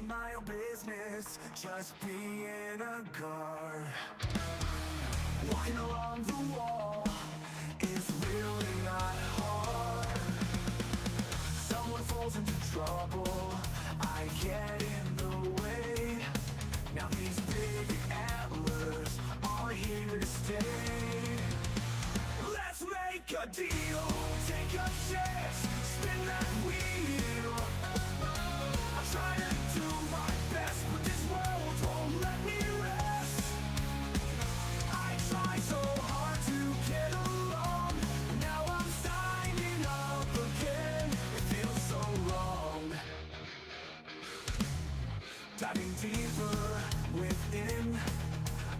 my own business, just being a guard. Walking along the wall is really not hard. Someone falls into trouble, I get in the way. Now these big antlers are here to stay. Let's make a deal, take a chance, spin that wheel. I try to do my best, but this world won't let me rest. I try so hard to get along, now I'm signing up again. It feels so wrong. Diving deeper within,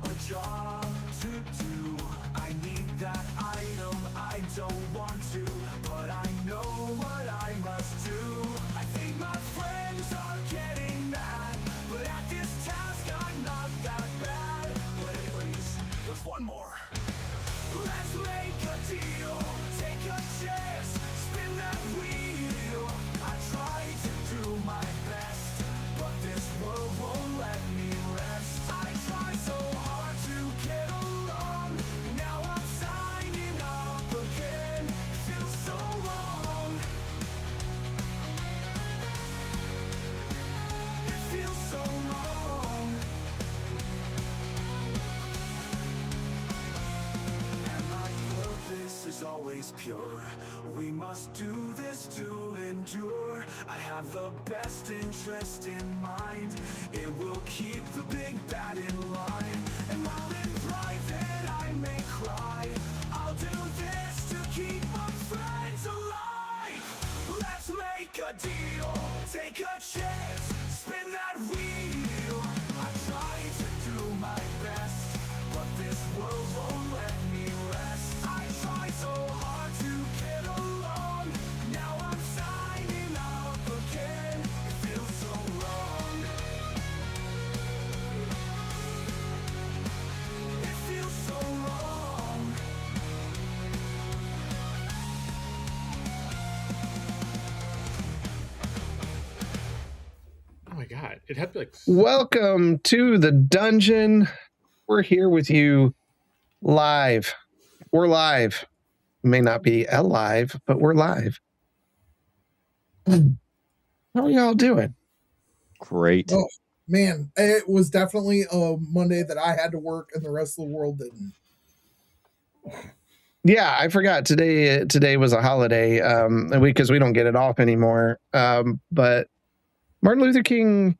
a job to do. I need that item, I don't want to, but I know what I must do. I think my friends are getting mad, but at this task I'm not that bad. But anyways, there's one more. Let's make a deal, take a chance, spin that wheel. I try to do my best, but this world won't let me rest. I try so hard to get along, now I'm signing up again. It feels so wrong. It feels so wrong. And my purpose is always pure. We must do this to endure. I have the best interest in mind. It will keep the big bad in line. And while in private I may cry, I'll do this to keep my friends alive. Let's make a deal, take a chance, spin that wheel. I try to do my best, but this world won't let me rest. I try so hard to get along, now I'm signing up again. It feels so wrong. It feels so wrong. Oh my god, it had to be like Welcome to the dungeon. We're here with you live. We're live. May not be alive, but we're live. How are y'all doing? Great. Oh man, it was definitely a Monday that I had to work and the rest of the world didn't. Yeah, I forgot today was a holiday because we don't get it off anymore. But Martin Luther King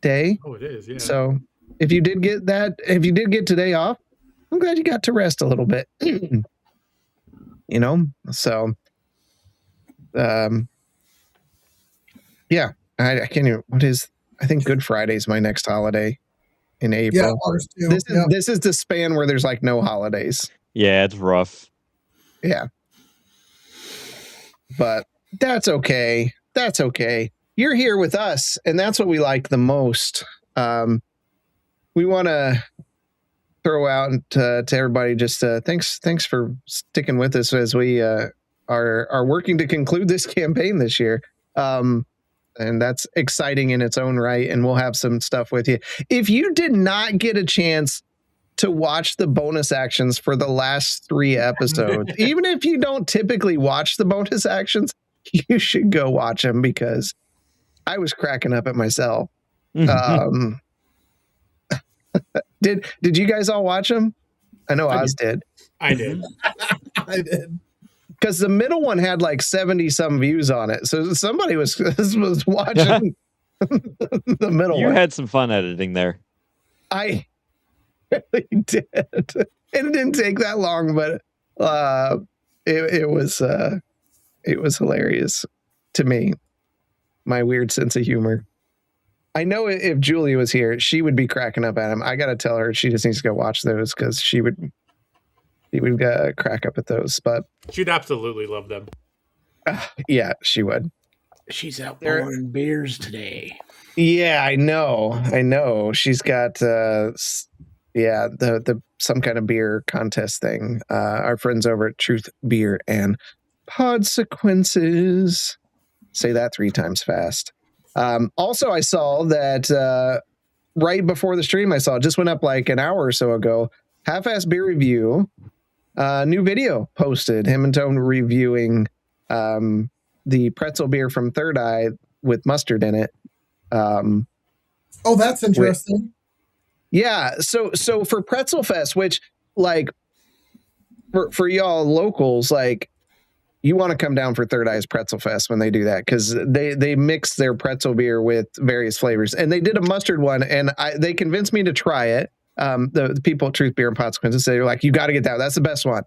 Day. oh, it is, yeah. So if you did get today off, I'm glad you got to rest a little bit. So yeah, I can't even, I think Good Friday is my next holiday in April. Yeah, ours too. This is the span where there's like no holidays. Yeah, it's rough. Yeah. But that's okay. That's okay. You're here with us, and that's what we like the most. We want to throw out to everybody just thanks for sticking with us as we are working to conclude this campaign this year. And that's exciting in its own right, and we'll have some stuff with you. If you did not get a chance to watch the bonus actions for the last 3 episodes, even if you don't typically watch the bonus actions, you should go watch them because I was cracking up at myself. Did you guys all watch them? I know Oz did. I did. I did. Because the middle one had like 70 some views on it. So somebody was watching the middle You one. had some fun editing there. I really did. And it didn't take that long, but it was hilarious to me. My weird sense of humor. I know if Julie was here, she would be cracking up at him. I got to tell her she just needs to go watch those because she would crack up at those. But She'd absolutely love them. yeah, she would. She's out pouring beers today. Yeah, I know. She's got the some kind of beer contest thing. Our friends over at Truth Beer and Podsequences. Say that 3 times fast. Also, I saw that right before the stream, I saw it just went up like an hour or so ago. Half-Ass Beer Review, new video posted. Him and Tone reviewing the pretzel beer from Third Eye with mustard in it. Oh, that's interesting. Yeah. So for Pretzel Fest, which like for y'all locals, like you want to come down for Third Eye's Pretzel Fest when they do that, because they mix their pretzel beer with various flavors, and they did a mustard one, and they convinced me to try it. The people at Truth Beer and Consequences, they're like, you got to get that. That's the best one.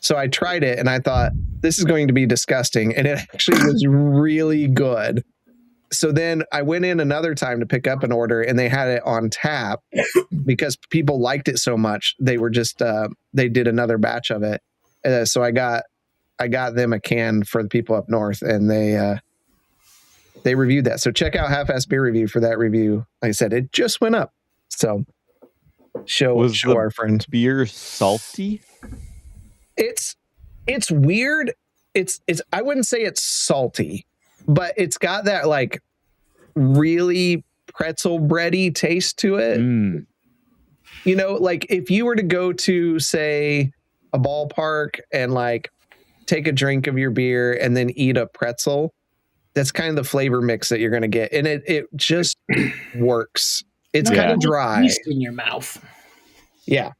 So I tried it, and I thought, this is going to be disgusting, and it actually was really good. So then I went in another time to pick up an order, and they had it on tap because people liked it so much. They were just they did another batch of it. So I got them a can for the people up north, and they reviewed that. So check out Half-Ass Beer Review for that review. Like I said, it just went up. So show our friends. Beer salty? It's weird. It's I wouldn't say it's salty, but it's got that like really pretzel bready taste to it. You know, like if you were to go to, say, a ballpark and like take a drink of your beer and then eat a pretzel, that's kind of the flavor mix that you're going to get. And it just works. It's kind of dry. Yeast in your mouth. Yeah.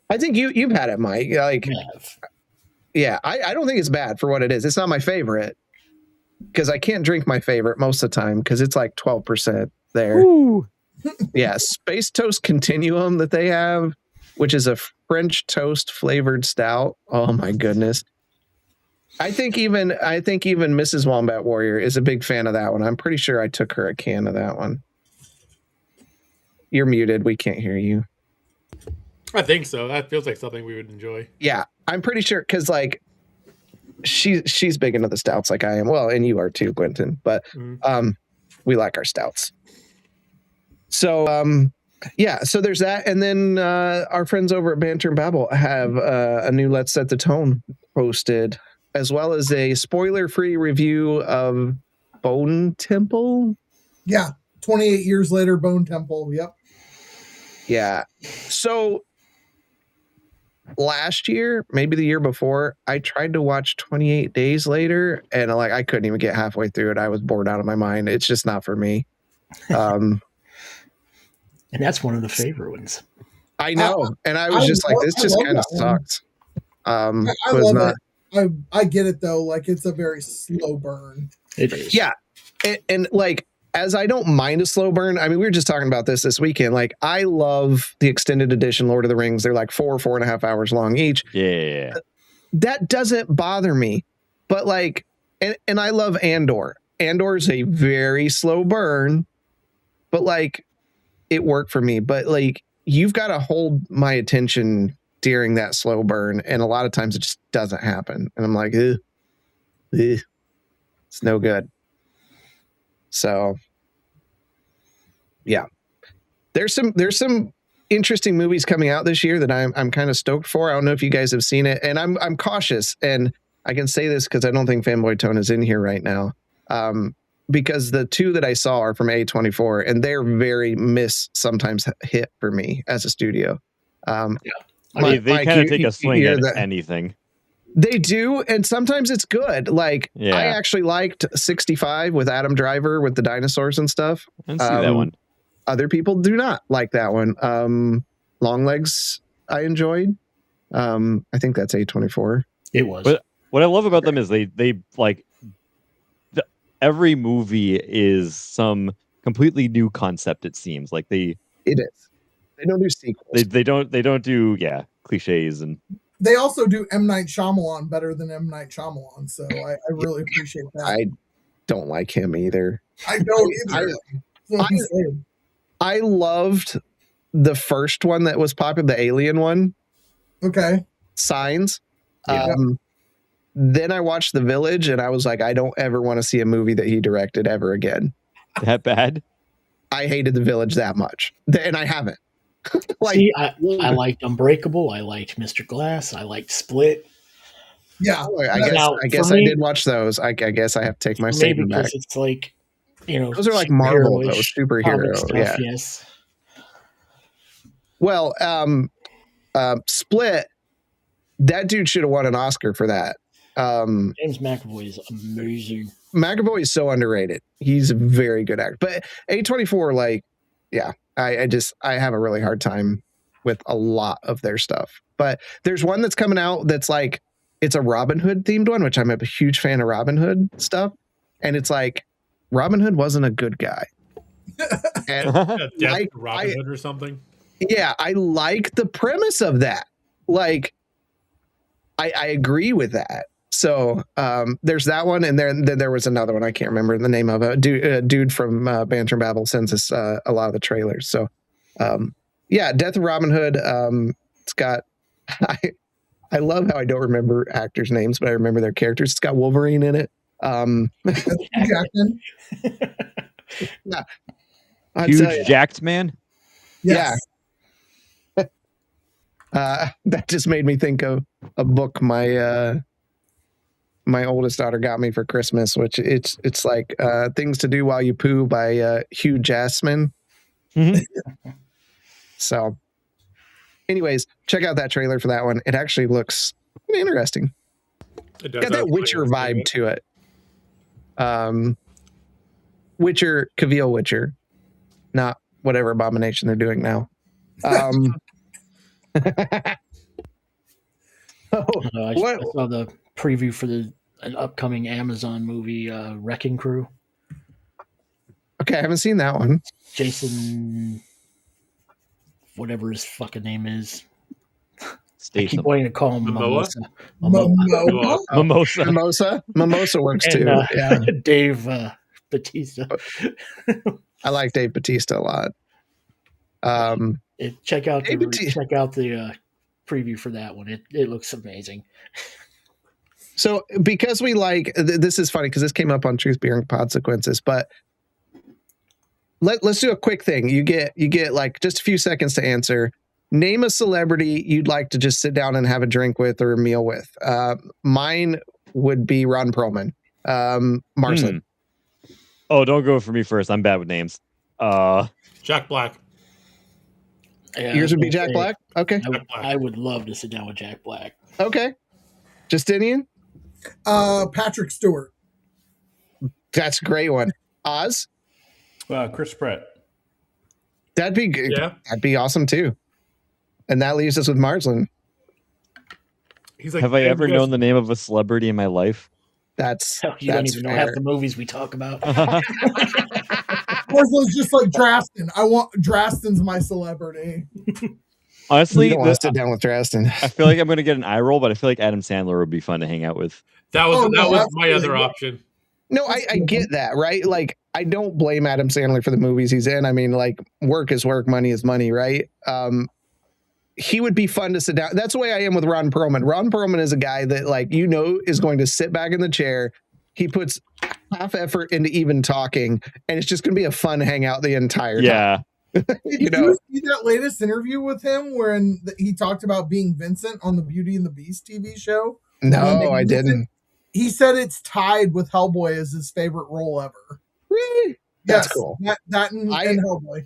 I think you've had it, Mike. Like, yeah, I don't think it's bad for what it is. It's not my favorite, because I can't drink my favorite most of the time because it's like 12% there. Yeah, Space Toast Continuum that they have, which is a French toast flavored stout. Oh my goodness. I think even Mrs. Wombat Warrior is a big fan of that one. I'm pretty sure I took her a can of that one. You're muted. We can't hear you. I think so. That feels like something we would enjoy. Yeah, I'm pretty sure, because like she's big into the stouts like I am. Well, and you are too, Quentin. But we like our stouts. So yeah, so there's that, and then our friends over at Banter and Babble have a new Let's Set the Tone posted, as well as a spoiler-free review of Bone Temple. Yeah, 28 years later, Bone Temple. Yep. Yeah. So last year, maybe the year before, I tried to watch 28 Days Later, and like I couldn't even get halfway through it. I was bored out of my mind. It's just not for me. And that's one of the favorite ones. I know. And I was just like, this just kind of sucks. I love it. I get it though. Like, it's a very slow burn. It is. Yeah. And like, as I don't mind a slow burn, I mean, we were just talking about this weekend. Like, I love the extended edition Lord of the Rings. They're like 4.5 hours long each. Yeah. That doesn't bother me. But like, and I love Andor. Andor is a very slow burn, but like, it worked for me. But like, you've got to hold my attention during that slow burn, and a lot of times it just doesn't happen, and I'm like, it's no good. So yeah, there's some interesting movies coming out this year that I'm kind of stoked for. I don't know if you guys have seen it, and I'm cautious, and I can say this because I don't think Fanboy Tone is in here right now, because the two that I saw are from A24, and they're very sometimes hit for me as a studio. They kind of take a swing at anything. They do, and sometimes it's good. Like, I actually liked 65 with Adam Driver with the dinosaurs and stuff. I didn't see that one. Other people do not like that one. Longlegs I enjoyed. I think that's A24. It was. But what I love about them is they like every movie is some completely new concept. It seems like it is. They don't do sequels. They don't do cliches, and they also do M. Night Shyamalan better than M. Night Shyamalan. So I really appreciate that. I don't like him either. I don't either. I loved the first one that was popular, the Alien one. Okay. Signs. Yeah. Then I watched The Village, and I was like, I don't ever want to see a movie that he directed ever again. That bad? I hated The Village that much, and I haven't. See, I liked Unbreakable. I liked Mr. Glass. I liked Split. Yeah, I guess I did watch those. I guess I have to take my statement back. It's like those are like Marvel though, comic superhero. stuff, yes. Well, Split. That dude should have won an Oscar for that. James McAvoy is amazing. McAvoy is so underrated. He's a very good actor. But A24, like, yeah, I have a really hard time with a lot of their stuff. But there's one that's coming out that's like, it's a Robin Hood themed one, which I'm a huge fan of Robin Hood stuff. And it's like, Robin Hood wasn't a good guy. And Robin Hood or something. Yeah, I like the premise of that. Like, I agree with that. So there's that one, and then there was another one I can't remember the name of it. Dude from Banter and Babble sends us a lot of the trailers. So yeah, Death of Robin Hood. It's got I love how I don't remember actors' names, but I remember their characters. It's got Wolverine in it. Jackson. Yeah, Huge jacked man. Yes. Yeah. That just made me think of a book my oldest daughter got me for Christmas, which it's like Things to Do While You Poo by Hugh Jackman. Mm-hmm. So anyways, check out that trailer for that one. It actually looks interesting. It does got that Witcher vibe to it. Witcher, Cavill Witcher, not whatever abomination they're doing now. I saw the preview for an upcoming Amazon movie, Wrecking Crew. Okay, I haven't seen that one. Jason, whatever his fucking name is. Statham. I keep wanting to call him Mimosa. Mimosa works too. Yeah. Dave Bautista. I like Dave Bautista a lot. Check out the preview for that one. It looks amazing. So because we like this is funny because this came up on Truth Bearing Consequences, but let's do a quick thing. You get like just a few seconds to answer. Name a celebrity you'd like to just sit down and have a drink with or a meal with. Mine would be Ron Perlman. Marsland. Oh, don't go for me first. I'm bad with names. Jack Black. Yeah, yours would be Jack Black? Okay. I would love to sit down with Jack Black. Okay. Justinian? Patrick Stewart. That's a great one. Oz? Chris Pratt. That'd be good. Yeah. That'd be awesome too. And that leaves us with Marsland. He's like, have I ever known the name of a celebrity in my life? You don't even know half the movies we talk about. Marsland's just like Draston. Draston's my celebrity. Honestly, you don't want to sit down with Draston. I feel like I'm going to get an eye roll, but I feel like Adam Sandler would be fun to hang out with. That was my other option. No, I get that, right? Like, I don't blame Adam Sandler for the movies he's in. I mean, like, work is work, money is money, right? He would be fun to sit down. That's the way I am with Ron Perlman. Ron Perlman is a guy that, like, is going to sit back in the chair. He puts half effort into even talking, and it's just going to be a fun hangout the entire time. Did you see that latest interview with him where he talked about being Vincent on the Beauty and the Beast TV show? No, I didn't. He said it's tied with Hellboy as his favorite role ever. Really? That's cool. That and Hellboy.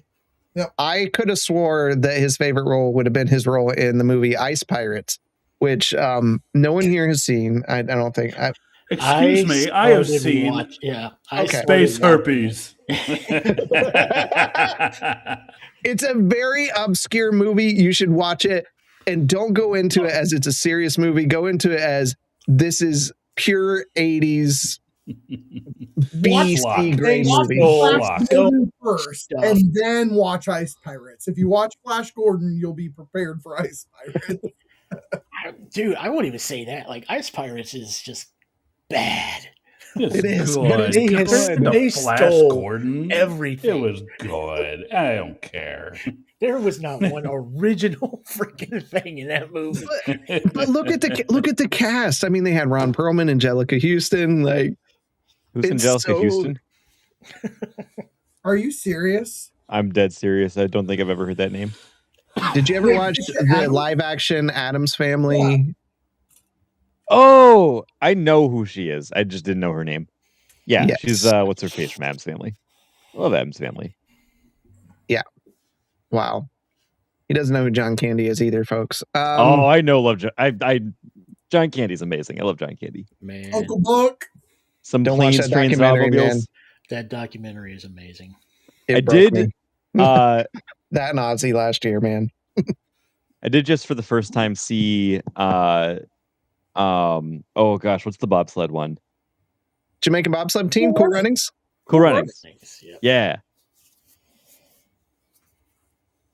Yep. I could have swore that his favorite role would have been his role in the movie Ice Pirates, which no one here has seen. I don't think. Excuse me, I have seen Space Herpes. It's a very obscure movie. You should watch it, and don't go into it as it's a serious movie. Go into it as this is pure 80s BC grade movie. First, and then watch Ice Pirates. If you watch Flash Gordon, you'll be prepared for Ice Pirates. Dude, I won't even say that. Like, Ice Pirates is just bad. It is. They stole Gordon. Everything. It was good. I don't care. There was not one original freaking thing in that movie. But look at the cast. I mean, they had Ron Perlman, Angelica Houston. Like, who's Angelica Houston? Are you serious? I'm dead serious. I don't think I've ever heard that name. Did you ever watch the live action Addams Family? Yeah. Oh, I know who she is. I just didn't know her name. Yeah. She's what's her face from Addams Family. love Adam's Family. Yeah. Wow. He doesn't know who John Candy is either, folks. I know. Love John Candy's amazing. I love John Candy. Man, Uncle Buck. Some Don't watch planes, that trains, and documentary, automobiles. man. that documentary is amazing. It I broke did. me. That and Ozzy last year, man. I did just for the first time see. Oh gosh, what's the bobsled one? Jamaican bobsled team, Cool Runnings. Cool Runnings. Yep. Yeah.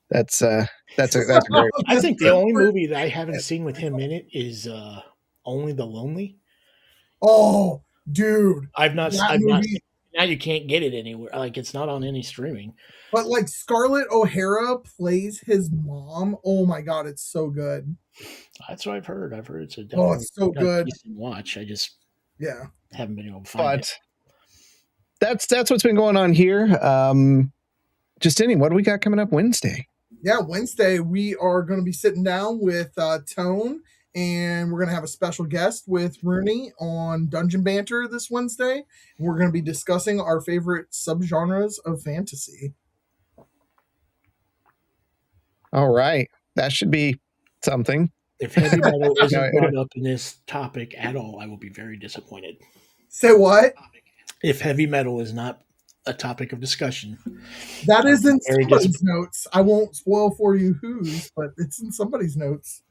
That's a great. I think the only movie that I haven't seen with him in it is Only the Lonely. Oh, dude. I've not seen, now you can't get it anywhere. Like, it's not on any streaming. But like Scarlett O'Hara plays his mom. Oh my god, it's so good. That's what I've heard. I've heard it's a it's so good. decent watch. I just haven't been able to find it. That's what's been going on here. Justinian, what do we got coming up Wednesday? Yeah, Wednesday we are going to be sitting down with Tone, and we're going to have a special guest with Rooney on Dungeon Banter this Wednesday. We're going to be discussing our favorite subgenres of fantasy. All right. That should be something. If heavy metal isn't brought up in this topic at all, I will be very disappointed. Say what? If heavy metal is not a topic of discussion. That is in somebody's notes. I won't spoil for you whose, but it's in somebody's notes.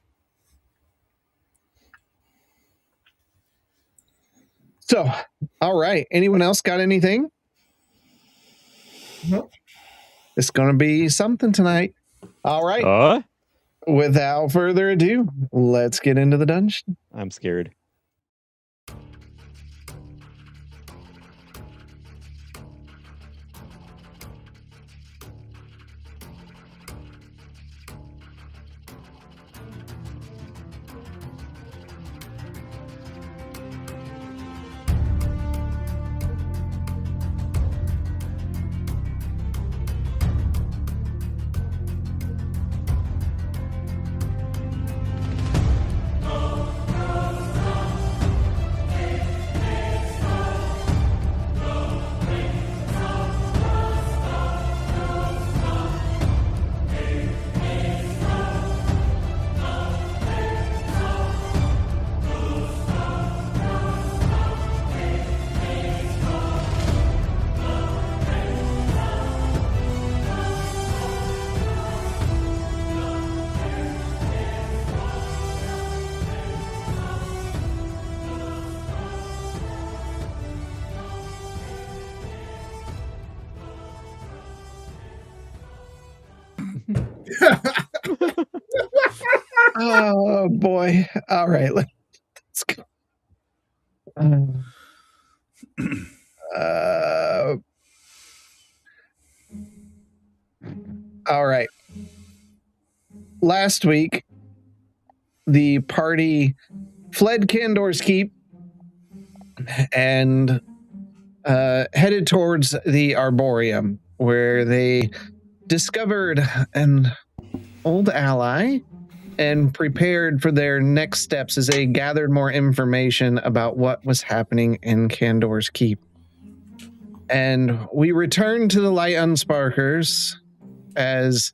So, all right. Anyone else got anything? No. It's going to be something tonight. All right. Without further ado, let's get into the dungeon. I'm scared. Oh boy. All right. Let's go. All right. Last week, the party fled Kandor's Keep and headed towards the Arboreum, where they discovered an old ally and prepared for their next steps as they gathered more information about what was happening in Kandor's Keep. And we returned to the Light Unsparkers as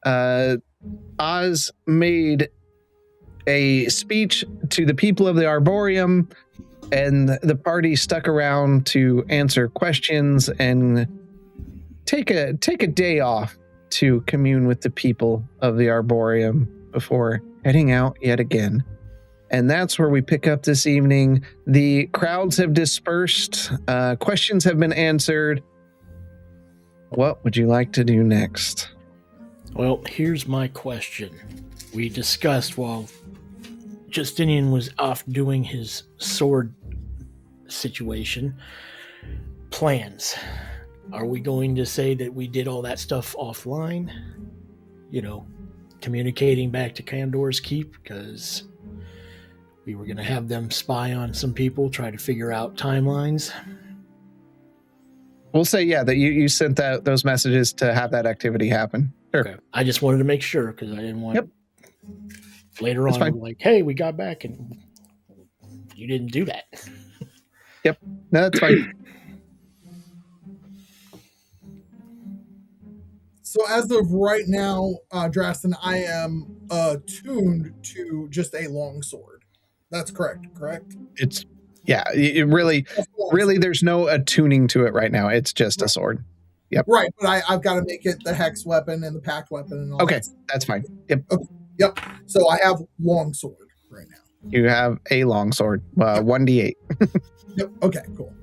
Oz made a speech to the people of the Arboreum, and the party stuck around to answer questions and take a day off to commune with the people of the Arboreum before heading out yet again. And that's where we pick up this evening. The crowds have dispersed. Questions have been answered. What would you like to do next? Well, here's my question. We discussed while Justinian was off doing his sword situation, plans. Are we going to say that we did all that stuff offline? You know, communicating back to Kandor's Keep, because we were going to have them spy on some people, try to figure out timelines. We'll say, yeah, that you sent those messages to have that activity happen. Sure. Okay. I just wanted to make sure, because I didn't want later on, like, hey, we got back and you didn't do that. Yep. No, that's fine. So as of right now, Drastin, I am attuned to just a long sword. That's correct. It's it really there's no attuning to it right now. It's just a sword. Yep. Right, but I've got to make it the hex weapon and the pact weapon and all Okay, that. that's fine. Yep. Okay. Yep. So I have long sword right now. You have a long sword. 1d8. Yep. Okay, cool.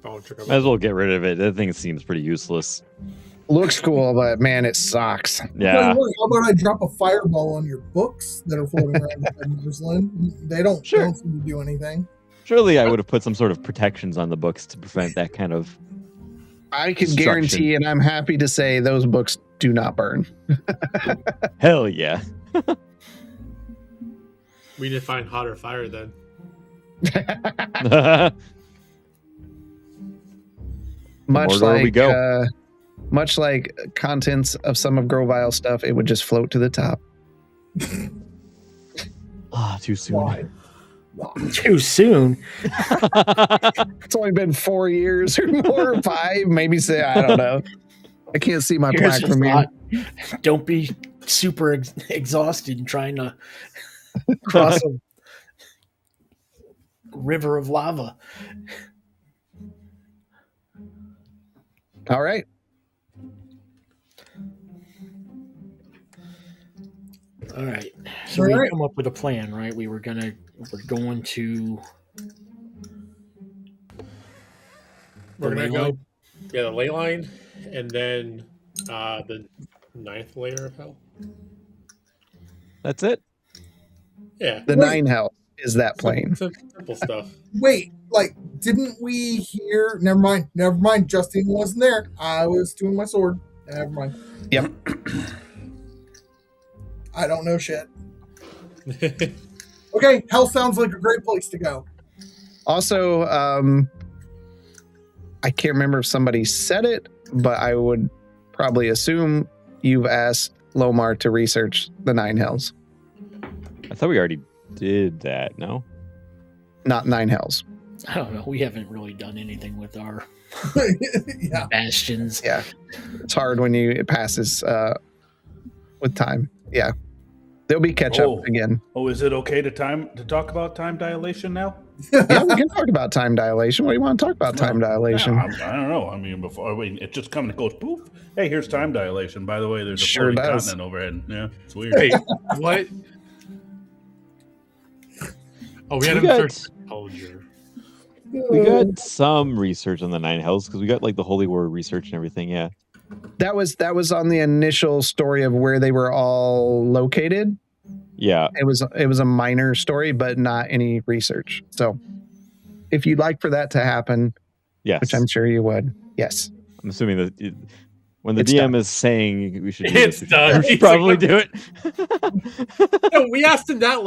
Might as well get rid of it. That thing seems pretty useless. Looks cool, but man, it sucks. Yeah. How about I drop a fireball on your books that are floating around in Jerusalem? They don't seem to do anything. Surely I would have put some sort of protections on the books to prevent that kind of. I can guarantee, and I'm happy to say, those books do not burn. Hell yeah. We need to find hotter fire then. Much Mordor like we go. Much like contents of some of Grovile stuff, it would just float to the top. Too soon. Too soon. It's only been 4 years or more, 5, maybe 6. I don't know. I can't see my plaque from here. Don't be super exhausted and trying to cross a river of lava. All right. All right. So we come up with a plan, right? We're going to. We're gonna go. Yeah, the Leyline, and then the 9th layer of hell. That's it. Yeah. The 9 hell is that plane. Simple stuff. Wait, didn't we hear? Never mind. Justine wasn't there. I was doing my sword. Never mind. Yep. I don't know shit. Okay, hell sounds like a great place to go. Also, I can't remember if somebody said it, but I would probably assume you've asked Lomar to research the 9 hells. I thought we already did that, no? Not 9 hells. I don't know. We haven't really done anything with our Yeah. bastions. Yeah. It's hard when it passes with time. Yeah. There'll be catch up again. Oh, is it okay to talk about time dilation now? Yeah, we can talk about time dilation. What do you want to talk about time dilation? I don't know. I mean, it just comes and goes poof. Hey, here's time dilation. By the way, there's a floating continent overhead. Yeah, it's weird. Wait, what? Oh, we had him search Culture. We got some research on the 9 hells because we got the Holy War research and everything. Yeah. That was on the initial story of where they were all located. Yeah. It was a minor story, but not any research. So if you'd like for that to happen, yes, which I'm sure you would, yes. I'm assuming that when the DM done. is saying we should do It's this, done. we should probably do it. No, we asked him that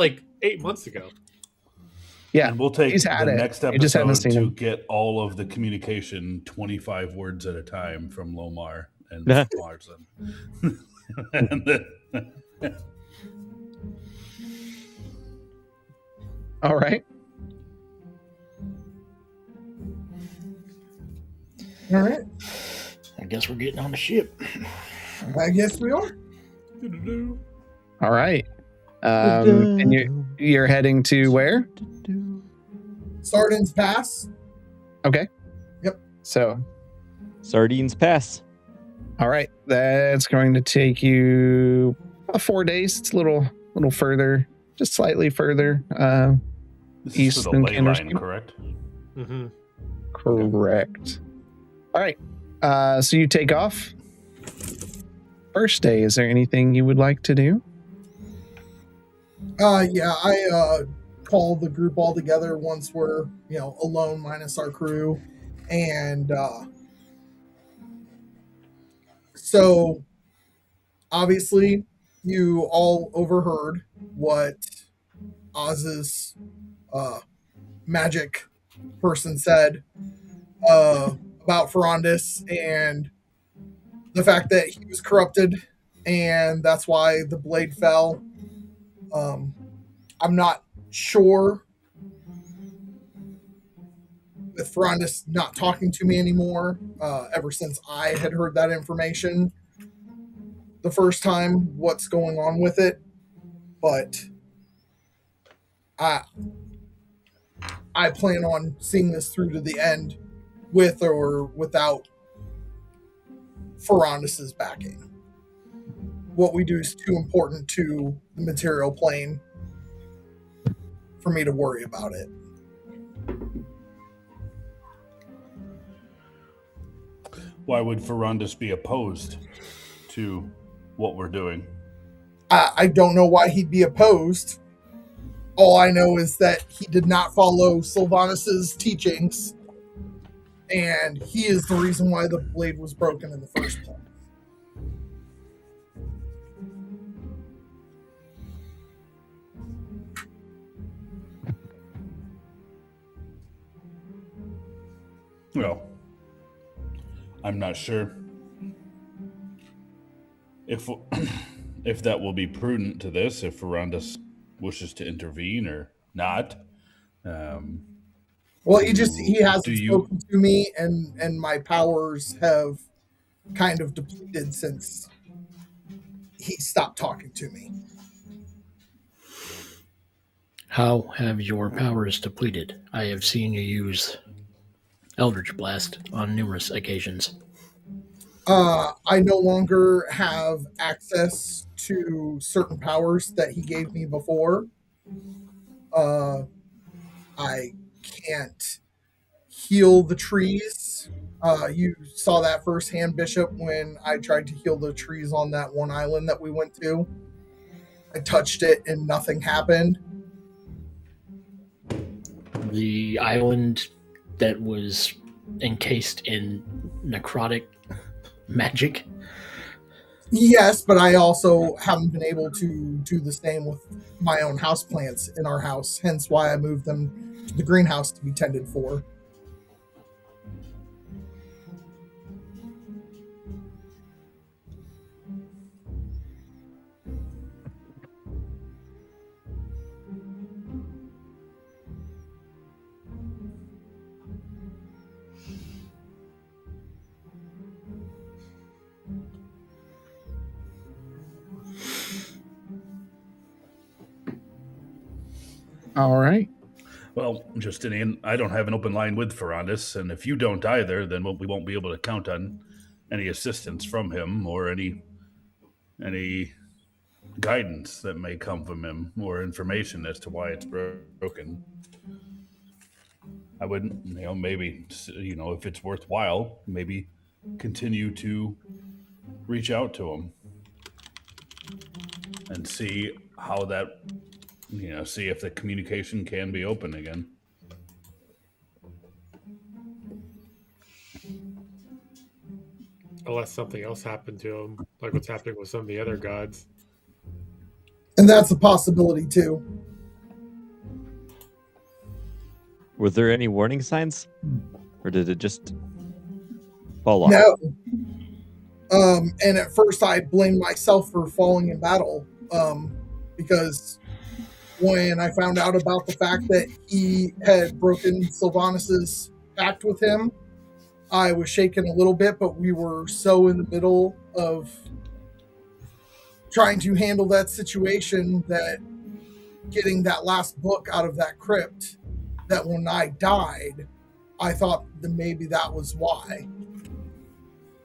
8 months ago. Yeah, and we'll take he's had the it. next You just haven't episode seen to him. get all of the communication 25 words at a time from Lomar and Larson. And then, All right. All right. I guess we're getting on the ship. I guess we are. All right. And you're heading to where? Sardines Pass. Okay. Yep. So, Sardines Pass. all right. That's going to take you 4 days. It's a little further, just slightly further. this East is for the and ley Kenner's line, Camp. correct? Mm-hmm. Correct. All right. So you take off. First day, is there anything you would like to do? Yeah, I call the group all together once we're, alone minus our crew. And so obviously you all overheard what Oz's magic person said about Ferrandis and the fact that he was corrupted and that's why the blade fell. I'm not sure with Ferrandis not talking to me anymore, ever since I had heard that information the first time, what's going on with it. But I plan on seeing this through to the end, with or without Ferrandis's backing. What we do is too important to the material plane for me to worry about it. Why would Ferrandis be opposed to what we're doing? I don't know why he'd be opposed. All I know is that he did not follow Sylvanas' teachings, and he is the reason why the blade was broken in the first place. Well, I'm not sure if that will be prudent to this, if Ferrandis wishes to intervene or not. Well, he hasn't spoken to me, and my powers have kind of depleted since he stopped talking to me. How have your powers depleted? I have seen you use Eldritch Blast on numerous occasions. I no longer have access to certain powers that he gave me before. I can't heal the trees. You saw that firsthand, Bishop, when I tried to heal the trees on that one island that we went to. I touched it and nothing happened. The island that was encased in necrotic magic? Yes, but I also haven't been able to do the same with my own houseplants in our house, hence why I moved them to the greenhouse to be tended for. All right. Well, Justinian, I don't have an open line with Ferrandis, and if you don't either, then we won't be able to count on any assistance from him or any guidance that may come from him or information as to why it's broken. I wouldn't, maybe, if it's worthwhile, maybe continue to reach out to him and see how that, see if the communication can be open again. Unless something else happened to him, like what's happening with some of the other gods. And that's a possibility too. Were there any warning signs? Or did it just fall off? No. And at first I blamed myself for falling in battle, because when I found out about the fact that he had broken Sylvanas' pact with him, I was shaken a little bit, but we were so in the middle of trying to handle that situation that getting that last book out of that crypt, that when I died, I thought that maybe that was why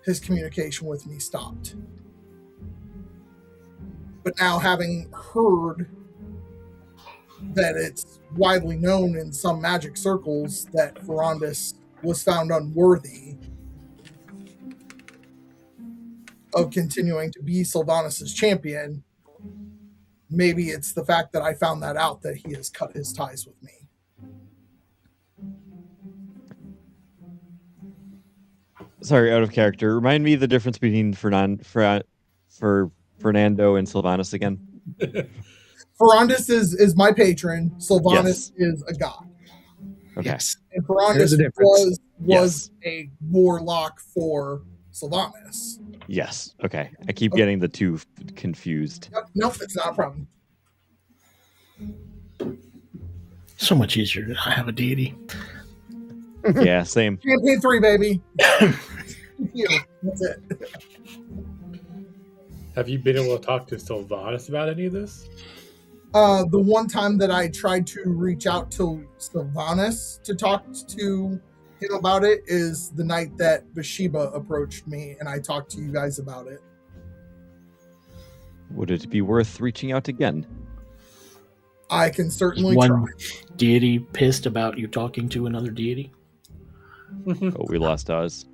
his communication with me stopped. But now, having heard that it's widely known in some magic circles that Ferrandis was found unworthy of continuing to be Sylvanas' champion, maybe it's the fact that I found that out that he has cut his ties with me. Sorry, out of character. Remind me the difference between Fernando and Sylvanas again. Ferrandis is my patron. Sylvanas is a god. Okay. Yes. And Ferrandis was a warlock for Sylvanas. Yes. Okay. I keep getting the two confused. Nope, it's not a problem. So much easier to have a deity. Yeah, same. Campaign 3, baby. That's it. Have you been able to talk to Sylvanas about any of this? The one time that I tried to reach out to Sylvanas to talk to him about it is the night that Bathsheba approached me and I talked to you guys about it. Would it be worth reaching out again? I can certainly One try. deity pissed about you talking to another deity? Oh, we lost Oz.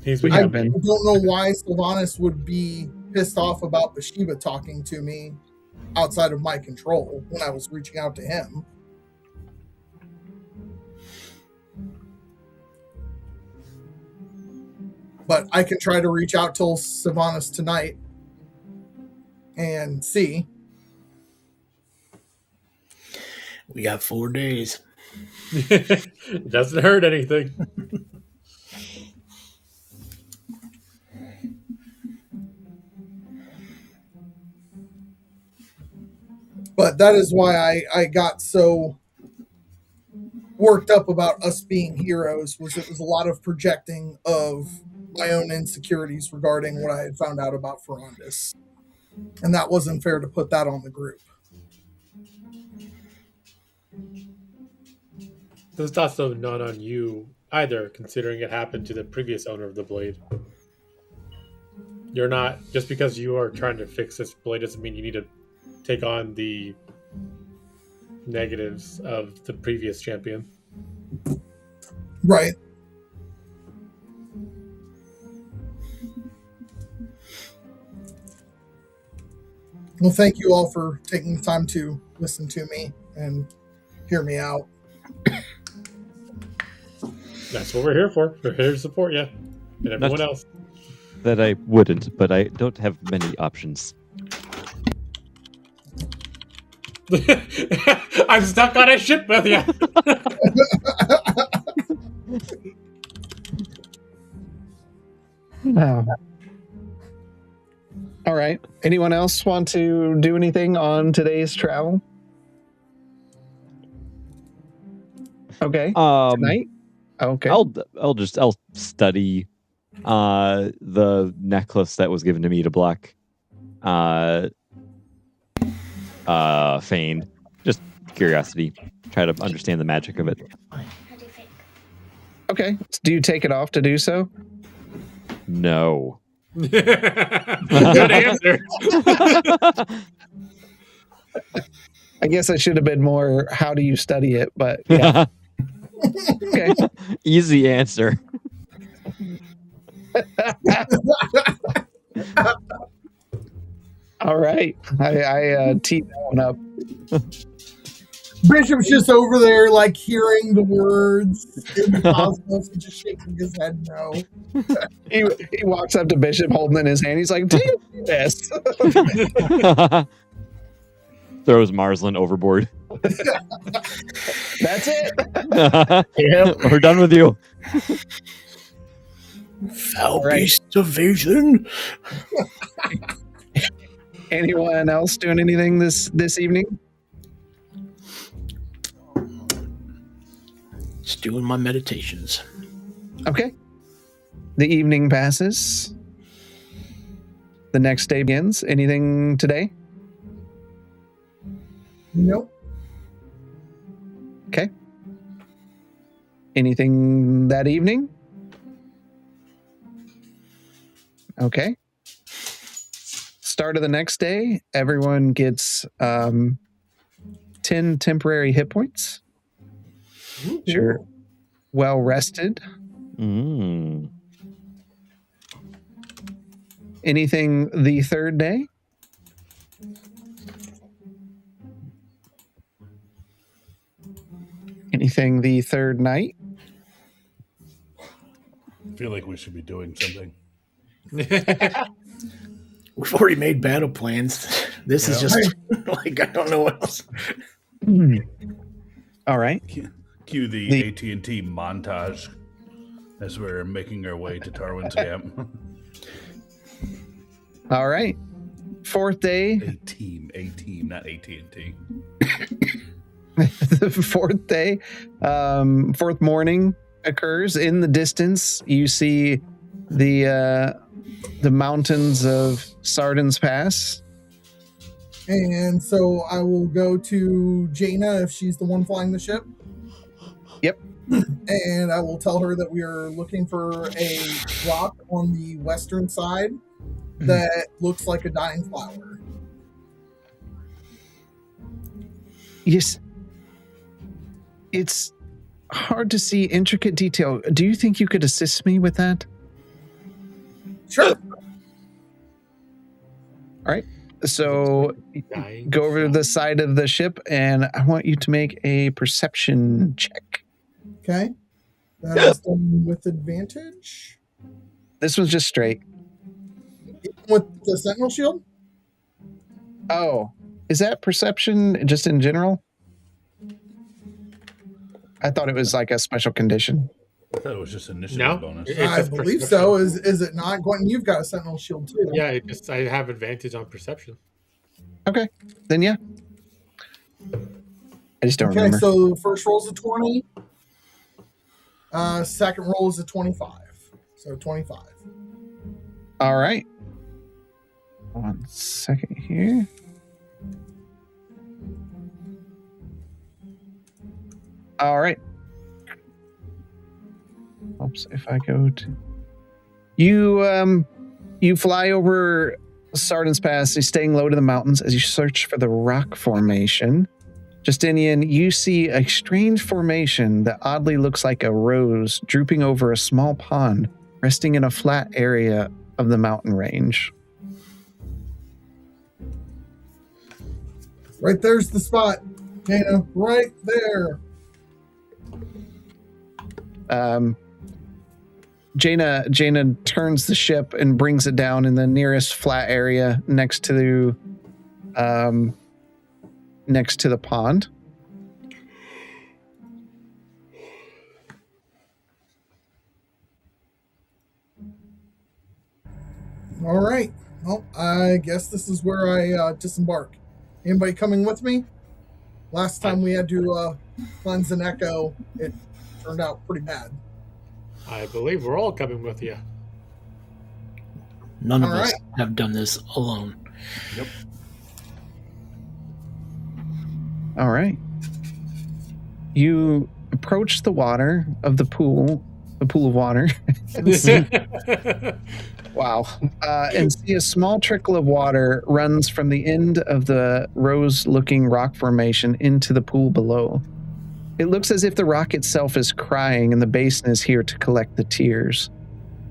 He's We I have been. don't know why Sylvanas would be pissed off about Bathsheba talking to me outside of my control when I was reaching out to him. But I can try to reach out to Sylvanas tonight and see. We got 4 days. It doesn't hurt anything. But that is why I got so worked up about us being heroes, was it was a lot of projecting of my own insecurities regarding what I had found out about Ferondis. And that wasn't fair to put that on the group. This is also not on you either, considering it happened to the previous owner of the blade. You're not, just because you are trying to fix this blade doesn't mean you need to take on the negatives of the previous champion. Right. Well, thank you all for taking the time to listen to me and hear me out. That's what we're here for. We're here to support you and everyone else. That I wouldn't, but I don't have many options. I'm stuck on a ship with you. No. All right. Anyone else want to do anything on today's travel? Okay. Tonight? Okay. I'll study the necklace that was given to me to block Fane. Just curiosity. Try to understand the magic of it. Okay. Do you take it off to do so? No. Good answer. I guess I should have been more, how do you study it? But yeah. Okay. Easy answer. All right. I teed that one up. Bishop's just over there, like, hearing the words in the cosmos and just shaking his head no. He walks up to Bishop holding it in his hand. He's like, do you do this? Throws Marslin overboard. That's it. Yep. We're done with you. Foul Right. beast evasion. Anyone else doing anything this evening? Just doing my meditations. Okay. The evening passes. The next day begins. Anything today? Nope. Okay. Anything that evening? Okay. Start of the next day, everyone gets 10 temporary hit points. Sure. Well rested. Mm. Anything the third day? Anything the third night? I feel like we should be doing something. We've already made battle plans. This is just like, I don't know what else. All right. Cue the AT&T montage as we're making our way to Tarwin's camp. All right. Fourth day. A team, not AT&T. The fourth day. Fourth morning. occurs. In the distance, you see the mountains of Sardin's Pass. And so I will go to Jaina if she's the one flying the ship. Yep. And I will tell her that we are looking for a rock on the western side that looks like a dying flower. Yes. It's hard to see intricate detail. Do you think you could assist me with that? Sure. All right. So go over to the side of the ship, and I want you to make a perception check. Okay. That is done with advantage. This was just straight. With the Sentinel Shield? Oh, is that perception just in general? I thought it was like a special condition. I thought it was just initiative No, bonus. I believe so. Is it not? Gordon, you've got a Sentinel Shield too. Yeah, I have advantage on perception. Okay, then yeah. I just don't Okay, remember. so first roll is a 20. Second roll is a 25. So 25. All right. 1 second here. All right. Oops, if I go to you fly over Sardin's Pass, staying low to the mountains as you search for the rock formation. Justinian, you see a strange formation that oddly looks like a rose drooping over a small pond, resting in a flat area of the mountain range. Right there's the spot, Dana. Right there. Jaina turns the ship and brings it down in the nearest flat area next to the pond. All right. Well, I guess this is where I disembark. Anybody coming with me? Last time we had to cleanse an echo, it turned out pretty bad. I believe we're all coming with you. None of All us right. have done this alone. Yep. All right. You approach the water of the pool of water. Wow. And see a small trickle of water runs from the end of the rose-looking rock formation into the pool below. It looks as if the rock itself is crying and the basin is here to collect the tears.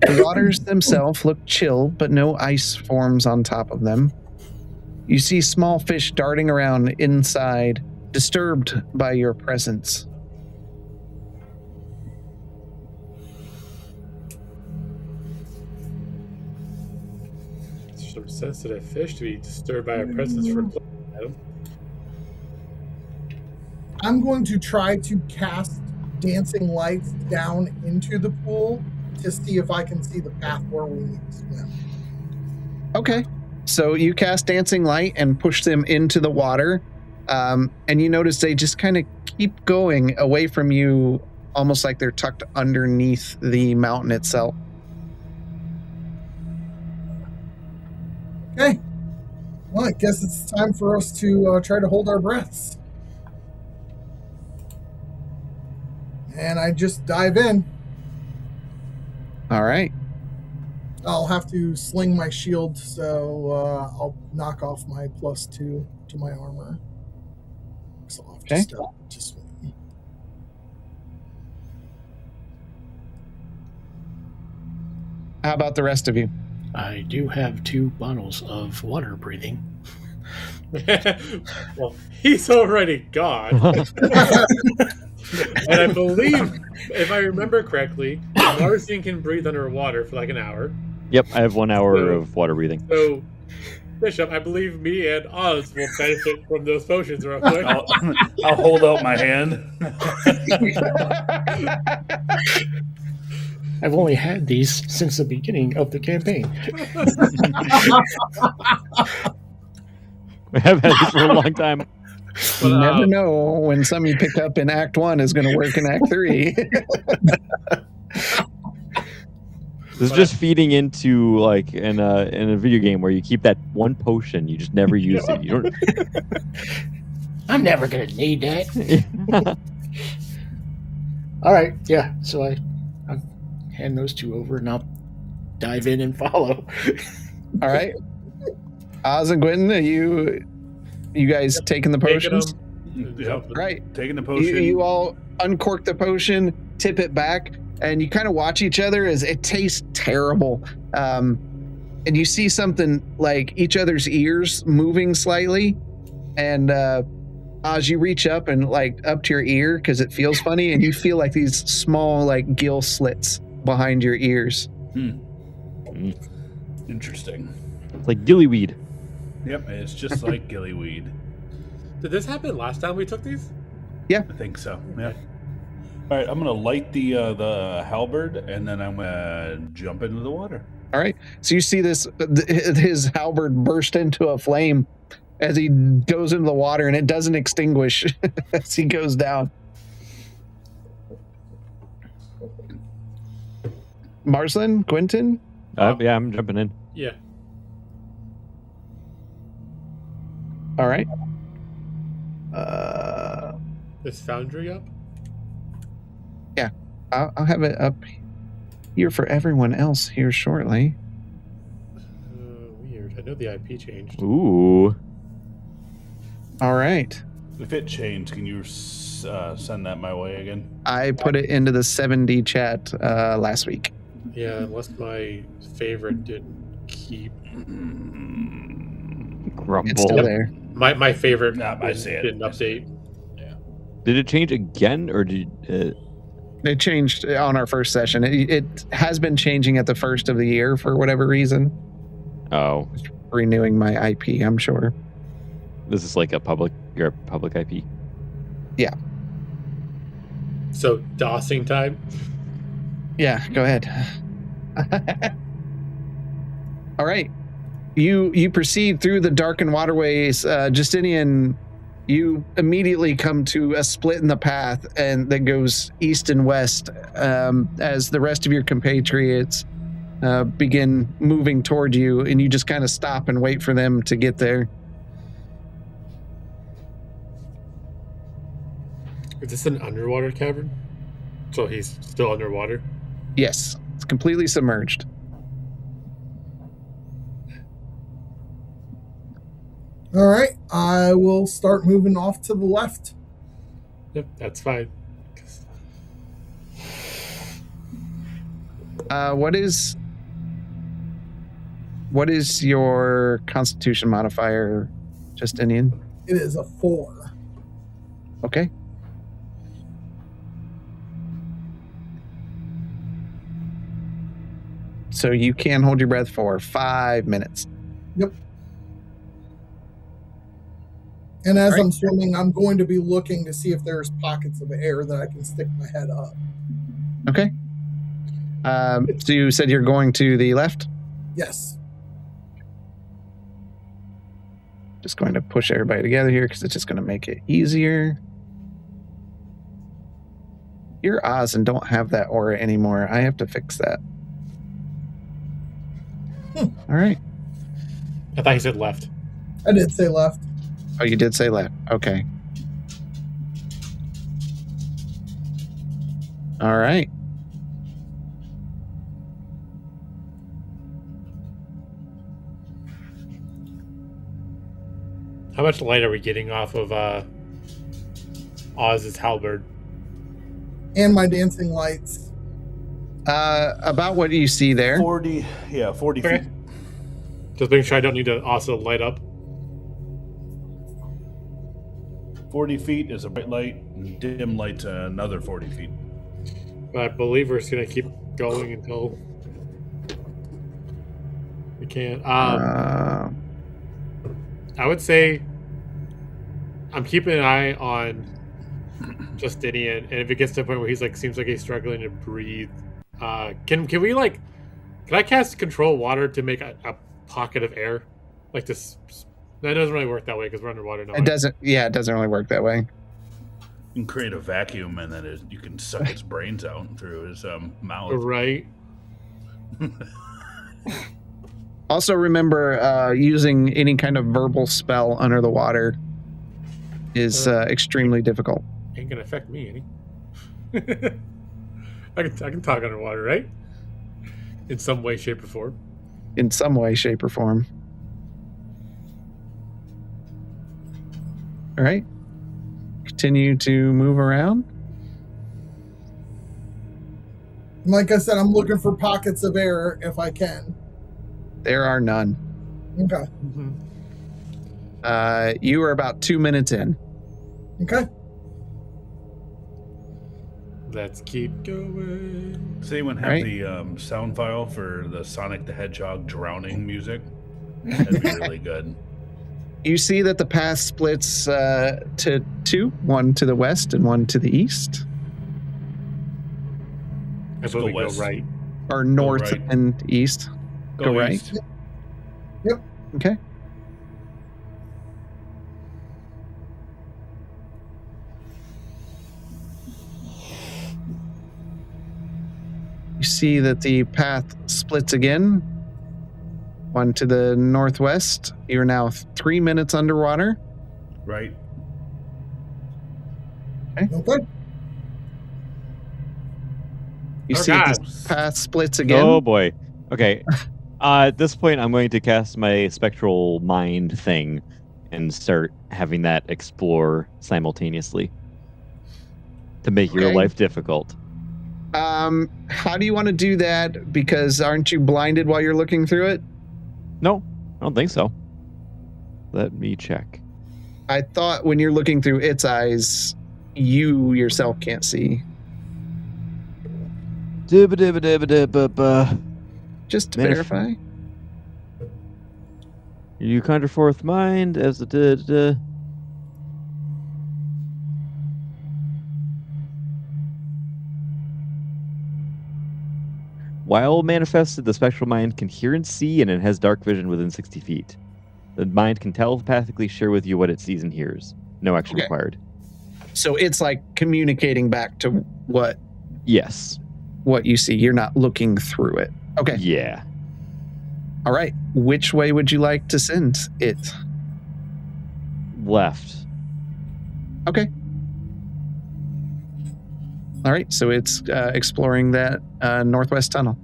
The waters themselves look chill, but no ice forms on top of them. You see small fish darting around inside, disturbed by your presence. Some sensitive fish to be disturbed by our presence for Adam. I'm going to try to cast dancing lights down into the pool to see if I can see the path where we need to swim. Okay. So you cast Dancing Light and push them into the water. And you notice they just kind of keep going away from you, almost like they're tucked underneath the mountain itself. Okay. Well, I guess it's time for us to try to hold our breaths. And I just dive in. All right. I'll have to sling my shield, so I'll knock off my +2 to my armor. So I'll have to Okay. stop to swim. How about the rest of you? I do have 2 bottles of water breathing. Well, he's already gone. And I believe, if I remember correctly, Marcian can breathe underwater for like an hour. Yep, I have 1 hour of water breathing. So, Bishop, I believe me and Oz will benefit from those potions real quick. I'll hold out my hand. I've only had these since the beginning of the campaign. We have had this for a long time. You But, never know when something you pick up in Act 1 is going to work in Act 3. This is just feeding into like in a video game where you keep that one potion, you just never use it. You don't. I'm never gonna need that. All right, yeah. So I'll hand those two over, and I'll dive in and follow. All right. Oz and Quentin, are you guys taking the potions? Yep. Right. Taking the potion. You all uncork the potion, tip it back, and you kind of watch each other as it tastes terrible. And you see something like each other's ears moving slightly. And Oz, you reach up and like up to your ear because it feels funny, and you feel like these small like gill slits behind your ears. Interesting. It's like gillyweed. Yep, it's just like gillyweed. did this happen last time we took these? I think so. Yeah. All right, I'm gonna light the halberd, and then I'm gonna jump into the water. All right. So you see his halberd burst into a flame as he goes into the water, and it doesn't extinguish as he goes down. Marsland, Quentin? Yeah, I'm jumping in. Yeah. All right. Is Foundry up? I'll have it up here for everyone else here shortly. Weird. I know the IP changed. Ooh. All right. If it changed, can you send that my way again? I put it into the 7D chat last week. Yeah, unless my favorite didn't keep. Grumble. It's still there. My favorite I see it. didn't update. Did it change again, or did It changed on our first session. It has been changing at the first of the year for whatever reason. Oh, Renewing my IP, I'm sure. this is like your public IP. So DOSing time. Yeah, go ahead. All right. You proceed through the darkened waterways. Justinian, you immediately come to a split in the path and that goes east and west as the rest of your compatriots begin moving toward you, and you just kind of stop and wait for them to get there. Is this an underwater cavern? So he's still underwater? Yes, it's completely submerged. All right, I will start moving off to the left. Yep, that's fine. What is your Constitution modifier, Justinian? It is a 4. Okay. So you can hold your breath for 5 minutes. Yep. And as All right. I'm swimming, I'm going to be looking to see if there's pockets of air that I can stick my head up. Okay. So you said you're going to the left? Yes. Just going to push everybody together here because it's just going to make it easier. You're Oz and don't have that aura anymore. I have to fix that. All right. I thought he said left. I did say left. Oh, you did say left. Okay. All right. How much light are we getting off of Oz's halberd? And my dancing lights. About what you see there. 40 Okay. feet. Just making sure I don't need to also light up. 40 feet is a bright light, and dim light's another 40 feet. But I believe we're just going to keep going until we can. I would say I'm keeping an eye on Justinian, and if it gets to the point where he's like, seems like he's struggling to breathe, can we can I cast control water to make a pocket of air, like to That doesn't really work that way because we're underwater now. It doesn't really work that way. You can create a vacuum and then you can suck its brains out through his mouth. Right. Also, remember using any kind of verbal spell under the water is extremely difficult. Ain't gonna affect me any. I can talk underwater, right? In some way, shape, or form. In some way, shape, or form. All right. Continue to move around. Like I said, I'm looking for pockets of air if I can. There are none. Okay. You are about 2 minutes in. Okay. Let's keep going. Does anyone have the sound file for the Sonic the Hedgehog drowning music? That'd be really good. You see that the path splits to two, one to the west and one to the east. I suppose we go west. right. Or north right. and east. Go right. east. Yep. Okay. You see that the path splits again. One to the northwest. You're now 3 minutes underwater. Right. Okay. You Oh, see God. this path splits again. Oh boy. Okay. At this point, I'm going to cast my spectral mind thing and start having that explore simultaneously to make your Okay. life difficult. How do you want to do that? Because aren't you blinded while you're looking through it? No, I don't think so. Let me check. I thought when you're looking through its eyes, you yourself can't see. Just to verify. You conjure forth mind as the While manifested, the spectral mind can hear and see, and it has dark vision within 60 feet. The mind can telepathically share with you what it sees and hears. No action required. So it's like communicating back to what Yes. you see. You're not looking through it. Okay. Yeah. All right. Which way would you like to send it? Left. Okay. All right. So it's exploring that northwest tunnel.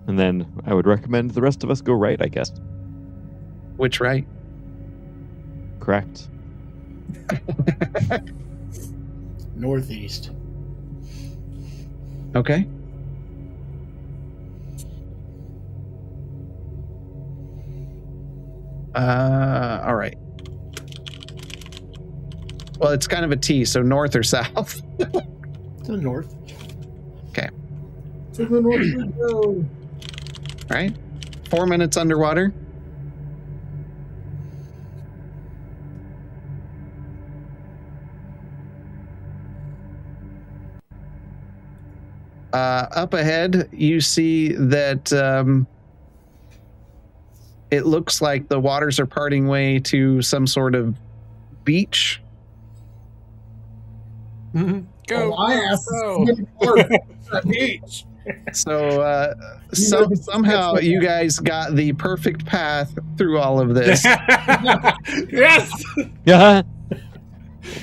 And then I would recommend the rest of us go right, I guess. Which right? Correct. Northeast. Okay. All right. Well, it's kind of a T, so north or south? To the north. To the north we go. All right. 4 minutes underwater. Up ahead, you see that it looks like the waters are parting way to some sort of beach. Go. Oh, my ass Go. is hard. That beach. So somehow you guys got the perfect path through all of this. Yes. Yeah.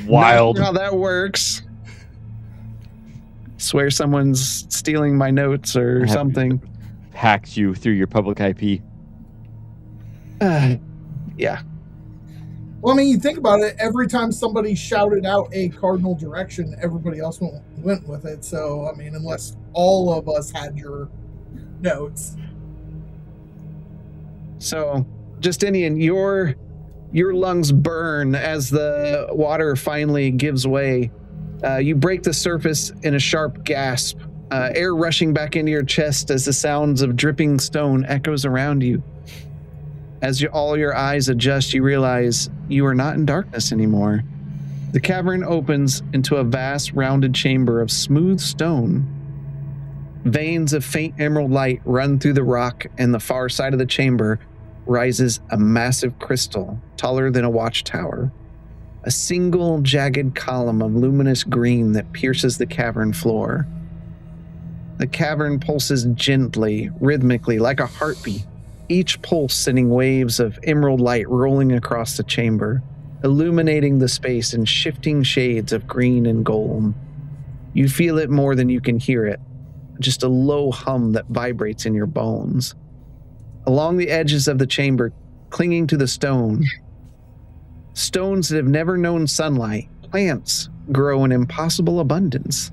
Wild. Not sure how that works. Swear someone's stealing my notes or something. Hacked you through your public IP. Yeah. Well, I mean, you think about it. Every time somebody shouted out a cardinal direction, everybody else went with it. So, I mean, unless all of us had your notes. So, Justinian, your lungs burn as the water finally gives way. You break the surface in a sharp gasp, air rushing back into your chest as the sounds of dripping stone echoes around you. As all your eyes adjust, you realize you are not in darkness anymore. The cavern opens into a vast rounded chamber of smooth stone. Veins of faint emerald light run through the rock and the far side of the chamber, rises a massive crystal taller than a watchtower, a single jagged column of luminous green that pierces the cavern floor. The cavern pulses gently, rhythmically, like a heartbeat, each pulse sending waves of emerald light rolling across the chamber, illuminating the space in shifting shades of green and gold. You feel it more than you can hear it, just a low hum that vibrates in your bones. Along the edges of the chamber, clinging to the stones that have never known sunlight, plants grow in impossible abundance.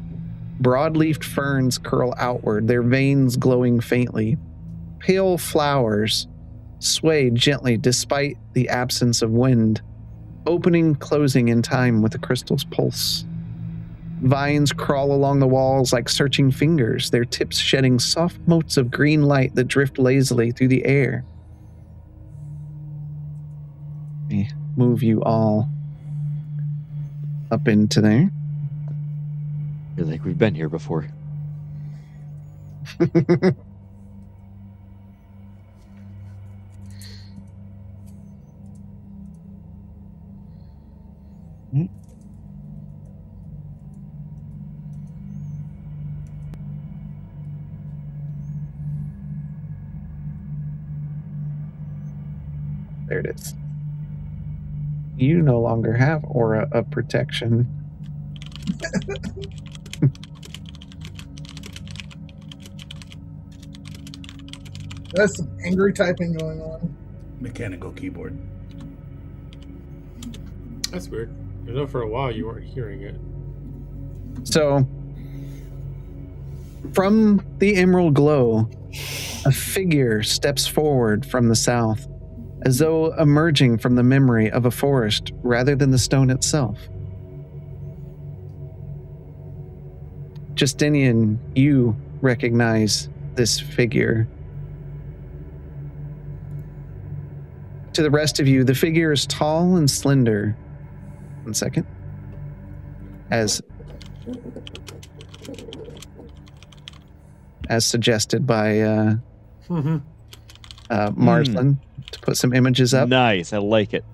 Broad-leafed ferns curl outward, their veins glowing faintly. Pale flowers sway gently despite the absence of wind, opening, closing in time with the crystal's pulse. Vines crawl along the walls like searching fingers, their tips shedding soft motes of green light that drift lazily through the air. Let me move you all up into there. I feel like we've been here before. There it is. You no longer have aura of protection. That's some angry typing going on. Mechanical keyboard. That's weird. I know for a while you weren't hearing it. So, from the emerald glow, a figure steps forward from the south, as though emerging from the memory of a forest rather than the stone itself. Justinian, you recognize this figure. To the rest of you, the figure is tall and slender. 1 second. As suggested by Marsland, to put some images up. Nice, I like it.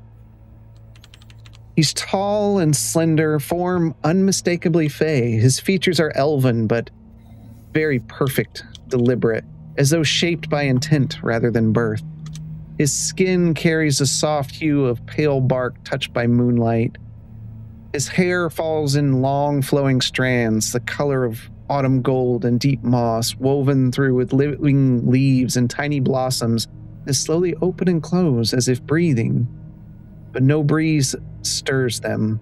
He's tall and slender, form unmistakably fey. His features are elven, but very perfect, deliberate, as though shaped by intent rather than birth. His skin carries a soft hue of pale bark touched by moonlight. His hair falls in long flowing strands, the color of autumn gold and deep moss, woven through with living leaves and tiny blossoms that slowly open and close as if breathing, but no breeze stirs them.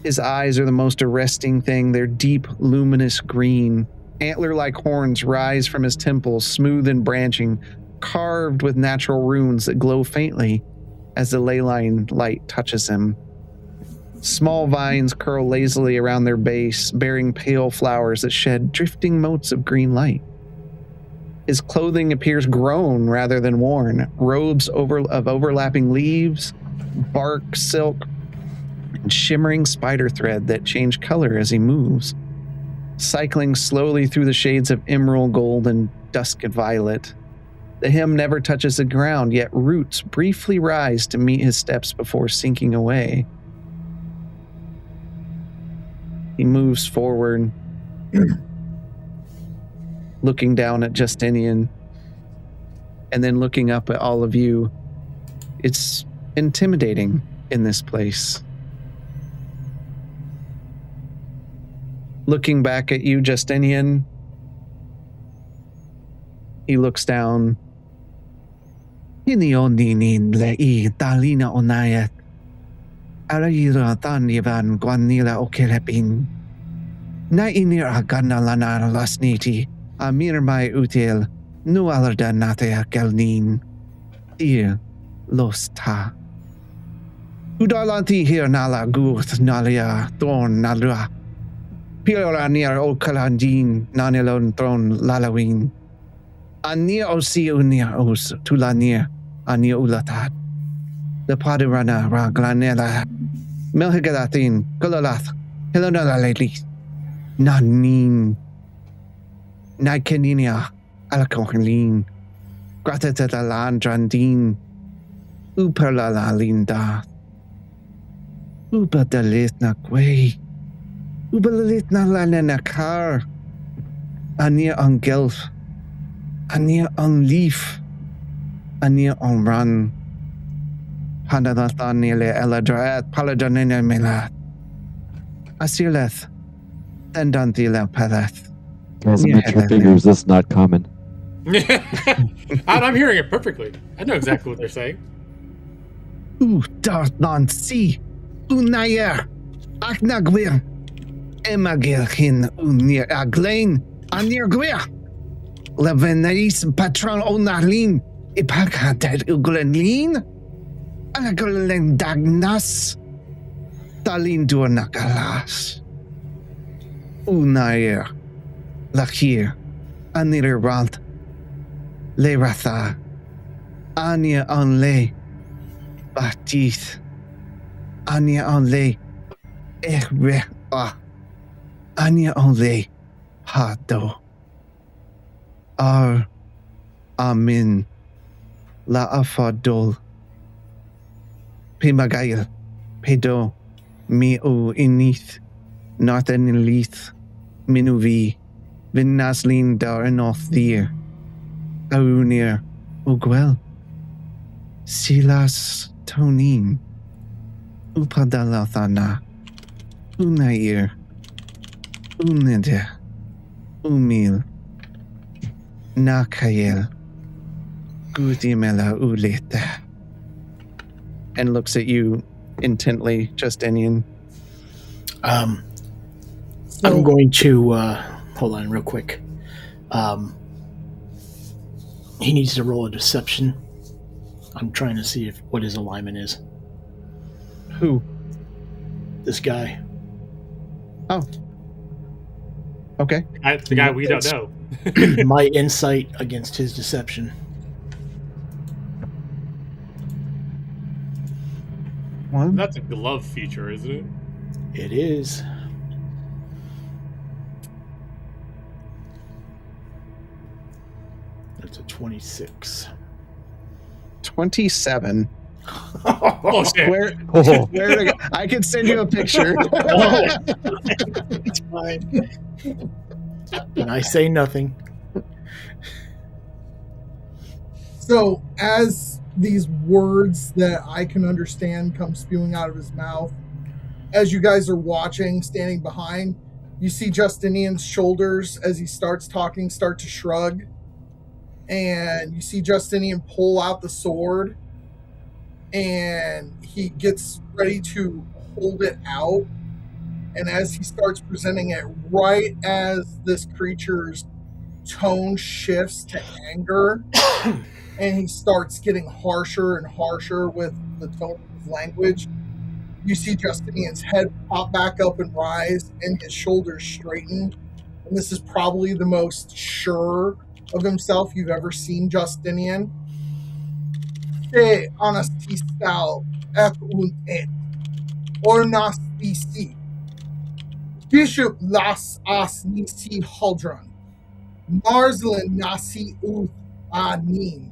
His eyes are the most arresting thing. They're deep, luminous green. Antler-like horns rise from his temples, smooth and branching, carved with natural runes that glow faintly as the Leyline light touches him. Small vines curl lazily around their base, bearing pale flowers that shed drifting motes of green light. His clothing appears grown rather than worn, robes of overlapping leaves, bark, silk, and shimmering spider thread that change color as he moves, cycling slowly through the shades of emerald gold and dusk violet. The hem never touches the ground, yet roots briefly rise to meet his steps before sinking away. He moves forward, looking down at Justinian, and then looking up at all of you. It's intimidating in this place. Looking back at you, Justinian, he looks down. Hinioninin lei talina onayat. Arayira tanyavan guanila okelepin. Na inira ganalanar lasniti. Amir mai util. Nu alarda natea gelnin. Dear los ta. Udalanti here nala guth nalia thorn nalua. Piora near okalandin nanilon thron lalawin. Ania osi unia os tulanir ania ulatat. The padirana raglanela melhigalatin kulalath hilonala lately. Nanin Nikeninia alakohlin. Gratatalandrandin. Uperlalalinda. Ubadalitna Gway. Ubalitna Lanenakar. Ania on Gelf. Ania on Leaf. Ania on Run. Hanadathanile Eladraat Paladanina Milat. Asileth. Tendantila Palath. Guys, I'm at your fingers. This is not common. I'm hearing it perfectly. I know exactly what they're saying. Dartnan Si. Unayer. Aknagwir. Emagilhin Unir Aglain. Anir Gwir. Levenais Patron Onarlin. Ipakadet Uglenlin. Aglen Dagnas. Talin Durnakalas. Unayer. Lakir. Anirirant. Leratha. Anya Onle. Batith. Anya Onle. Ehre. Anya Onle. Hado. Ar. Amin. La Afadol. Pimagail. Pedo. Mi'u Inith. Northern Leith. Minuvi. Vinnaslin dar enoth thir. Aunir. Ugwel. Silas Tonin. Upadalathana. Unair. Unede. Umil. Nakael. Gudimela uleta. And looks at you intently, Justinian. I'm going to hold on real quick. He needs to roll a deception. I'm trying to see what his alignment is. Who? This guy. Oh. Okay. The guy we don't know. My insight against his deception. One. That's a glove feature, isn't it? It is. That's a 26. 27. Oh, shit. Where to go? I can send you a picture. It's fine. And I say nothing. So, as these words that I can understand come spewing out of his mouth, as you guys are watching, standing behind, you see Justinian's shoulders as he starts talking start to shrug. And you see Justinian pull out the sword. And he gets ready to hold it out. And as he starts presenting it, right as this creature's tone shifts to anger, and he starts getting harsher and harsher with the tone of his language, you see Justinian's head pop back up and rise, and his shoulders straighten. And this is probably the most sure of himself you've ever seen Justinian. Te anastistal ek und et, ornas bisi. Bishop las as nisi haldron. Marslan nasi uth anin.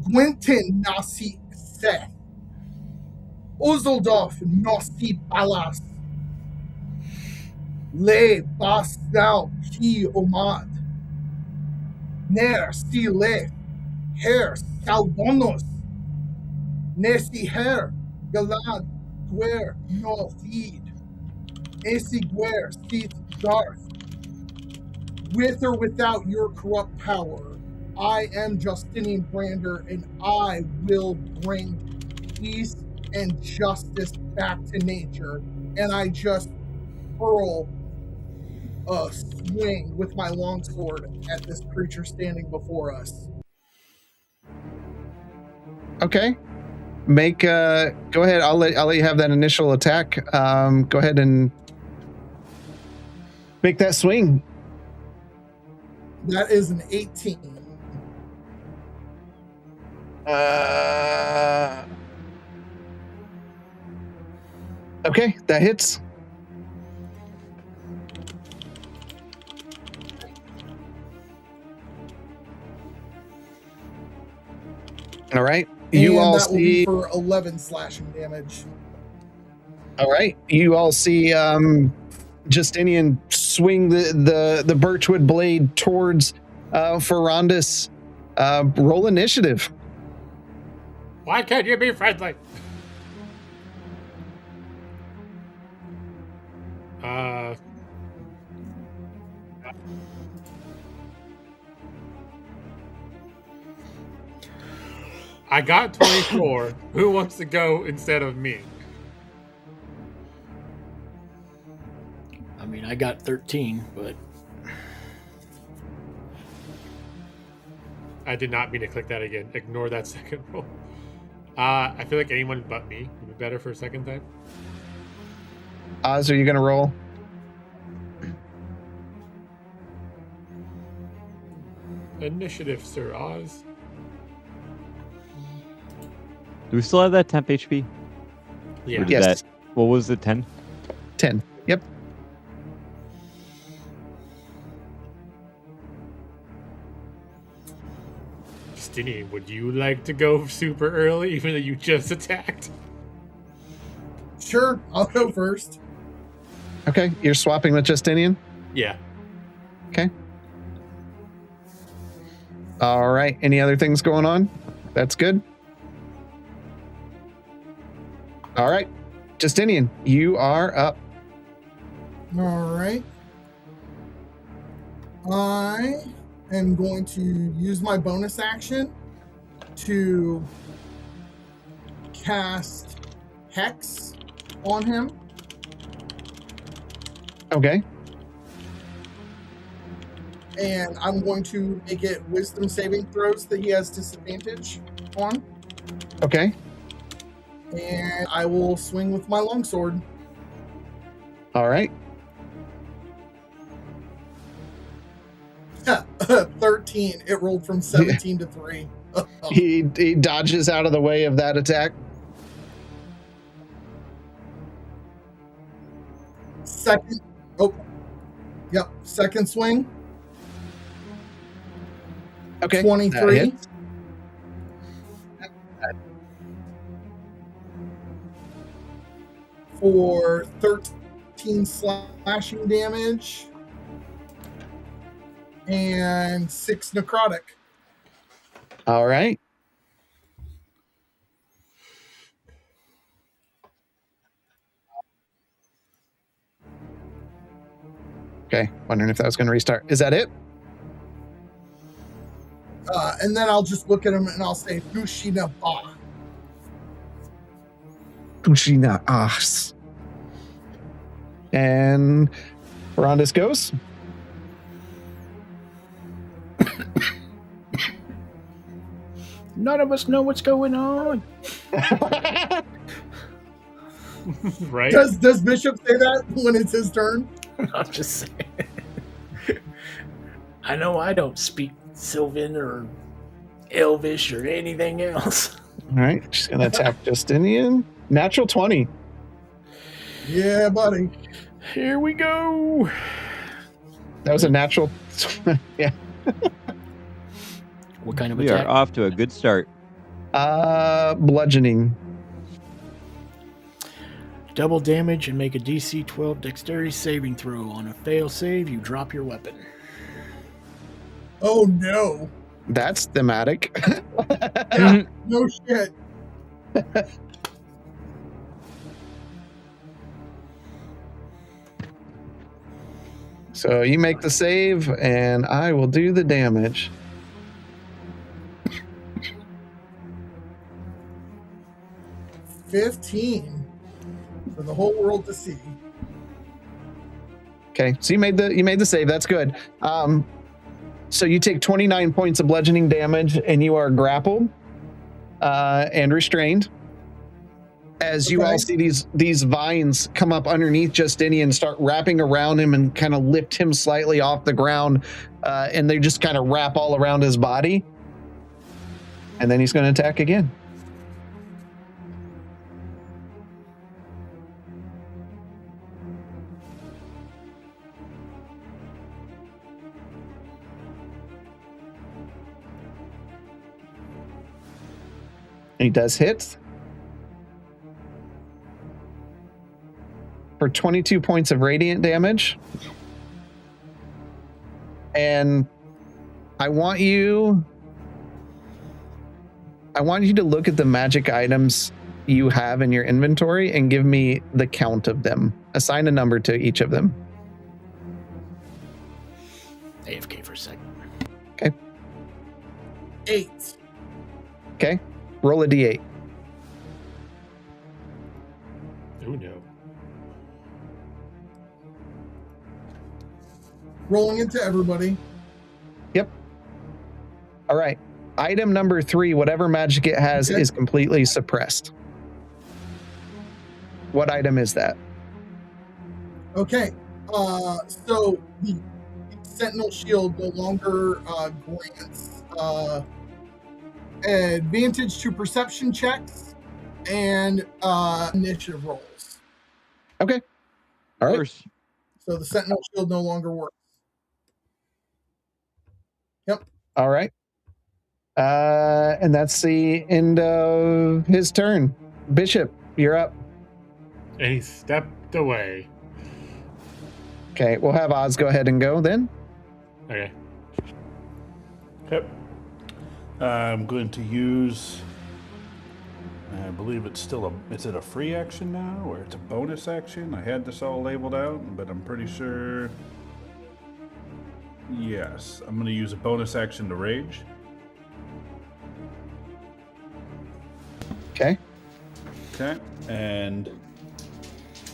Gwynton nasi seth. Uzeldorf nasi balas. Le bas thou ki omad. Ner si le. Her salbonos. Nesi her. Galad guer no feed. Nesi guer seeth Darth. With or without your corrupt power, I am Justinian Brander, and I will bring peace and justice back to nature. And I just hurl a swing with my longsword at this creature standing before us. Okay. Make go ahead. I'll let you have that initial attack. Go ahead and make that swing. That is an 18. Okay, that hits. All right. You and all that will be see. for 11 slashing damage. All right. You all see Justinian swing the birchwood blade towards Ferrandis. Roll initiative. Why can't you be friendly? I got 24. Who wants to go instead of me? I mean, I got 13, but I did not mean to click that again. Ignore that second roll. I feel like anyone but me would be better for a second time. Oz, are you going to roll? Initiative, Sir Oz. Do we still have that temp HP? Yeah. Or did Yes. that, what was it, 10? 10. Yep. Justinian, would you like to go super early, even though you just attacked? Sure, I'll go first. Okay. You're swapping with Justinian? Yeah. Okay. All right. Any other things going on? That's good. All right. Justinian, you are up. All right. I am going to use my bonus action to cast Hex on him. Okay. And I'm going to make it wisdom saving throws that he has disadvantage on. Okay. And I will swing with my longsword. All right. 13. It rolled from 17 to 3. He dodges out of the way of that attack. Second. Oh. Yep. Second swing. Okay. 23. For 13 slashing damage and 6 necrotic. All right. Okay. Wondering if that was going to restart. Is that it? And then I'll just look at him and I'll say, Bushina Ba. Pushina As. And Ferrandis goes. none of us know what's going on. Right? Does Bishop say that when it's his turn? I'm just saying. I know I don't speak Sylvan or Elvish or anything else. All right. She's going to attack Justinian. Natural 20. Yeah, buddy. Here we go. That was a natural. Yeah. What kind of We attack? are off to a good start. Bludgeoning. Double damage and make a DC 12 dexterity saving throw. On a fail save, you drop your weapon. Oh, no. That's thematic. No shit. So you make the save, and I will do the damage. $15 for the whole world to see. Okay, so you made the save. That's good. So you take 29 points of bludgeoning damage, and you are grappled and restrained. As you all see these vines come up underneath Justinian and start wrapping around him and kind of lift him slightly off the ground, and they just kind of wrap all around his body. And then he's going to attack again. He does hit. For 22 points of radiant damage. And I want you to look at the magic items you have in your inventory and give me the count of them. Assign a number to each of them. AFK for a second. Okay. 8. Okay. Roll a d8. Oh no. Rolling into everybody. Yep. All right. Item number 3, whatever magic it has, Okay. is completely suppressed. What item is that? Okay. So the Sentinel Shield no longer grants advantage to perception checks and initiative rolls. Okay. All right. First, So the Sentinel Shield no longer works. All right. And that's the end of his turn. Bishop, you're up. And he stepped away. Okay, we'll have Oz go ahead and go then. Okay. Yep. I'm going to use. I believe it's still is it a free action now, or it's a bonus action? I had this all labeled out, but I'm pretty sure. Yes, I'm going to use a bonus action to rage. Okay. Okay, and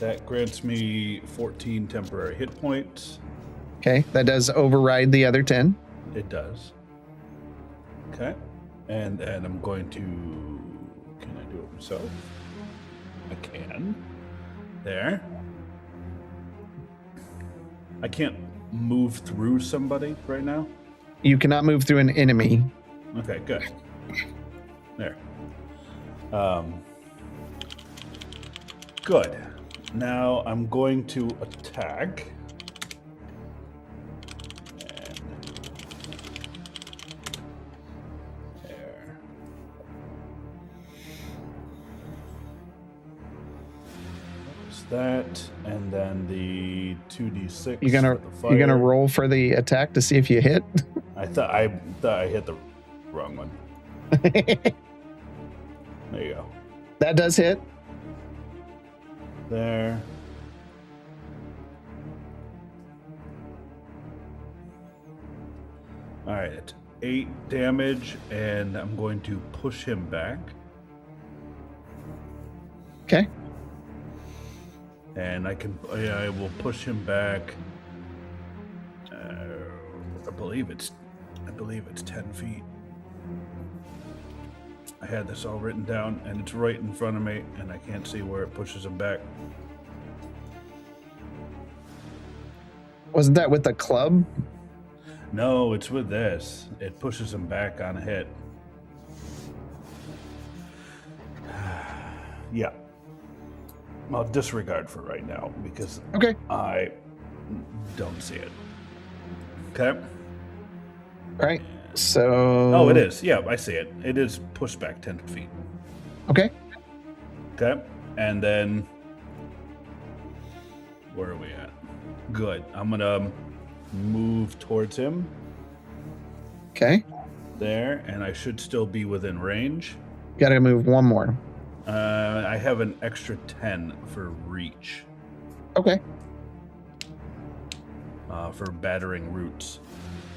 that grants me 14 temporary hit points. Okay, that does override the other 10. It does. Okay, and I'm going to. Can I do it myself? I can. There. I can't move through somebody right now. You cannot move through an enemy. Okay, good. There. Good. Now I'm going to attack. And there. There's that, and then the 2d6. You're gonna roll for the attack to see if you hit. I thought I hit the wrong one. There you go. That does hit. There. All right, it's 8 damage, and I'm going to push him back. Okay. And I will push him back. I believe it's 10 feet. I had this all written down, and it's right in front of me, and I can't see where it pushes him back. Wasn't that with the club? No, it's with this. It pushes him back on a hit. Yeah. I'll disregard for right now because Okay. I don't see it. Okay. All right. So. Oh, it is. Yeah, I see it. It is pushed back 10 feet. Okay. Okay. And then. Where are we at? Good. I'm going to move towards him. Okay. There. And I should still be within range. Got to move one more. I have an extra 10 for reach. Okay. For battering roots.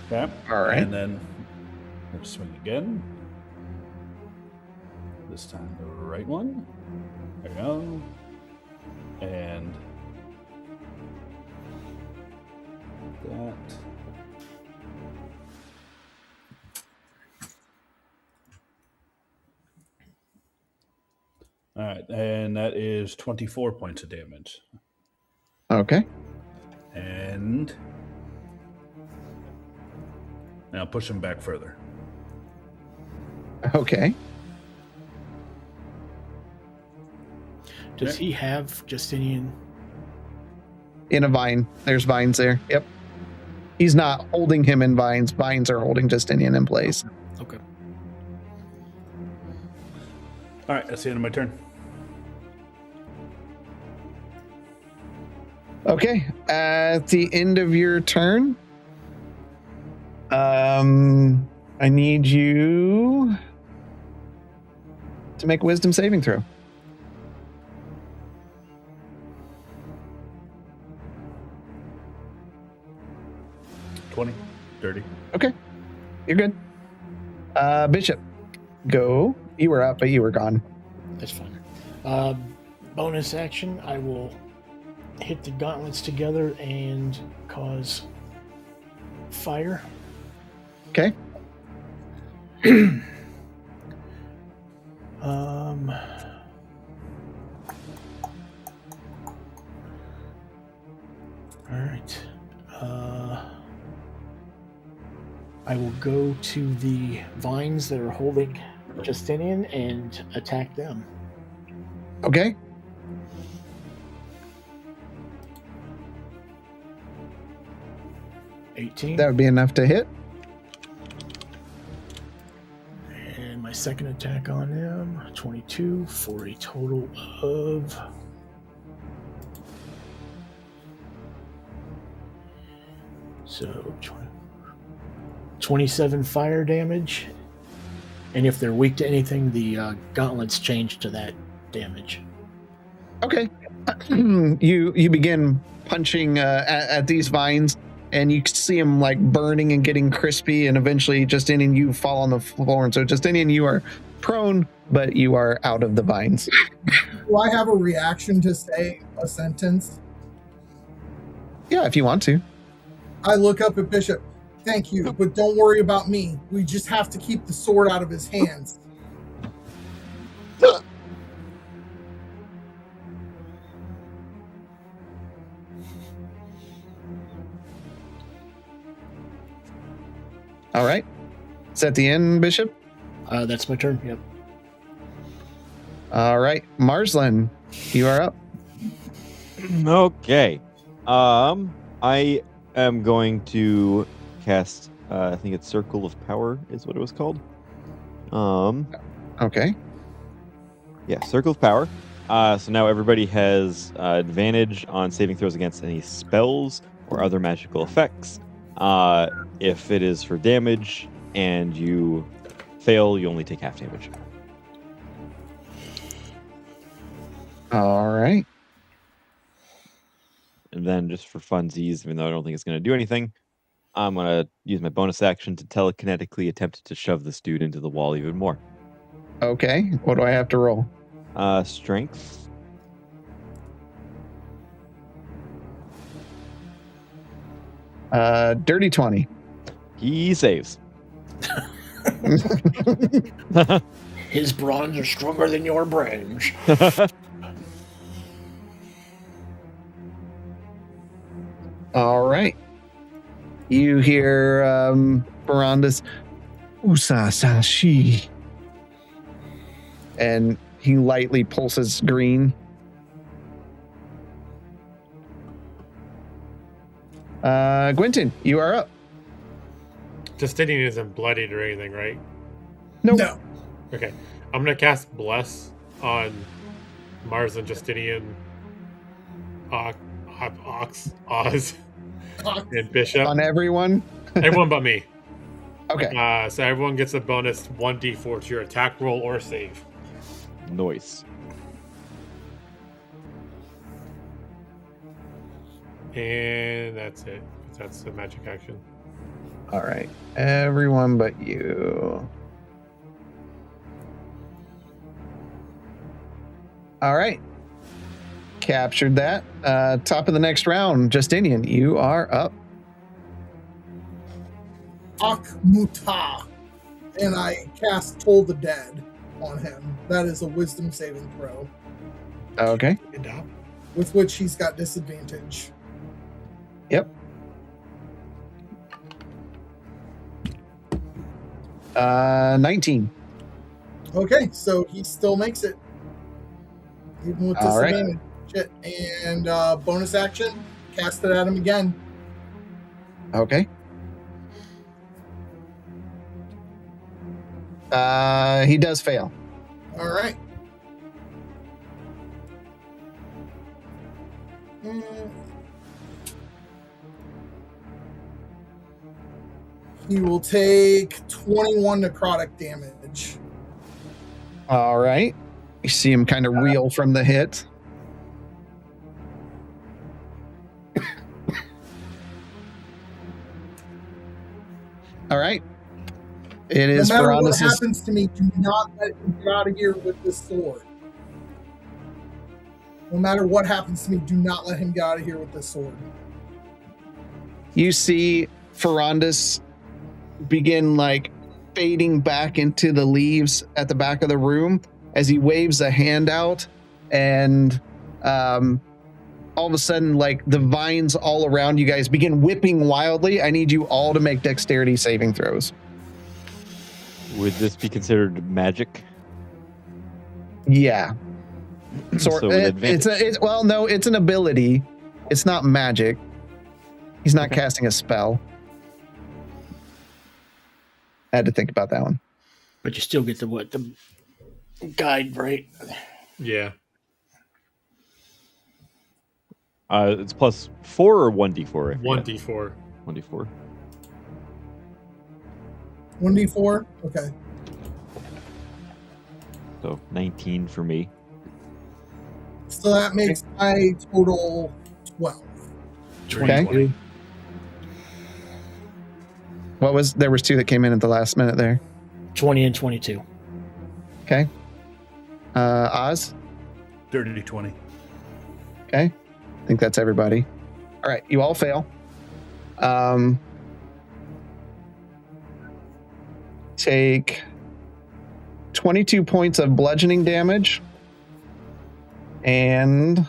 Okay. All right. And then let's swing again. This time the right one. There we go. And that. All right, and that is 24 points of damage. Okay. And now push him back further. Okay. Does he have Justinian? In a vine. There's vines there. Yep. He's not holding him in vines. Vines are holding Justinian in place. Okay. All right, that's the end of my turn. Okay. At the end of your turn, I need you to make a wisdom saving throw. Dirty. Okay. You're good. Bishop, go. You were up, but you were gone. That's fine. Bonus action, I will hit the gauntlets together and cause fire. Okay. All right. I will go to the vines that are holding Justinian and attack them. Okay. $18. That would be enough to hit. And my second attack on him, 22, for a total of 27 fire damage. And if they're weak to anything, the gauntlets change to that damage. Okay. You begin punching at these vines, and you see them like burning and getting crispy, and eventually Justinian, you fall on the floor. And so Justinian, you are prone, but you are out of the vines. Do I have a reaction to say a sentence? Yeah, if you want to. I look up at Bishop. Thank you, but don't worry about me. We just have to keep the sword out of his hands. All right. Is that the end, Bishop? That's my turn. Yep. All right. Marsland, you are up. Okay. I am going to cast, I think it's Circle of Power is what it was called. Okay. Yeah, Circle of Power. So now everybody has advantage on saving throws against any spells or other magical effects. If it is for damage and you fail, you only take half damage. All right. And then just for funsies, even though I don't think it's going to do anything, I'm going to use my bonus action to telekinetically attempt to shove this dude into the wall even more. Okay. What do I have to roll? Strength. Dirty 20. He saves. His bronze are stronger than your brains. All right. You hear Baranda's Usa Sashi. And he lightly pulses green. Gwynton, you are up. Justinian isn't bloodied or anything, right? Nope. No. Okay. I'm going to cast Bless on Mars and Justinian, Oz, and Bishop. On everyone? Everyone but me. Okay. So everyone gets a bonus 1d4 to your attack roll or save. Nice. And that's it. That's the magic action. All right. Everyone but you. All right. Captured that. Top of the next round, Justinian, you are up. Akmuta. And I cast Toll the Dead on him. That is a wisdom saving throw, Okay. Good job. with which he's got disadvantage. Yep. 19. Okay, so he still makes it. Even with All right. disadvantage. Shit. And bonus action, cast it at him again. Okay. He does fail. All right. He will take 21 necrotic damage. All right. You see him kind of reel from the hit. All right. It is no matter what Ferrandis' happens to me, do not let him get out of here with this sword. No matter what happens to me, do not let him get out of here with this sword. You see Ferrandis begin like fading back into the leaves at the back of the room as he waves a hand out, and all of a sudden, like the vines all around you guys begin whipping wildly. I need you all to make dexterity saving throws. Would this be considered magic? Yeah. So with advantage. No, it's an ability. It's not magic. He's not casting a spell. I had to think about that one. But you still get the guide, right? Yeah. It's plus 4 or 1d4? 1d4. 1d4. 1d4? Okay. So 19 for me. So that makes my total 12. 20. There was 2 that came in at the last minute there. 20 and 22. Okay. Oz? Dirty 20. Okay. I think that's everybody. All right. You all fail. Take 22 points of bludgeoning damage. And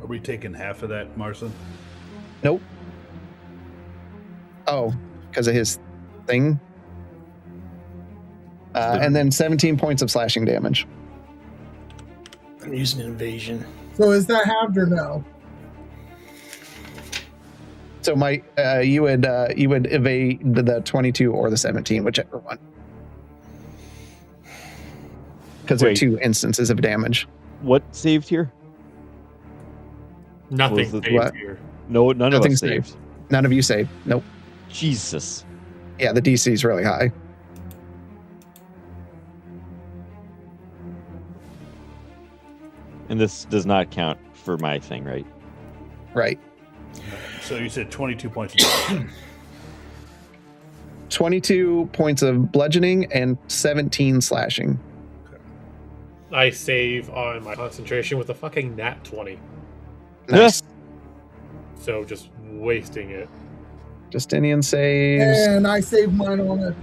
Are we taking half of that, Marson? nope. Oh, because of his thing. And then 17 points of slashing damage. I'm using invasion. So is that halved or no? So you would evade the 22 or the 17, whichever one. Because there are Wait. 2 instances of damage. What saved here? Nothing Was it- saved what? here. No, none Nothing of us saved. saved. None of you saved. Nope. Jesus. Yeah, the DC is really high. And this does not count for my thing, right? Right. So you said 22 points of damage. 22 points of bludgeoning and 17 slashing. I save on my concentration with a fucking nat 20. Nice. So just wasting it. Justinian saves. And I saved mine on a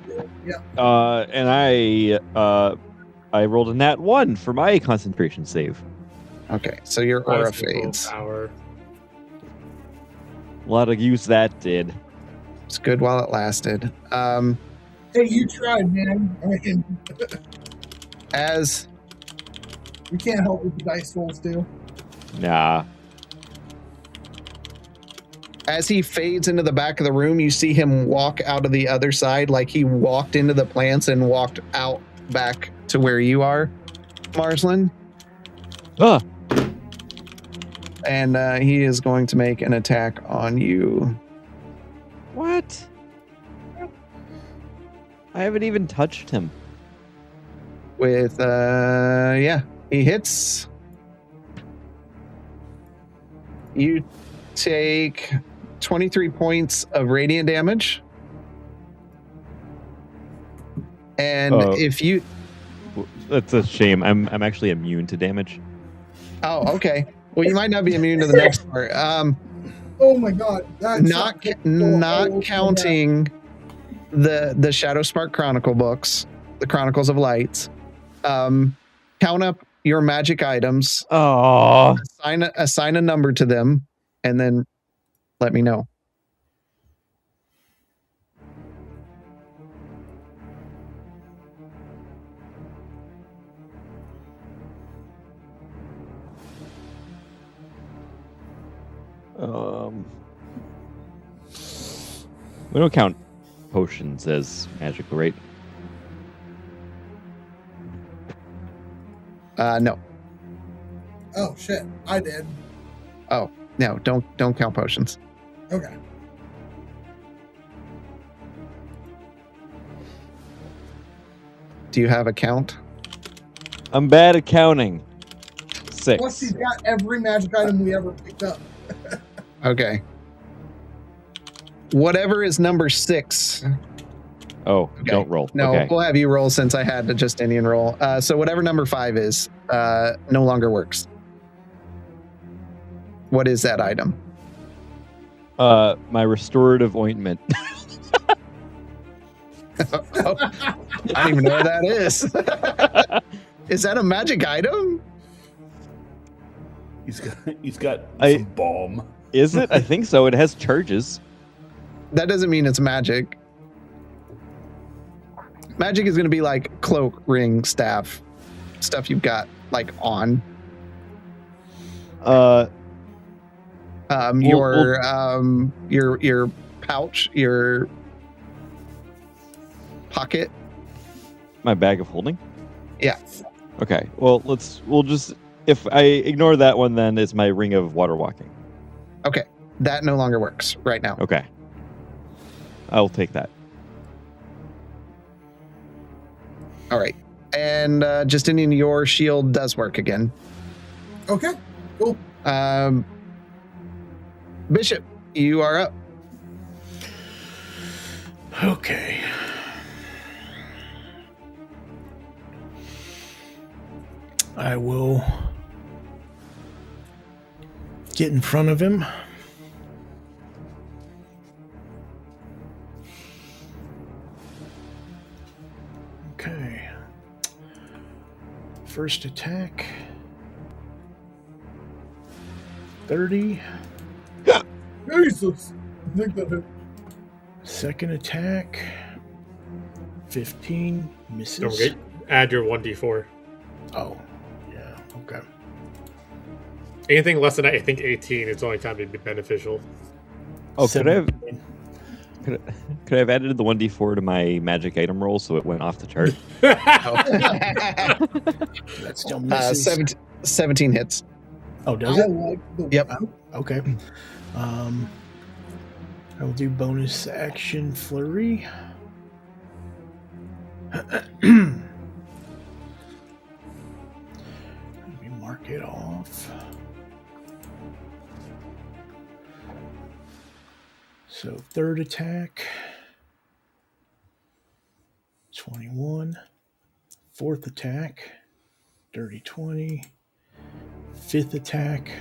22. Yeah. And I rolled a nat 1 for my concentration save. Okay, so your aura Nice little fades. power. A lot of use that did. It's good while it lasted. Hey, you tried, man. I mean, As we can't help what the dice rolls do. Nah. as he fades into the back of the room, you see him walk out of the other side, like he walked into the plants and walked out back to where you are, Marsland. Ah. And he is going to make an attack on you. What? I haven't even touched him. With, yeah, he hits. You take 23 points of radiant damage. And if you... That's a shame. I'm actually immune to damage. Oh, okay. Well, you might not be immune to the next part. Oh my god. That's Not counting the Shadow Spark Chronicle books, the Chronicles of Lights. Count up your magic items, Oh. assign a number to them, and then let me know. We don't count potions as magical, right? No. Oh shit, I did. Oh, no, don't count potions. Okay. Do you have a count? I'm bad at counting. Plus, 6. he's got every magic item we ever picked up. Okay. Whatever is number 6. Oh, Okay. don't roll. No, Okay. we'll have you roll since I had the Justinian roll. So whatever number 5 is, no longer works. What is that item? My restorative ointment. Oh, I don't even know what that is. Is that a magic item? He's got some balm. Is it? I think so. It has charges. That doesn't mean it's magic. Magic is going to be like cloak, ring, staff, stuff you've got like on. Your pouch, your pocket. My bag of holding? Yeah. Okay. Well, we'll just, if I ignore that one, then it's my ring of water walking. Okay. That no longer works right now. Okay. I'll take that. All right. And Justinian, your shield does work again. Okay, cool. Bishop, you are up. Okay. I will get in front of him. Okay. First attack. 30. Jesus. I think that hit. Second attack. 15. Misses. Don't forget, add your 1d4. Oh, yeah. Okay. Anything less than, I think, 18, it's only time to be beneficial. Oh, could I have 17. could I have added the 1d4 to my magic item roll so it went off the chart? That still misses. 17 hits. Oh, does I it? like the Yep. Okay. I will do bonus action flurry. Let me mark it off. So third attack, 21. Fourth attack, dirty 20. Fifth attack,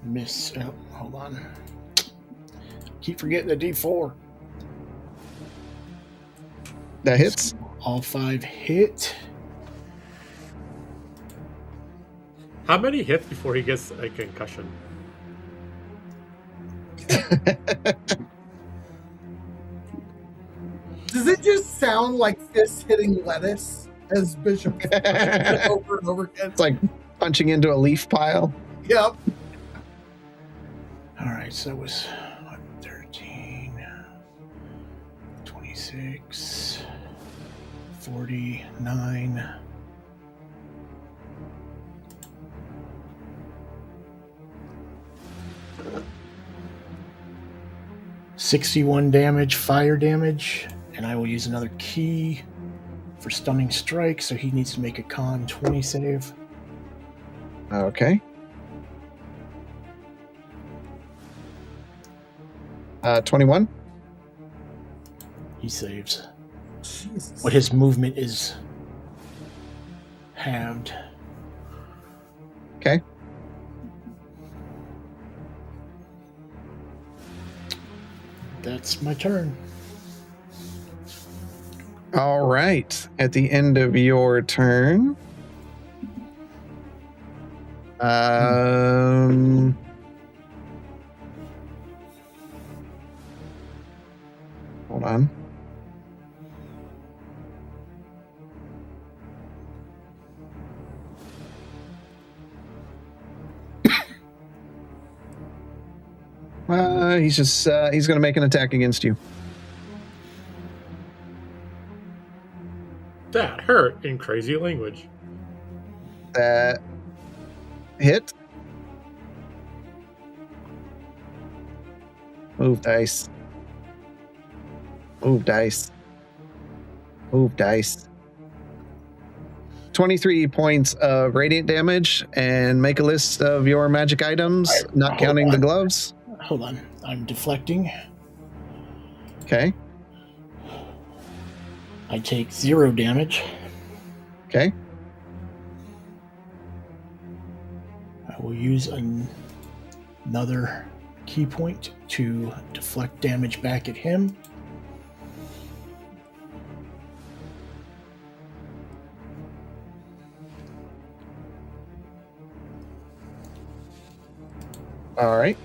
miss. Oh, hold on. Keep forgetting the D4. That hits. All 5 hit. How many hits before he gets a concussion? Does it just sound like fists hitting lettuce as Bishop over and over again? It's like punching into a leaf pile. Yep. All right, so it was 13, 26, 49. $61 damage, fire damage, and I will use another key for stunning strike, so he needs to make a con 20 save. Okay. 21. He saves. Jesus. But his movement is halved. Okay. That's my turn. All right. At the end of your turn, hold on. He's going to make an attack against you. That hurt in crazy language. That hit. Move dice. Move dice. Move dice. 23 points of radiant damage, and make a list of your magic items, All right, not hold counting the on. gloves. Hold on. I'm deflecting. Okay. I take 0 damage. Okay. I will use another key point to deflect damage back at him. All right.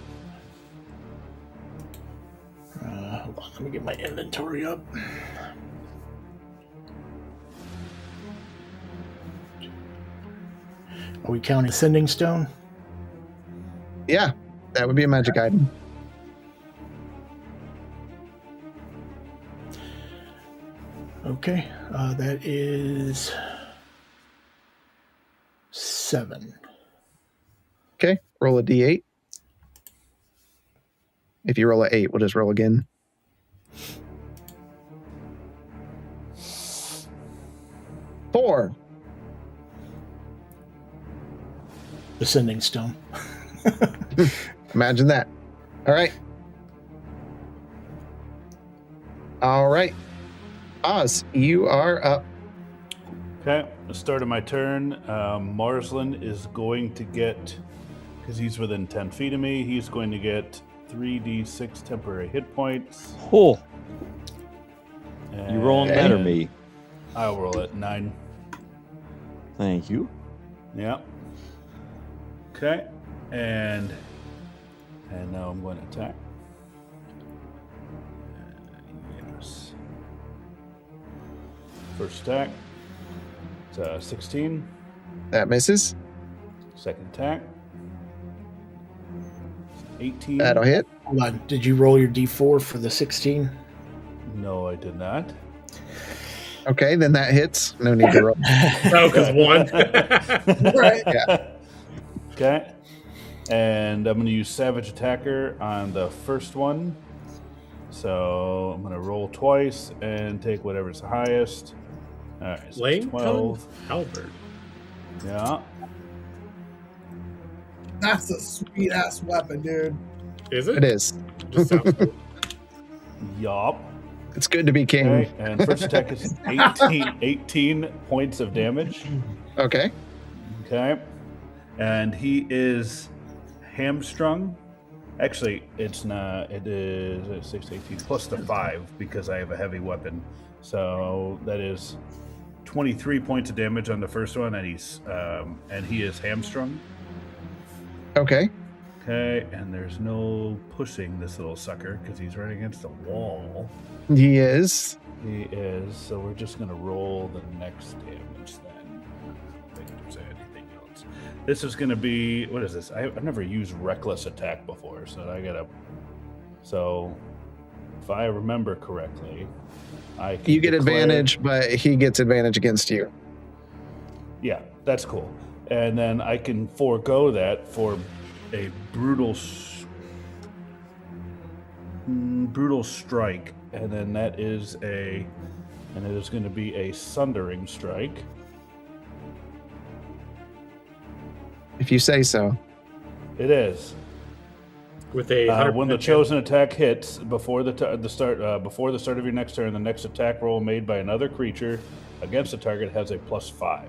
Hold on, let me get my inventory up. Are we counting Sending Stone? Yeah, that would be a magic item. Okay, that is 7. Okay, roll a d8. If you roll a 8, we'll just roll again. Four. The Sending Stone. Imagine that. All right. All right. Oz, you are up. Okay, the start of my turn. Marsland is going to get, because he's within 10 feet of me, he's going to get 3d6 temporary hit points. Oh, you rolling that or And me? I'll roll it 9. Thank you. Yeah. Okay, and now I'm going to attack. Yes. First attack. It's 16. That misses. Second attack. 18. That'll hit. Hold on, did you roll your d4 for the 16? No, I did not. Okay, then that hits. No need to roll. Oh, because one. Right. Yeah. Okay. And I'm going to use Savage Attacker on the first one. So I'm going to roll twice and take whatever's the highest. All right, so Lane 12. Halberd. Yeah. That's a sweet ass weapon, dude. Is it? It is. Just sounds cool. Yup. It's good to be king. Okay. And first attack is 18 points of damage. Okay. Okay. And he is hamstrung. Actually, it's not. It is 6, 18 plus the 5 because I have a heavy weapon. So that is 23 points of damage on the first one, and he is hamstrung. Okay. Okay, and there's no pushing this little sucker because he's right against the wall. He is. He is. So we're just gonna roll the next damage then. I don't think there's anything else. This is gonna be, what is this? I've never used reckless attack before, so I gotta. So, if I remember correctly, I can You get declare- advantage, but he gets advantage against you. Yeah, that's cool. And then I can forego that for a brutal strike, and then that is it is going to be a sundering strike. If you say so. It is. With a When the chosen attack hits before the start of your next turn, the next attack roll made by another creature against the target has a +5.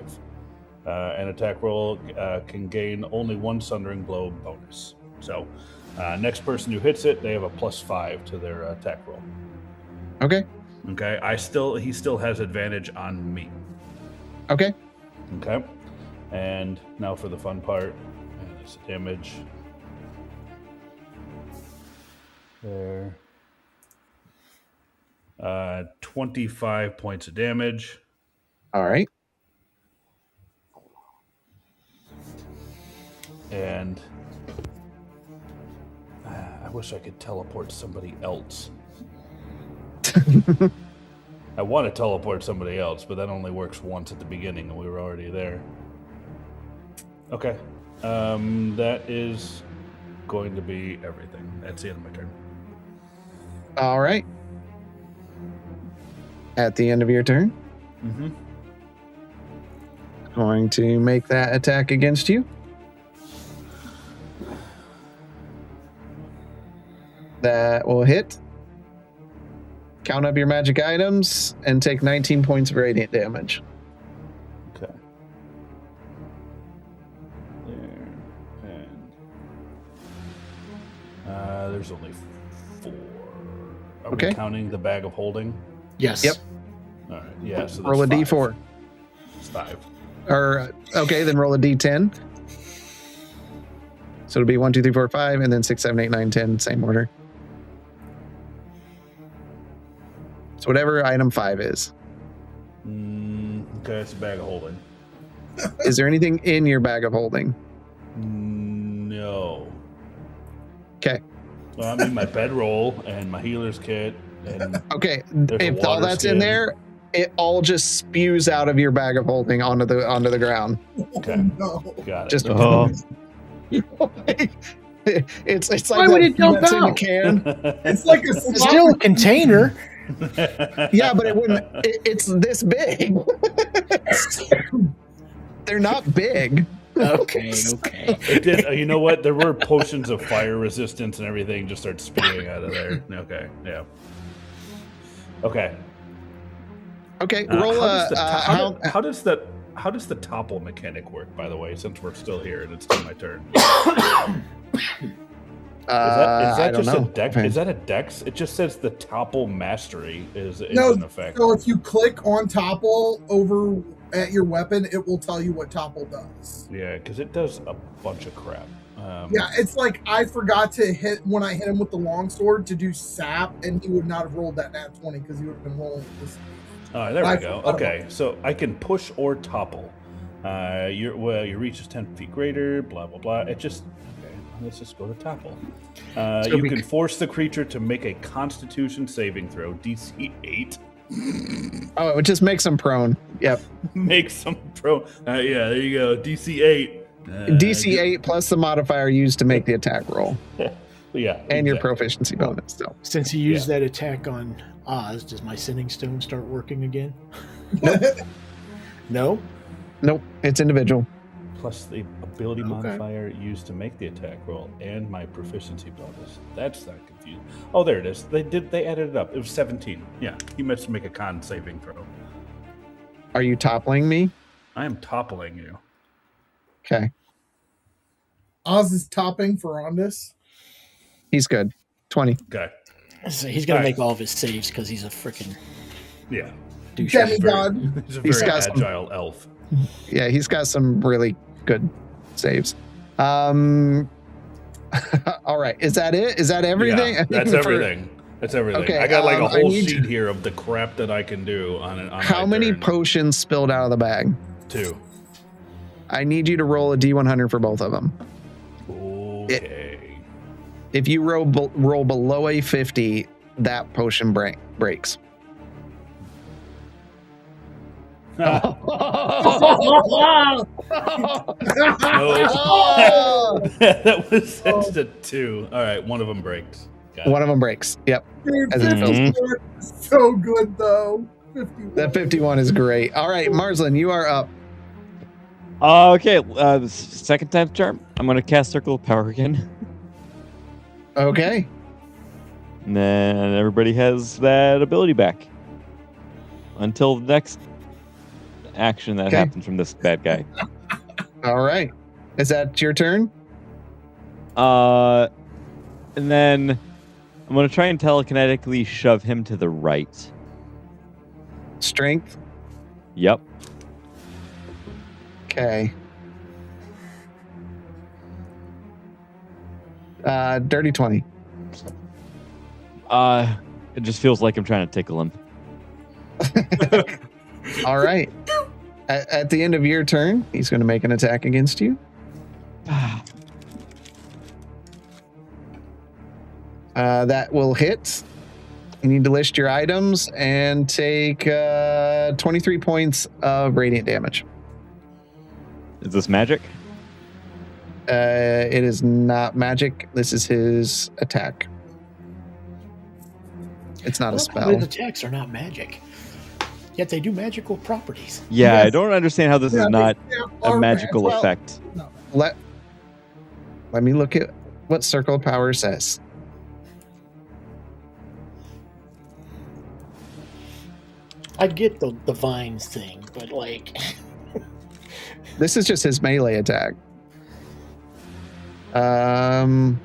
An attack roll can gain only one sundering blow bonus. So, next person who hits it, they have a +5 to their attack roll. Okay. Okay. He still has advantage on me. Okay. Okay. And now for the fun part. And it's damage. There. 25 points of damage. All right. And I wish I could teleport somebody else. I want to teleport somebody else, but that only works once at the beginning, and we were already there. Okay. That is going to be everything. That's the end of my turn. All right. At the end of your turn, Mm-hmm. going to make that attack against you. That will hit. Count up your magic items and take 19 points of radiant damage. Okay. There. And there's only 4. Are Okay. we counting the bag of holding? Yes. Yep. All right. Yeah. So Roll a that's 5. d4. It's 5. Or, okay, then roll a d10. So it'll be 1, 2, 3, 4, 5, and then 6, 7, 8, 9, 10, same order. So whatever item 5 is. Okay, it's a bag of holding. Is there anything in your bag of holding? No. Okay. Well, I mean, my bedroll and my healer's kit. And Okay. there's a If all water that's in skin. there, it all just spews out of your bag of holding onto the ground. Okay. No. Got it. Just Oh. it's like Why would that it dump peanuts in a out? can. It's like a It's still a container. Yeah, but it wouldn't. It's this big. They're not big. Okay. It did. You know what? There were potions of fire resistance and everything just start spewing out of there. Okay. Yeah. Okay. Okay, roll how does the topple mechanic work? By the way, since we're still here and it's still my turn. Is I that don't just know. a dex? Is that a dex? It just says the topple mastery is No, in effect. so if you click on topple over at your weapon, it will tell you what topple does. Yeah, because it does a bunch of crap. Yeah, it's like I forgot to hit when I hit him with the longsword to do sap, and he would not have rolled that nat 20 because he would have been rolling this. All right, there we I go. forgot Okay, about so I can push or topple. Your reach is 10 feet greater. Blah blah blah. It just okay. Let's just go to topple. You can force the creature to make a Constitution saving throw, DC 8. Oh, it just makes them prone. Yep. Make some pro. Yeah, there you go. DC 8. DC 8 plus the modifier used to make the attack roll. Yeah, And your exactly. proficiency bonus. So. Since he used that attack on Oz, does my sending stone start working again? No? Nope, it's individual. Plus the ability modifier used to make the attack roll and my proficiency bonus. That's not confusing. Oh, there it is. They added it up. It was 17. Yeah, he must make a con saving throw. Are you toppling me? I am toppling you. Okay, Oz is topping for Ondus. he's good. 20. Okay. So he's going All to right. make all of his saves because he's a freaking Yeah. douche. Demigod. He's a He's very got some- agile elf. Yeah, he's got some really good saves. All right, is that it? Is that everything? Yeah, that's everything. That's everything. Okay, I got like a I whole need sheet to- here of the crap that I can do on How my many turn. potions spilled out of the bag? 2. I need you to roll a D100 for both of them. Okay. If you roll below a 50, that potion breaks. That's a 2. All right, one of them breaks. Got it. One of them breaks. Yep. Dude, As it feels. 51 is so good though. 51. That 51 is great. All right, Marslin, you are up. Okay, the second time charm. I'm gonna cast Circle of Power again, Okay. and then everybody has that ability back until the next action that Okay. happens from this bad guy. All right. Is that your turn? And then I'm gonna try and telekinetically shove him to the right. Strength. Yep. Okay. Dirty 20. It just feels like I'm trying to tickle him. All right. At the end of your turn, he's going to make an attack against you. That will hit. You need to list your items and take 23 points of radiant damage. Is this magic? It is not magic. This is his attack. It's not a Well, probably spell. the attacks are not magic, yet they do magical properties. Yeah, I Yes. don't understand how this is not a Our magical magic- effect. No. Let me look at what Circle of Power says. I get the vines thing, but like, This is just his melee attack. Um,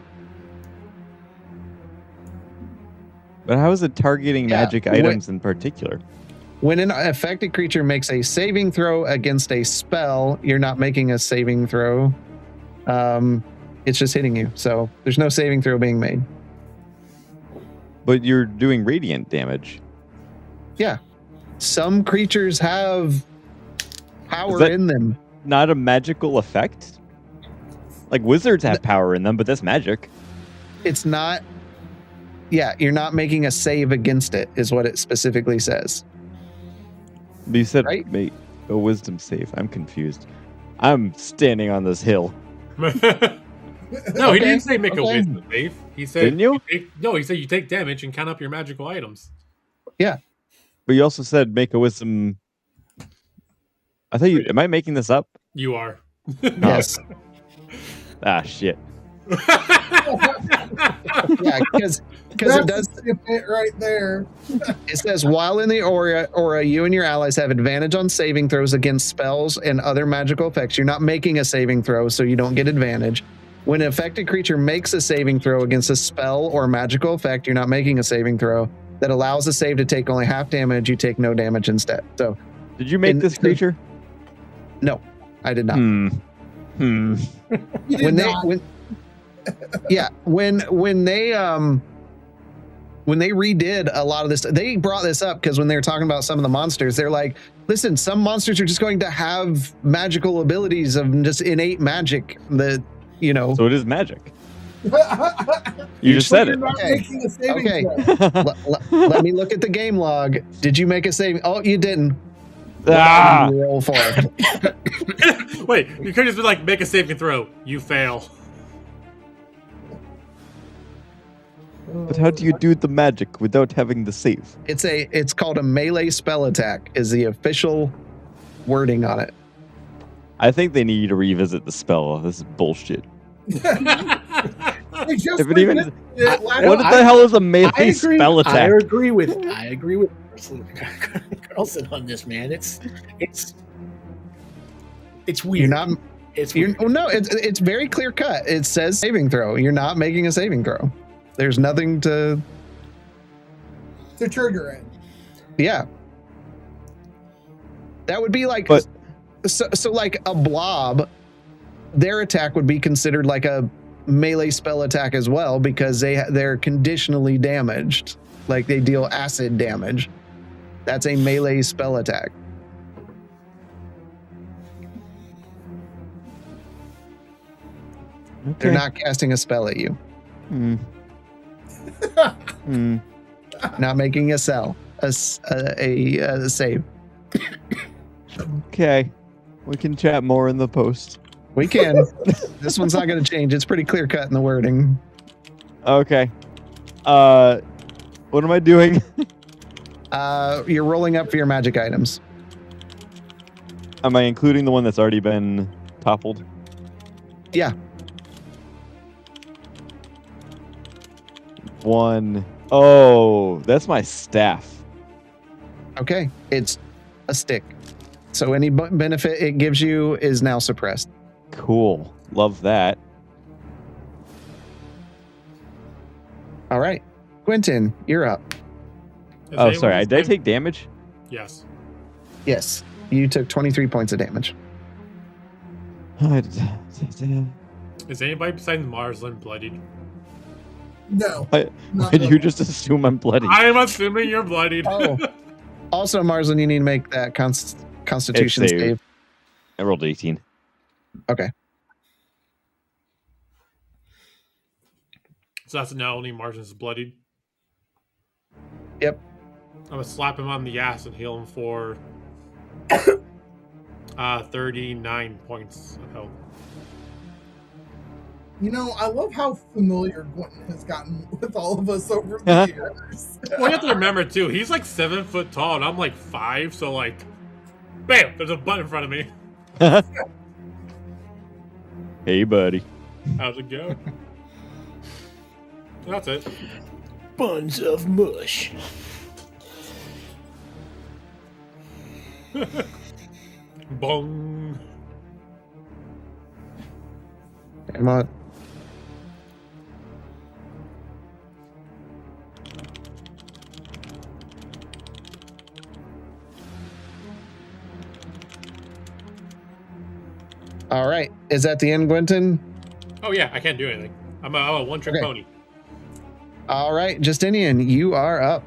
But how is it targeting Yeah, magic items in particular? when an affected creature makes a saving throw against a spell, you're not making a saving throw. It's just hitting you. So there's no saving throw being made. But you're doing radiant damage. Some creatures have power that- in them. Not a magical effect? Like wizards have power in them, but that's magic. It's not. Yeah, you're not making a save against it, is what it specifically says. But you said Right. make a wisdom save. I'm confused. I'm standing on this hill. No, he Okay, didn't say make a okay. wisdom save. He said Didn't you? No, he said you take damage and count up your magical items. But you also said make a wisdom. I thought you. Am I making this up? You are. Yes. Ah, shit. Yeah, because it does. it right there. It says while in the aura, you and your allies have advantage on saving throws against spells and other magical effects. You're not making a saving throw, so you don't get advantage. When an affected creature makes a saving throw against a spell or magical effect, you're not making a saving throw that allows the save to take only half damage. You take no damage instead. So Did you make In- this creature? I did not. Hmm. You did When they not. when when they redid a lot of this, they brought this up because when they were talking about some of the monsters, they're like, listen, some monsters are just going to have magical abilities of just innate magic that, you know. So it is magic. You just said You're it. not Okay. making a saving Okay. throw. Let me look at the game log. Did you make a saving? Oh, you didn't. Ah! What did you roll for? Wait, you could just be like, make a saving throw. You fail. But how do you do the magic without having the save? It's called a melee spell attack is the official wording on it. I think they need to revisit the spell. This is bullshit. We just If it even- revisited it last What time. the hell is a I melee agree. spell I attack? agree with Carlson on this, man. It's weird. You're not. It's You're, weird. well, no, it's very clear cut. It says saving throw. You're not making a saving throw. There's nothing to. to trigger it. Yeah. That would be like. But- So like a blob, their attack would be considered like a melee spell attack as well because they're conditionally damaged. Like they deal acid damage. That's a melee spell attack. They're not casting a spell at you. Hmm. Hmm. Not making a save. Okay. We can chat more in the post. We can. This one's not going to change. It's pretty clear cut in the wording. Okay. What am I doing? You're rolling up for your magic items. Am I including the one that's already been toppled? Yeah. One. Oh, that's my staff. Okay. It's a stick. So any benefit it gives you is now suppressed. Cool. Love that. All right. Quentin, you're up. Is Oh, anyone sorry. else Did I playing- take damage? Yes. Yes. You took 23 points of damage. Is anybody besides Marsland bloodied? No. Why not did you really. just assume I'm bloody? I am assuming you're bloodied. Oh. Also, Marsland, you need to make that Constitution It's saved. save. I rolled 18. Okay. So that's now only Marsland's bloodied. Yep. I'm gonna slap him on the ass and heal him for 39 points of health. I love how familiar Quentin has gotten with all of us over the years. Well, you have to remember too, he's like 7 foot tall, and I'm like 5, so like, bam! There's a butt in front of me. Hey, buddy. How's it going? That's it. Buns of mush. Bong. Come on. All right. Is that the end, Quentin? Oh yeah, I can't do anything. I'm a one-trick Okay. pony. All right, Justinian, you are up.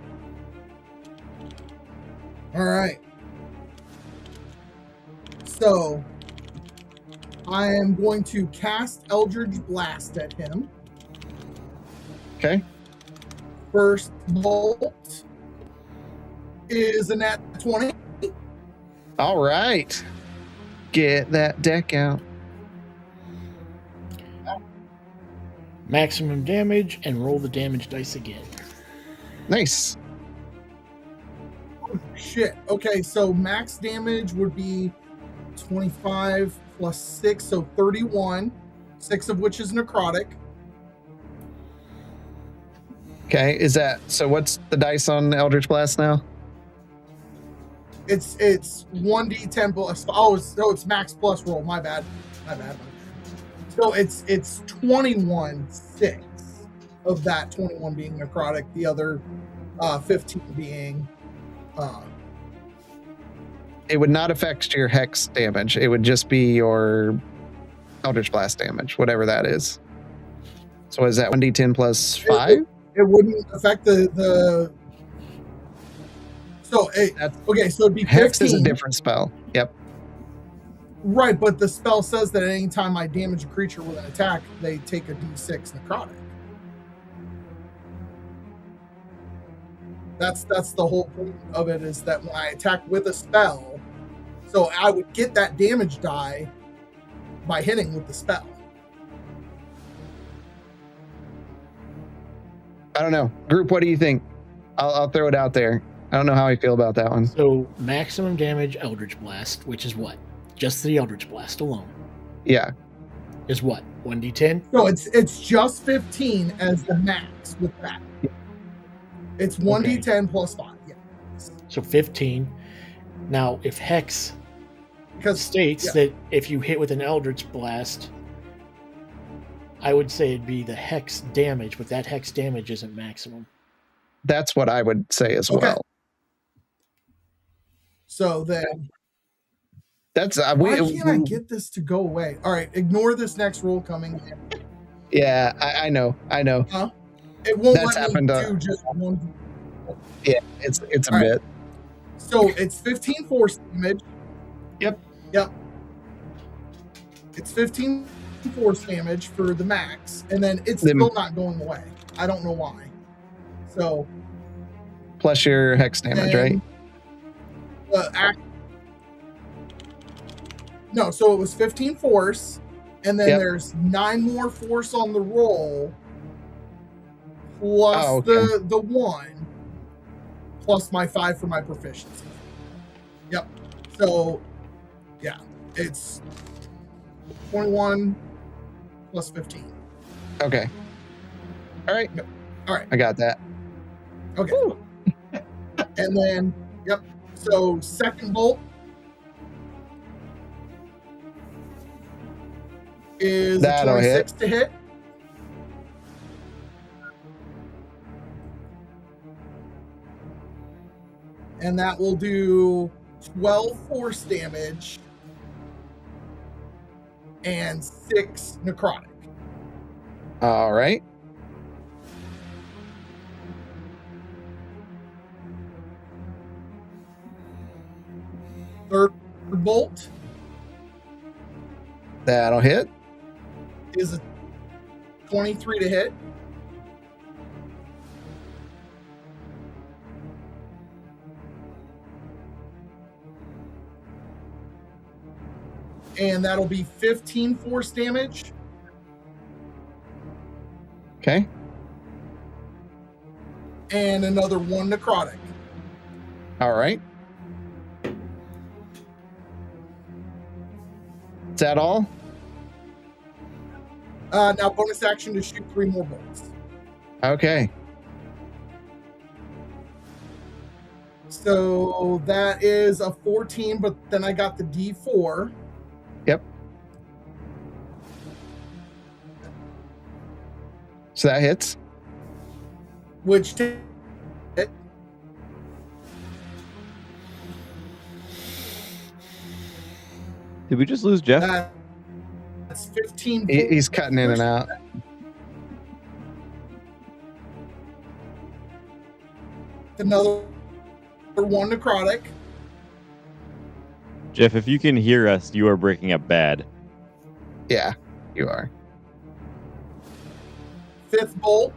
All right. So, I am going to cast Eldritch Blast at him. Okay. First bolt is a nat 20. All right. Get that deck out. Maximum damage and roll the damage dice again. Nice. Shit. Okay, so max damage would be 25 plus 6, so 31. 6 of which is necrotic. Okay. Is that so? What's the dice on Eldritch Blast now? It's 1d10 plus. Oh, so it's max plus roll. My bad. So it's 21 6 of that 21 being necrotic. The other 15 being. It would not affect your hex damage. It would just be your Eldritch Blast damage, whatever that is. So is that 1d10 plus 5? It wouldn't affect the. So okay, so it'd be 15. Hex is a different spell. Yep. Right, but the spell says that at any time I damage a creature with an attack, they take a d6 necrotic. That's the whole point of it, is that when I attack with a spell, so I would get that damage die by hitting with the spell. I don't know. Group, what do you think? I'll throw it out there. I don't know how I feel about that one. So maximum damage Eldritch Blast, which is what? Just the Eldritch Blast alone. Yeah. Is what? 1d10? No, it's just 15 as the max with that. It's 1d10 plus 5. Yeah. So 15. Now, if Hex Because states that if you hit with an Eldritch Blast, I would say it'd be the Hex damage, but that Hex damage isn't maximum. That's what I would say as Okay. well. So then, That's why can't I get this to go away? All right, ignore this next roll coming in. Yeah, I know. It won't That's let happened me to- do just one. Yeah, it's a All right. bit. So it's 15 force damage. Yep. It's 15 force damage for the max, and then it's Then- still not going away. I don't know why. So Plus your hex damage, then right? No, so it was 15 force, and then Yep. there's 9 more force on the roll, plus Oh, okay. the 1, plus my 5 for my proficiency. Yep. So, yeah, it's 21 plus 15. Okay. All right. All right. I got that. Okay. And then, yep. So second bolt is That'll a 26 to hit. And that will do 12 force damage and 6 necrotic. All right. Third bolt That'll hit. is a 23 to hit. And that'll be 15 force damage Okay. And another 1 necrotic. All right. Is that all? Now bonus action to shoot 3 more bolts. Okay. So that is a 14, but then I got the D4. Yep. So that hits. Which Did we just lose Jeff? that's 15. He's cutting in and out. Another 1 necrotic. Jeff, if you can hear us, you are breaking up bad. Yeah, you are. 5th bolt.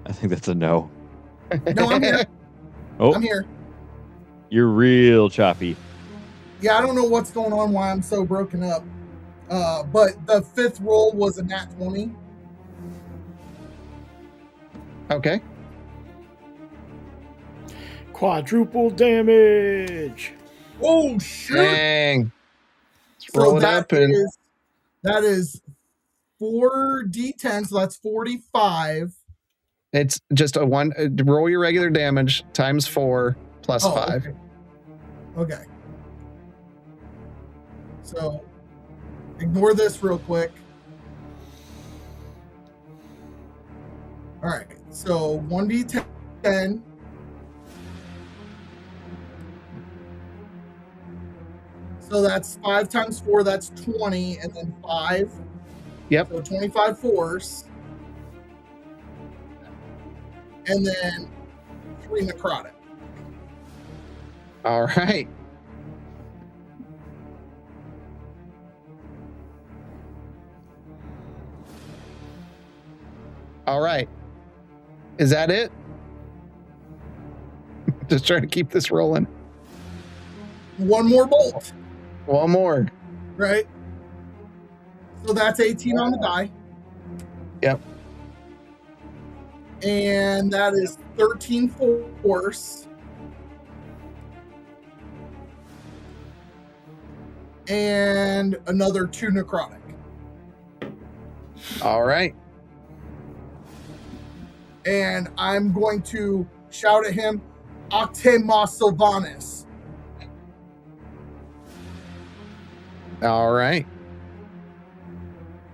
I think that's a no. No, I'm here. Oh, I'm here. you're real choppy. Yeah, I don't know what's going on, why I'm so broken up. But the 5th roll was a nat 20. Okay. Quadruple damage. Oh, shit. Dang. Let's roll it up and that is 4d10, so that's 45. it's just a 1. Roll your regular damage times 4 plus 5. Okay. So ignore this real quick. All right. So 1d10. So that's 5 times 4, that's 20, and then 5. Yep. So 25 force. And then 3 necrotic. All right. All right. Is that it? Just trying to keep this rolling. 1 more bolt, One more. right? So that's 18 on the die. Yep. And that is 13 force. And another 2 necrotic. All right. And I'm going to shout at him, Octema Sylvanas. All right.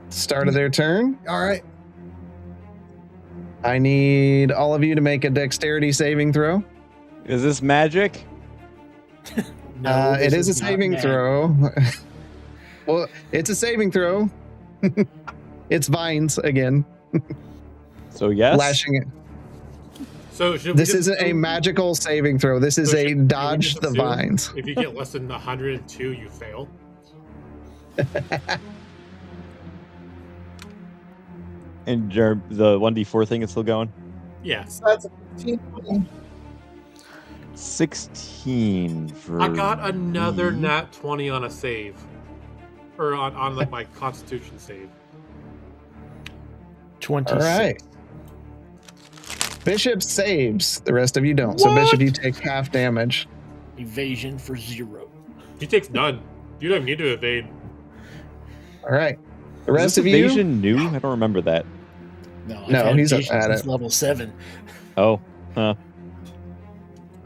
Start of their turn. All right. I need all of you to make a dexterity saving throw. Is this magic? No, It this is a not saving mad. throw. Well, it's a saving throw. It's vines again. So yes. Lashing it. So should we This just isn't a assume- magical saving throw. This is so a should we dodge just the assume vines. If you get less than 102, you fail. And the 1d4 thing is still going? Yes. So that's a 15. 16 for I got another me. nat 20 on a save. Or on like my constitution save. 26. All right. Bishop saves. The rest of you don't. So Bishop, you take half damage. Evasion for 0. He takes none. You don't need to evade. All right. The Is rest this of you. evasion new? I don't remember that. No, I've No, had he's evasion at since it. level 7. Oh, huh.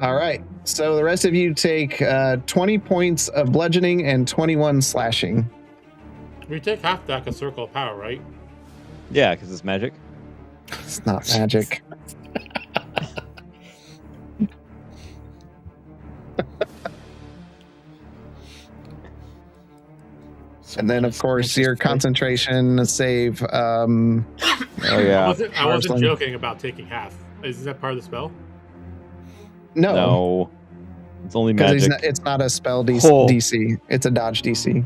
All right. So the rest of you take 20 points of bludgeoning and 21 slashing. We take half that as circle of power, right? Yeah, because it's magic. It's not magic. And then, of course, your concentration save. Oh I yeah. wasn't Arslan. joking about taking half. Is that part of the spell? No, No. It's only because magic. it's not a spell Oh. DC. It's a dodge DC.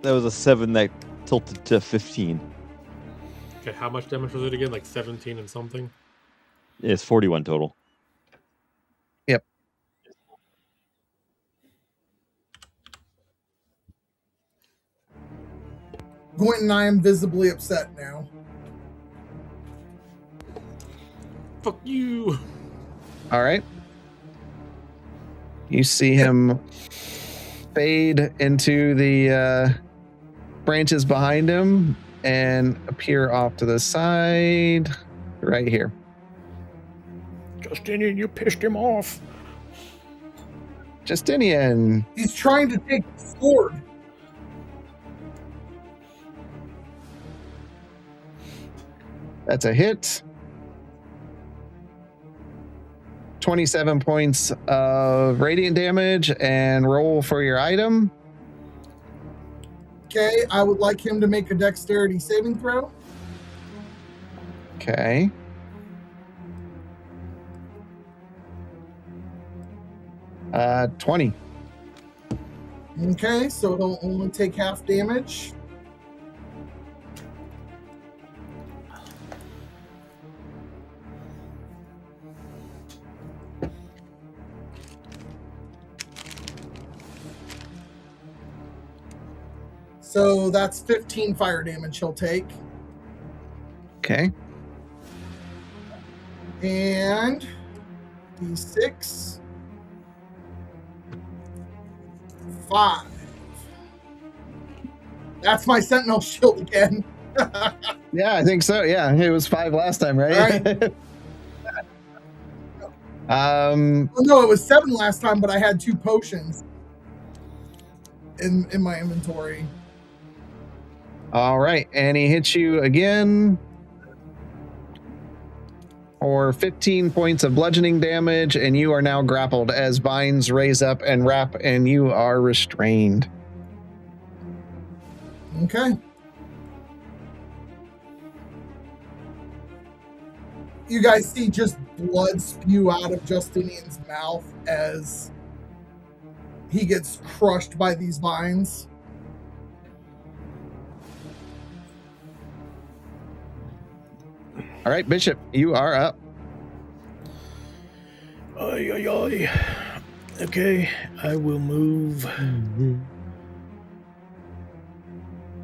That was a 7 that tilted to 15. Okay, how much damage was it again? Like 17 and something? It's 41 total. Yep. Gwent and I am visibly upset now. Fuck you. All right. You see him fade into the branches behind him and appear off to the side right here. Justinian, you pissed him off. Justinian. He's trying to take the sword. That's a hit. 27 points of radiant damage, and roll for your item. Okay, I would like him to make a dexterity saving throw. Okay. Uh, 20. Okay, so it'll only take half damage. So that's 15 fire damage he'll take. Okay. And D6. 5. That's my sentinel shield again. Yeah, I think so. Yeah, it was 5 last time, right? Well, no, it was 7 last time, but I had 2 potions in my inventory. All right, and he hits you again for 15 points of bludgeoning damage, and you are now grappled as vines raise up and wrap, and you are restrained. Okay. You guys see just blood spew out of Justinian's mouth as he gets crushed by these vines. All right, Bishop, you are up. Ay, ay, ay. Okay, I will move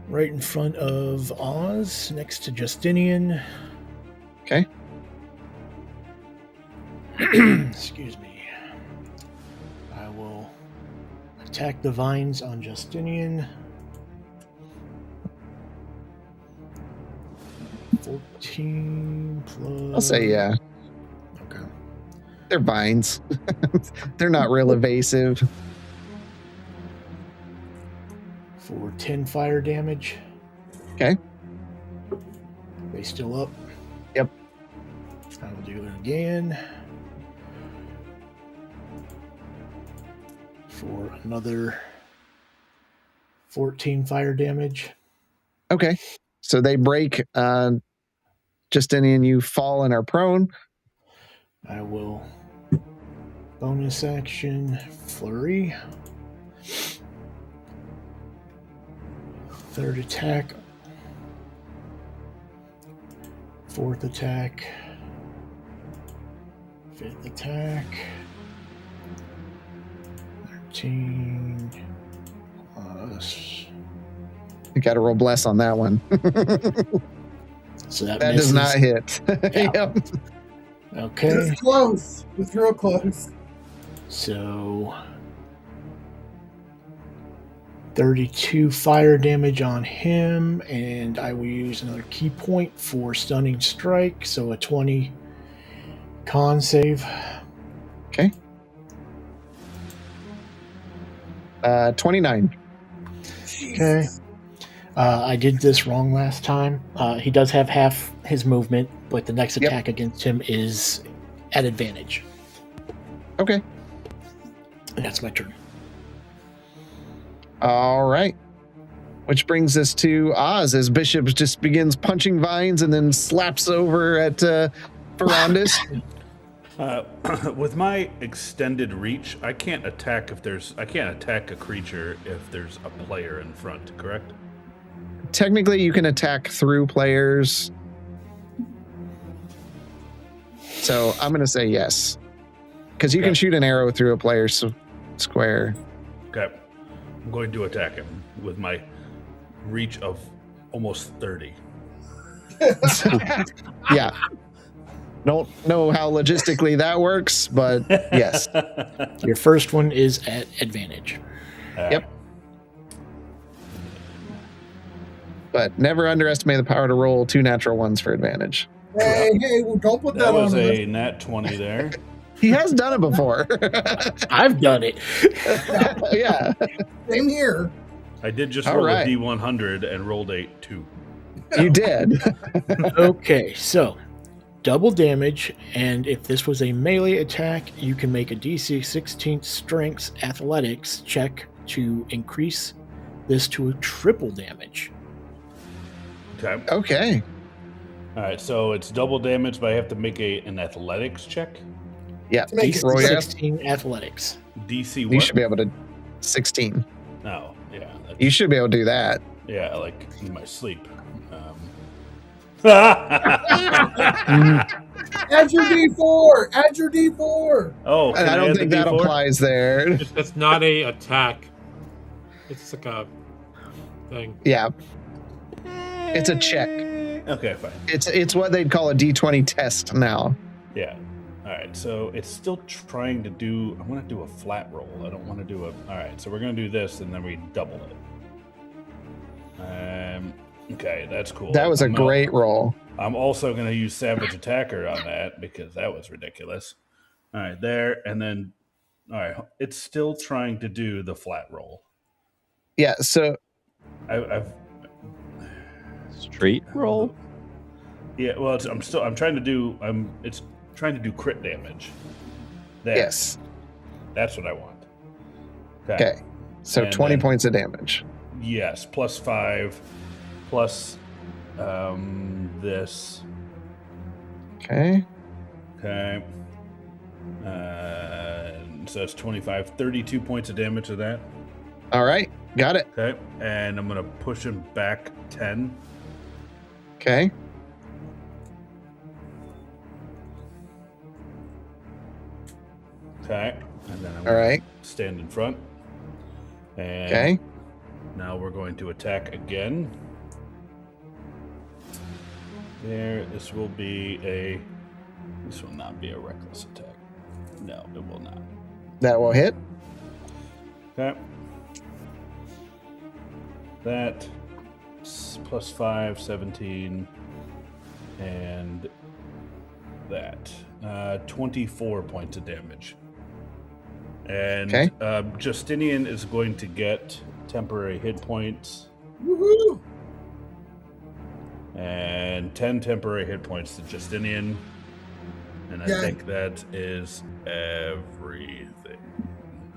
right in front of Oz, next to Justinian. Okay. Excuse me. I will attack the vines on Justinian. 14 plus... I'll say yeah. Okay. They're vines. They're not real evasive. For 10 fire damage. Okay. They still up? Yep. I will do it again. For another 14 fire damage. Okay. So they break. Justinian, you fall and are prone. I will bonus action flurry. Third attack. Fourth attack. Fifth attack. 13 plus. You got to roll bless on that one. So that does not hit. Yeah. Yep. Okay. It was close. It was real close. So 32 fire damage on him, and I will use another key point for stunning strike, so a 20 con save. Okay. 29. Okay. I did this wrong last time. He does have half his movement, but the next attack against him is at advantage. Okay. And that's my turn. All right. Which brings us to Oz as Bishop just begins punching vines and then slaps over at Ferrandis. With my extended reach, I can't attack a creature if there's a player in front, correct? Technically, you can attack through players. So I'm going to say yes. Because you can shoot an arrow through a player's square. Okay. I'm going to attack him with my reach of almost 30. Yeah. Don't know how logistically that works, but yes. Your first one is at advantage. Yep. But never underestimate the power to roll 2 natural ones for advantage. Hey, well, don't put that That was on us. a nat 20 there. He has done it before. I've done it. Yeah. Same here. I did just All roll right. a D100 and rolled a 2. You did. Okay, so double damage, and if this was a melee attack, you can make a DC 16 strength athletics check to increase this to a triple damage. Okay. Okay. All right, so it's double damage, but I have to make an athletics check. Yeah. To make it Roll your ass. 16 athletics. DC what? You should be able to 16. No, yeah. That's, You should be able to do that. yeah, like in my sleep. Add your D4. Add your D4. Oh, And can I don't add think the that D4? applies there. It's not a attack. It's like a thing. Yeah. It's a check. Okay, fine. It's what they'd call a D20 test now. Yeah. All right, so it's still trying to do. I want to do a flat roll. I don't want to do a. All right, so we're gonna do this, and then we double it. Okay, that's cool. That was a great roll. I'm also gonna use Savage Attacker on that because that was ridiculous. All right, there, and then. All right, it's still trying to do the flat roll. Yeah, so I've Straight roll? yeah. Well, it's trying to do. It's trying to do crit damage. There. yes. That's what I want. Okay. So And 20 then- points of damage. Yes, plus 5, plus this. Okay. Okay. So it's 25, 32 points of damage to that. All right. Got it. Okay. And I'm going to push him back 10. Okay. Okay. And then I'm All going right. to stand in front. And Okay. now we're going to attack again. There. This will not be a reckless attack. No, it will not. That will hit. Okay. That plus 5, 17, and that 24 points of damage. And Okay. Justinian is going to get temporary hit points Woohoo! and 10 temporary hit points to Justinian. And I Yeah. think that is everything.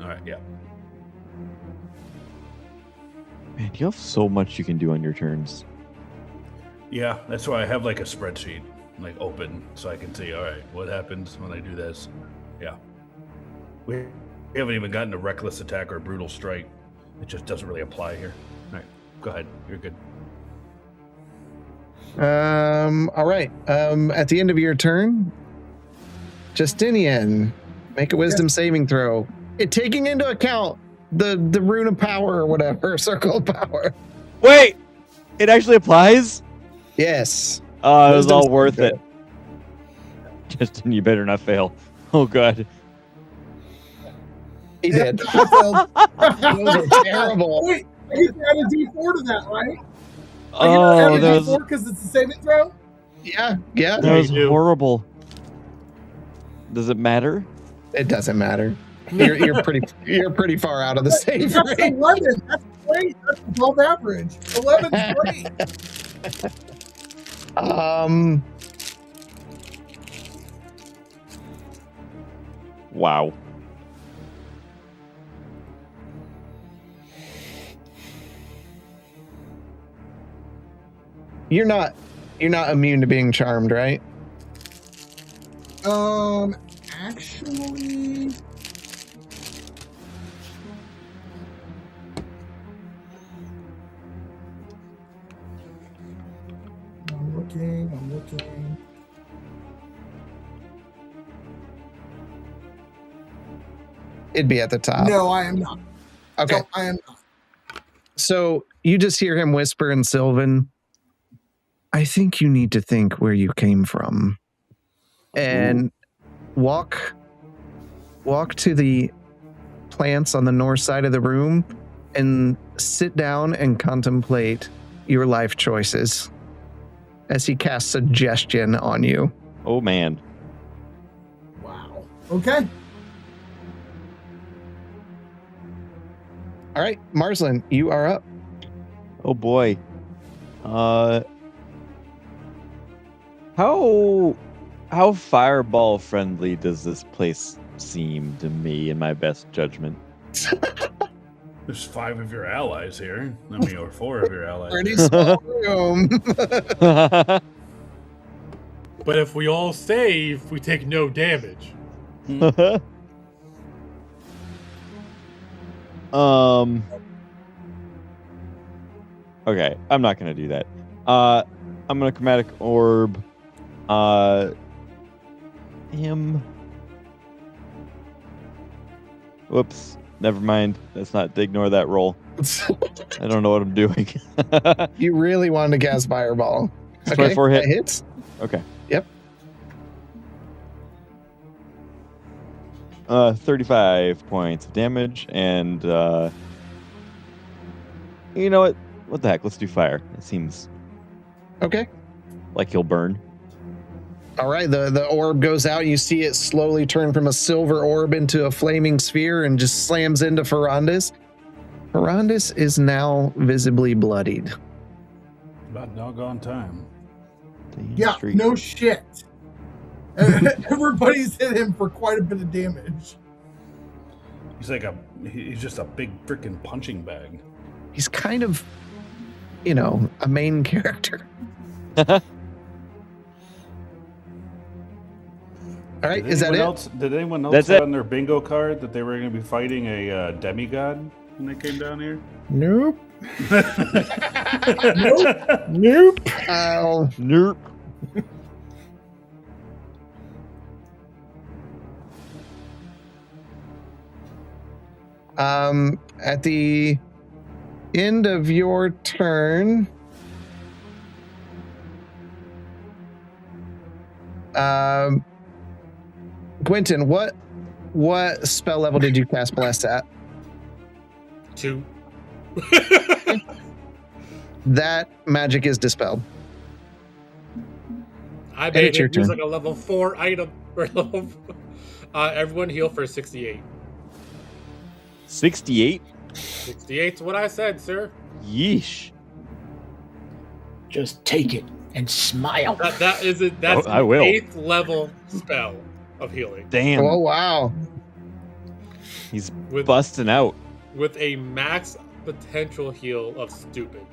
All right, yeah. Man, you have so much you can do on your turns. Yeah, that's why I have like a spreadsheet like open so I can see, all right, what happens when I do this. Yeah. We haven't even gotten a reckless attack or a brutal strike. It just doesn't really apply here. All right, go ahead. You're good. All right. At the end of your turn, Justinian, make a wisdom saving throw. It taking into account the rune of power or whatever, circle of power. Wait! It actually applies? Yes. Oh, it was Wisdom all saving worth throw. it. Justin, you better not fail. Oh, God. He did. I failed. Those are terrible. Wait, I get to add a D4 to that, right? Oh, I that get to add a was, D4 because it's a saving throw? Yeah. Yeah. that was you do. horrible. Does it matter? It doesn't matter. You're pretty far out of the save That's rate. 11. That's great. That's above average. 11's great. Wow. You're not immune to being charmed, right? Actually, I'm looking. It'd be at the top. No, I am not. Okay. No, I am not. So you just hear him whisper in Sylvan, I think you need to think where you came from. and walk to the plants on the north side of the room and sit down and contemplate your life choices as he casts suggestion on you. Oh man. Wow. Okay. All right, Marslin, you are up. Oh boy. How fireball friendly does this place seem to me in my best judgment? There's 5 of your allies here. I mean, or 4 of your allies. Pretty Here. small room. But if we all save, we take no damage. Okay, I'm not gonna do that. I'm gonna chromatic orb him. Whoops, never mind. Let's not ignore that roll. I don't know what I'm doing. You really wanted to cast Fireball. It's 24 hit. That hits. Okay. Yep. 35 points of damage, and you know what? What the heck? Let's do fire. It seems Okay. like he'll burn. All right, the orb goes out. You see it slowly turn from a silver orb into a flaming sphere and just slams into Ferrandis. Ferrandis is now visibly bloodied. About doggone time. Yeah, no shit. Everybody's hit him for quite a bit of damage. He's just a big freaking punching bag. He's kind of, a main character. All right, is that it? Did anyone else That's have it. on their bingo card that they were going to be fighting a demigod when they came down here? Nope. Nope. Nope. At the end of your turn, Quentin, what spell level did you cast Bless at? 2. That magic is dispelled. I it's made your it use turn. like a level 4 item. Or level, everyone heal for 68. 68? 68's what I said, sir. Yeesh. Just take it and smile. That is it. That's I will. 8th level spell of healing. Damn. Oh, wow. He's With- busting out. With a max potential heal of stupid.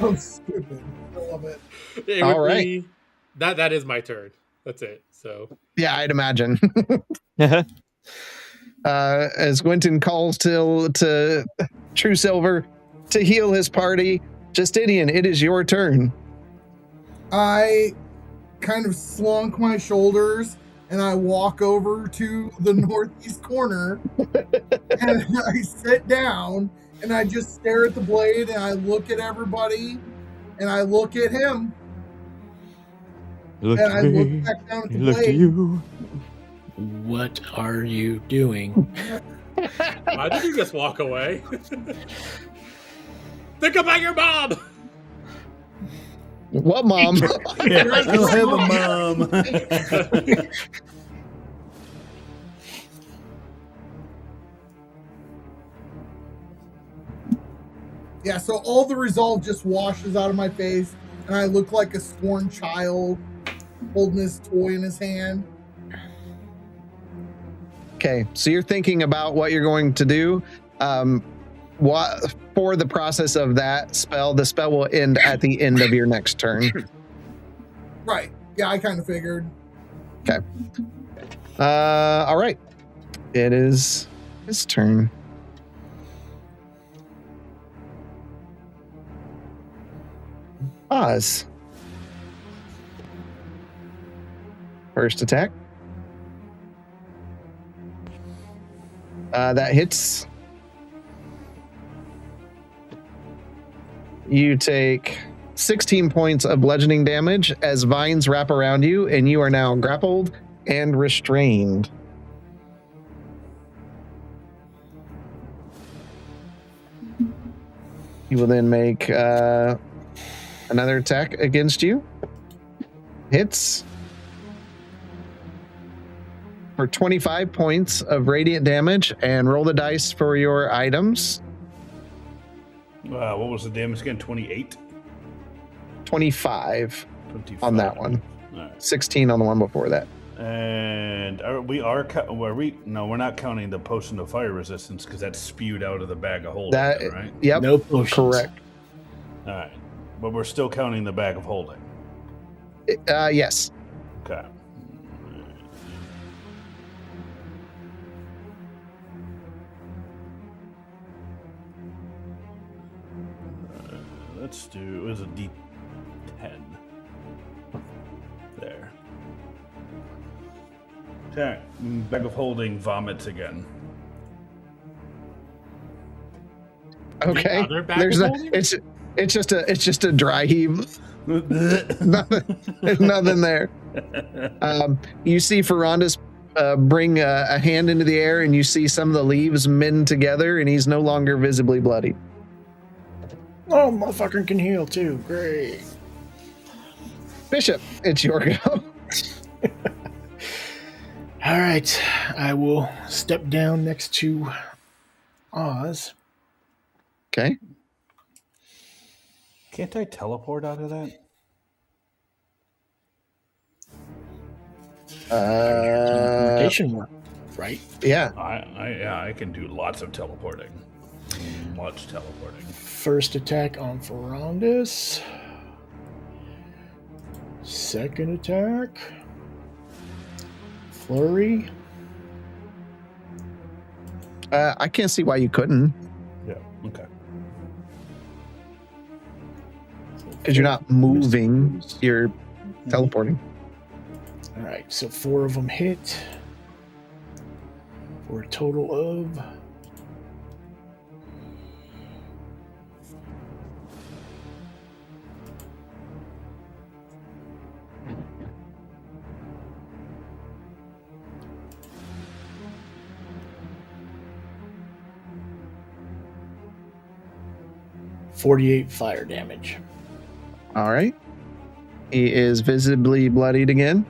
Oh, stupid. I love it. It All would right. be- that is my turn. That's it. So Yeah, I'd imagine. As Quentin calls to True Silver to heal his party, Justinian, it is your turn. I kind of slunk my shoulders and I walk over to the northeast corner and I sit down and I just stare at the blade and I look at everybody and I look at him Look and I at look me. back down at the Look at blade. you. What are you doing? why did you just walk away? Think about your mom. What, Mom? Yeah, I don't have a mom. Yeah, so all the resolve just washes out of my face and I look like a scorned child holding his toy in his hand. Okay, so you're thinking about what you're going to do. What for the process of that spell? The spell will end at the end of your next turn. Right. Yeah, I kind of figured. All right, it is his turn. Oz. First attack. That hits. You take 16 points of bludgeoning damage as vines wrap around you, and you are now grappled and restrained. He will then make another attack against you. Hits for 25 points of radiant damage, and roll the dice for your items. What was the damage again? 28? 25 25 on that one. All right. 16 on the one before that. And we're not counting the potion of fire resistance because that's spewed out of the bag of holding, right? Yep. No potions. Correct. All right. But we're still counting the bag of holding. Yes. Okay. Let's do, it was a D10. There. Okay. Bag of holding vomits again. Okay. other bag There's of a, holding? it's just a dry heave. Nothing there. You see Ferranda's bring a hand into the air, and you see some of the leaves mend together, and he's no longer visibly bloodied. Oh, motherfucker can heal too. Great. Bishop, it's your go. All right. I will step down next to Oz. Okay. Can't I teleport out of that? Teleportation work, right? Yeah. I can do lots of teleporting. Much teleporting. First attack on Ferrandis. Second attack. Flurry. I can't see why you couldn't, Yeah. Okay. because you're not moving. You're teleporting. All right, so 4 of them hit for a total of 48 fire damage. All right. He is visibly bloodied again.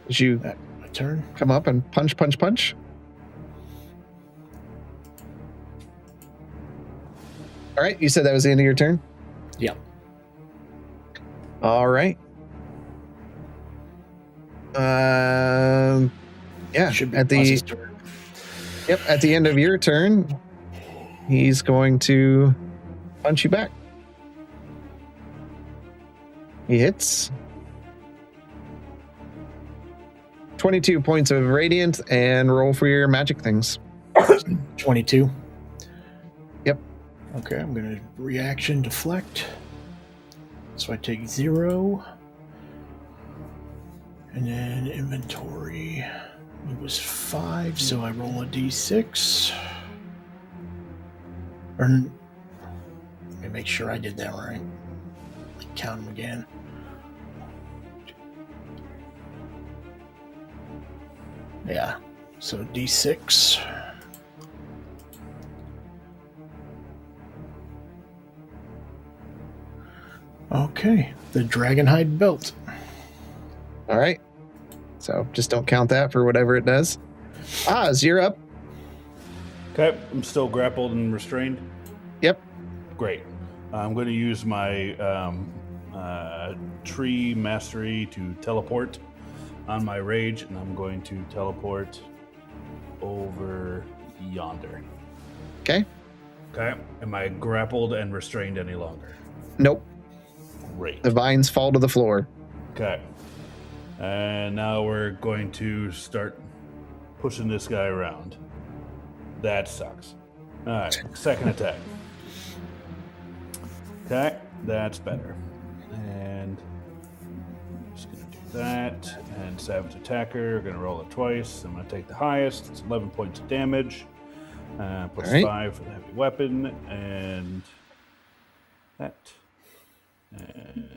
As you My turn. come up and punch. All right. You said that was the end of your turn? Yep. All right. Yeah. Should be At the Oz's turn. at the end of your turn, he's going to punch you back. He hits. 22 points of radiant, and roll for your magic things. 22. Yep. Okay, I'm going to reaction deflect. So I take 0. And then inventory. It was 5, so I roll a d6. Let me make sure I did that right. Count them again. Yeah, so d6. Okay, the Dragonhide belt. All right. So just don't count that for whatever it does. Oz, you're up. Okay. I'm still grappled and restrained. Yep. Great. I'm going to use my tree mastery to teleport on my rage, and I'm going to teleport over yonder. Okay. Okay. Am I grappled and restrained any longer? Nope. Great. The vines fall to the floor. Okay. And now we're going to start pushing this guy around. That sucks. All right. Second attack. Okay. That's better. And just going to do that. And Savage Attacker, we're going to roll it twice. I'm going to take the highest. It's 11 points of damage. Plus All right. 5 for the heavy weapon, and that. And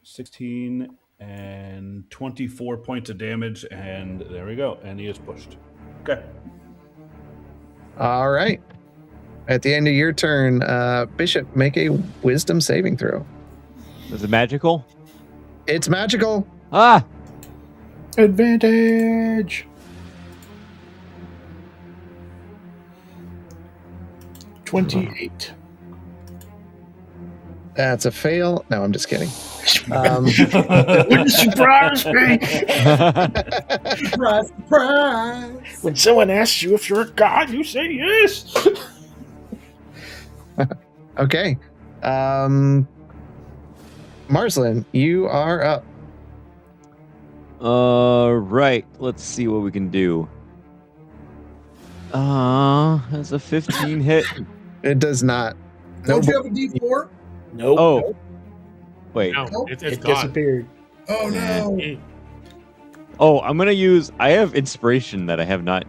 16 and 24 points of damage, and there we go. And he is pushed. Okay. All right. At the end of your turn, Bishop, make a wisdom saving throw. Is it magical? It's magical. Ah! Advantage. 28. That's a fail. No, I'm just kidding. Wouldn't surprise me. Surprise, surprise. When someone asks you if you're a god, you say yes. Okay. Marslin, you are up. Right. Let's see what we can do. That's a 15 hit. It does not. Don't you have a D4? Nope. Oh. Wait. No, Nope. it's It gone. disappeared. Oh no. Oh, I'm gonna use. I have inspiration that I have not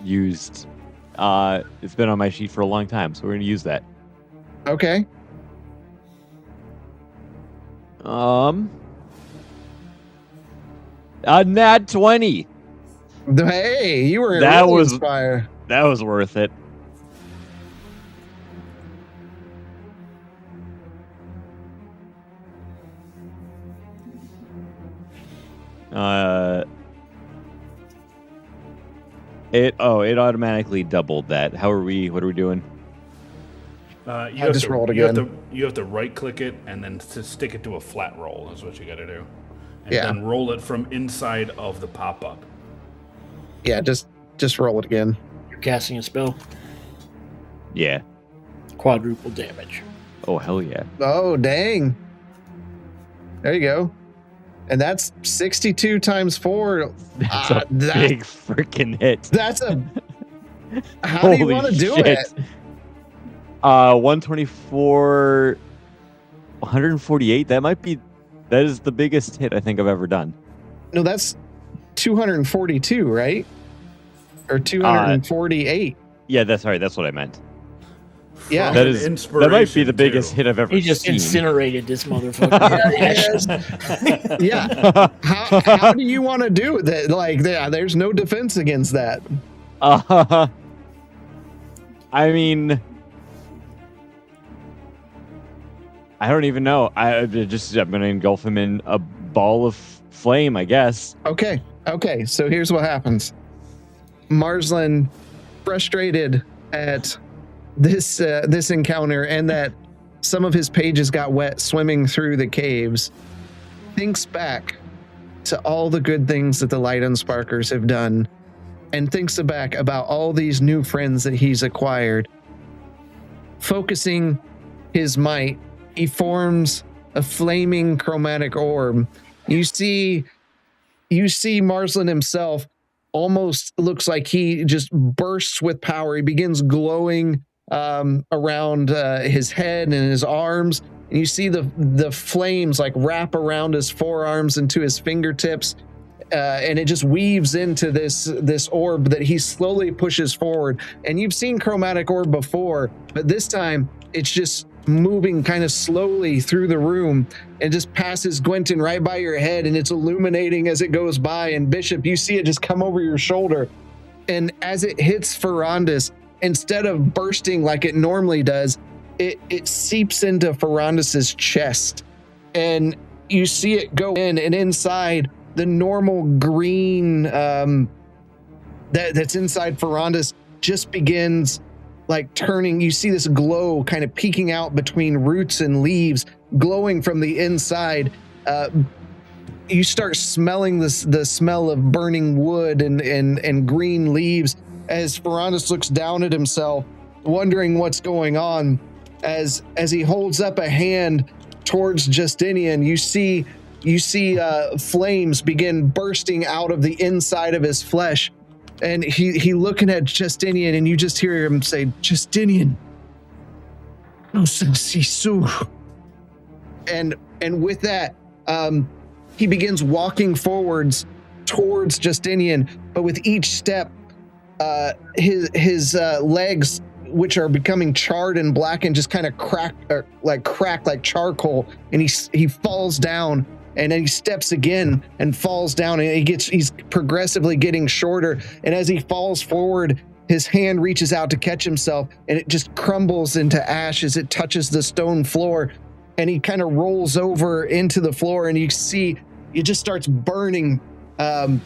used. It's been on my sheet for a long time, so we're gonna use that. Okay. A nat 20. Hey, you were That really was- inspired. That was worth it. It automatically doubled that. What are we doing? You I just rolled again. You have to right click it and then to stick it to a flat roll is what you got to do. And Yeah. then roll it from inside of the pop up. Yeah, just roll it again. You're casting a spell. Yeah. Quadruple damage. Oh hell yeah. Oh, dang. There you go. And that's 62 times 4. That's a big freaking hit. That's a... How do you Holy want to do shit. it? 124, 148. That is the biggest hit I think I've ever done. No, that's 242, right? Or 248. Yeah, that's right. That's what I meant. Yeah. That An is. That might be inspiration, the biggest too. hit I've ever He just seen. incinerated this motherfucker. Yeah. How do you want to do that? Like, there's no defense against that. I mean, I don't even know. I'm going to engulf him in a ball of flame, I guess. Okay. So here's what happens. Marslin, frustrated at this encounter and that some of his pages got wet swimming through the caves, thinks back to all the good things that the Light Unsparkers have done, and thinks back about all these new friends that he's acquired. Focusing his might, he forms a flaming chromatic orb. You see Marslin himself almost looks like he just bursts with power. He begins glowing around his head and his arms, and you see the flames like wrap around his forearms into his fingertips, and it just weaves into this orb that he slowly pushes forward. And you've seen chromatic orb before, but this time it's just moving kind of slowly through the room and just passes Gwenton right by your head, and it's illuminating as it goes by. And Bishop, you see it just come over your shoulder, and as it hits Ferrandis, instead of bursting like it normally does, it seeps into Ferrandis's chest, and you see it go in, and inside the normal green that's inside Ferrandis just begins like turning. You see this glow kind of peeking out between roots and leaves, glowing from the inside. You start smelling the smell of burning wood and green leaves as Ferrandis looks down at himself, wondering what's going on. As he holds up a hand towards Justinian, you see flames begin bursting out of the inside of his flesh. And he looking at Justinian, and you just hear him say, "Justinian, Sisu." And with that, he begins walking forwards towards Justinian, but with each step, his legs, which are becoming charred and blackened, just kind of crack like charcoal, and he falls down, and then he steps again and falls down, and he's progressively getting shorter, and as he falls forward, his hand reaches out to catch himself, and it just crumbles into ash as it touches the stone floor, and he kind of rolls over into the floor, and you see it just starts burning, and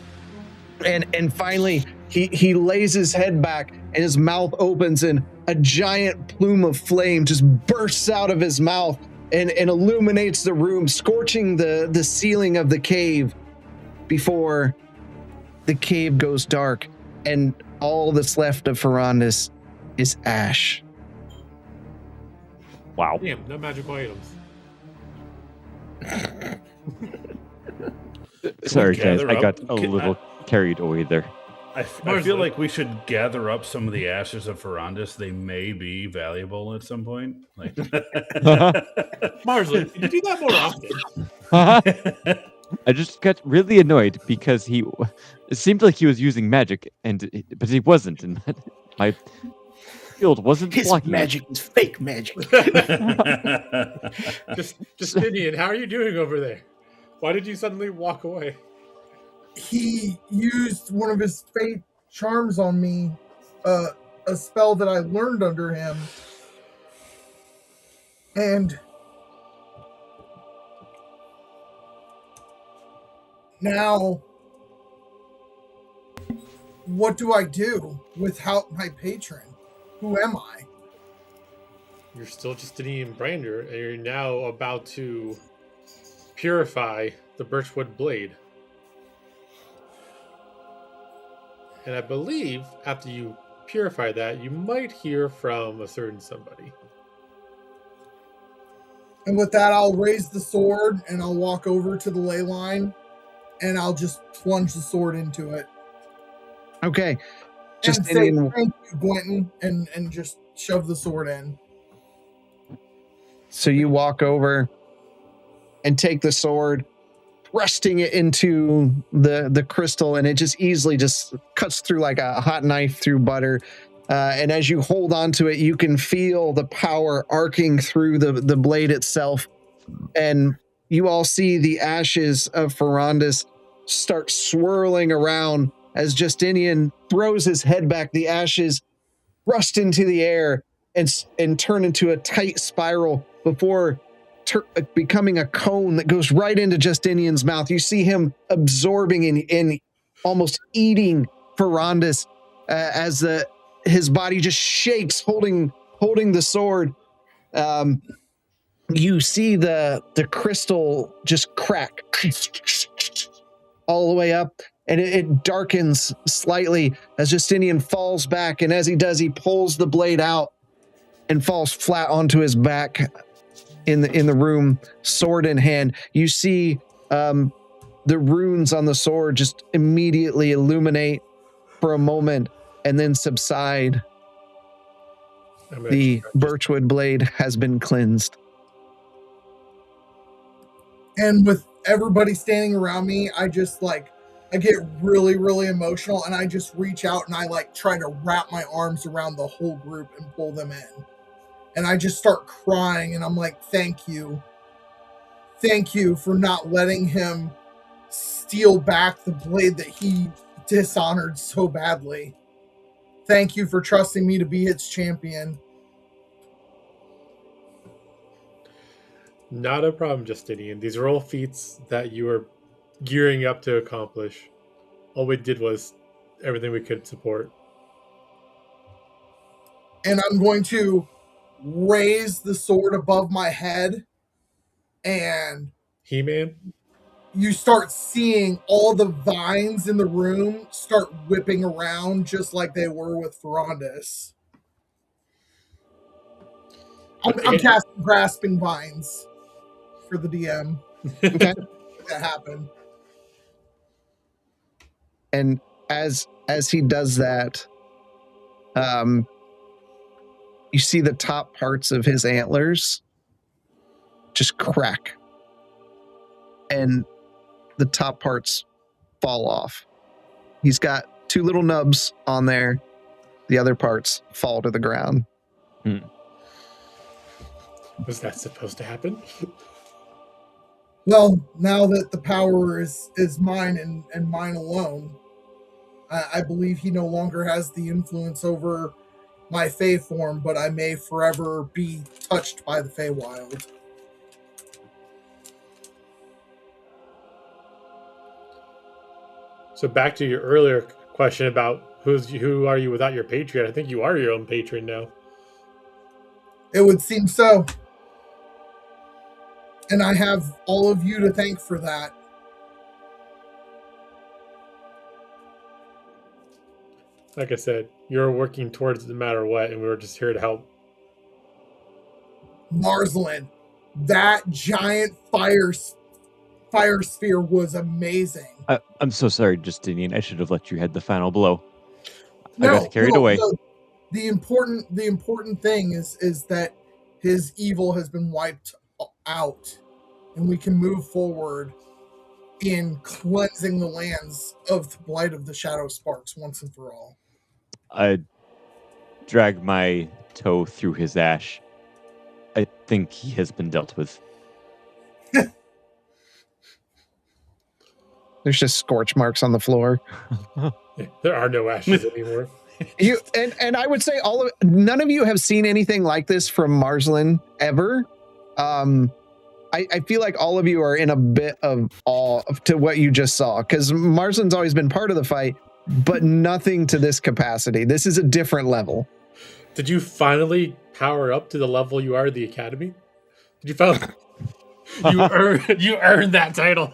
finally he lays his head back, and his mouth opens, and a giant plume of flame just bursts out of his mouth and illuminates the room, scorching the ceiling of the cave before the cave goes dark, and all that's left of Ferrandis is ash. Wow. Damn, no magical items. Sorry, guys. I got a Can little carried away there. I feel like we should gather up some of the ashes of Ferrandis. They may be valuable at some point. Like Marsley, can you do that more often? I just got really annoyed because it seemed like he was using magic, but he wasn't, and my field wasn't His blocking magic is fake magic. Justinian, how are you doing over there? Why did you suddenly walk away? He used one of his fate charms on me, a spell that I learned under him, and now what do I do without my patron? Who am I? You're still Justinian Brander, and you're now about to purify the birchwood blade. And I believe after you purify that, you might hear from a certain somebody. And with that, I'll raise the sword and I'll walk over to the ley line and I'll just plunge the sword into it. Okay. And say, thank you, Gwenton, and just shove the sword in. So you walk over and take the sword, thrusting it into the crystal, and it just easily just cuts through like a hot knife through butter. And as you hold on to it, you can feel the power arcing through the blade itself. And you all see the ashes of Ferrandis start swirling around as Justinian throws his head back. The ashes thrust into the air and turn into a tight spiral before becoming a cone that goes right into Justinian's mouth. You see him absorbing and almost eating Ferrandis as his body just shakes, holding the sword. You see the crystal just crack all the way up, and it darkens slightly as Justinian falls back, and as he does, he pulls the blade out and falls flat onto his back in the room, sword in hand. You see the runes on the sword just immediately illuminate for a moment and then subside. The birchwood blade has been cleansed. And with everybody standing around me, I just I get really, really emotional, and I just reach out and I try to wrap my arms around the whole group and pull them in. And I just start crying, and I'm like, thank you. Thank you for not letting him steal back the blade that he dishonored so badly. Thank you for trusting me to be its champion. Not a problem, Justinian. These are all feats that you are gearing up to accomplish. All we did was everything we could support. And I'm going to raise the sword above my head, and He-Man? You start seeing all the vines in the room start whipping around just like they were with Ferrandis. I'm casting grasping vines for the DM. Okay. That happened. And as he does that, you see the top parts of his antlers just crack, and the top parts fall off. He's got 2 little nubs on there. The other parts fall to the ground. Was that supposed to happen? Well, now that the power is mine and mine alone, I believe he no longer has the influence over my Fey form, but I may forever be touched by the Feywild. So back to your earlier question about who are you without your Patreon? I think you are your own patron now. It would seem so. And I have all of you to thank for that. Like I said, you're working towards it no matter what, and we were just here to help. Marsland, that giant fire sphere was amazing. I'm so sorry, Justinian. I should have let you had the final blow. I got carried away. No. The important thing is that his evil has been wiped out, and we can move forward in cleansing the lands of the blight of the Shadow Sparks once and for all. I drag my toe through his ash. I think he has been dealt with. There's just scorch marks on the floor. There are no ashes anymore. You and I would say none of you have seen anything like this from Marsland ever. I feel like all of you are in a bit of awe to what you just saw, because Marsland's always been part of the fight, but nothing to this capacity. This is a different level. Did you finally power up to the level you are at the Academy? Did you finally you earned that title?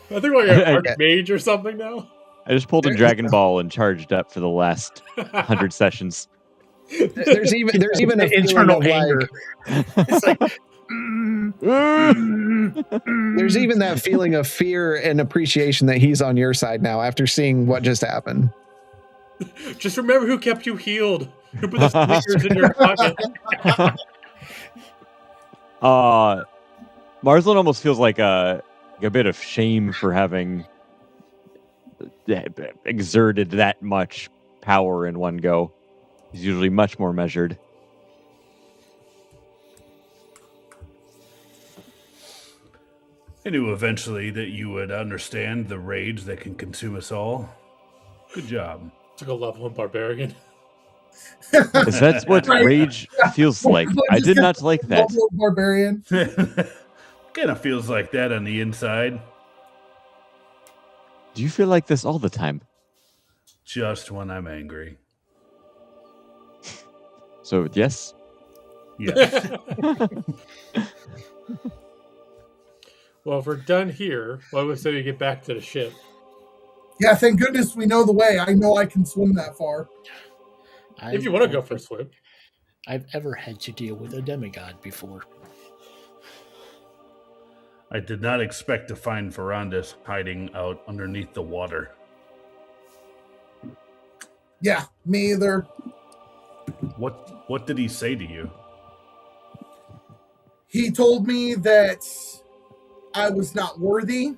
I think like an Archmage or something now. I just pulled a Dragon Ball and charged up for the last 100 sessions. There's even a internal anger. It's like, there's even that feeling of fear and appreciation that he's on your side now after seeing what just happened. Just remember who kept you healed. Who put the sneakers in your pocket. Marsland almost feels like a bit of shame for having exerted that much power in one go. He's usually much more measured. I knew eventually that you would understand the rage that can consume us all. Good job. Took a level in Barbarian. Is that what rage feels like? I did not like that. Barbarian. Kind of feels like that on the inside. Do you feel like this all the time? Just when I'm angry. So, yes? Yes. Well, if we're done here, why would we say we get back to the ship? Yeah, thank goodness we know the way. I know I can swim that far. If you want to go for a swim. I've ever had to deal with a demigod before. I did not expect to find Ferrandis hiding out underneath the water. Yeah, me either. What did he say to you? He told me that I was not worthy,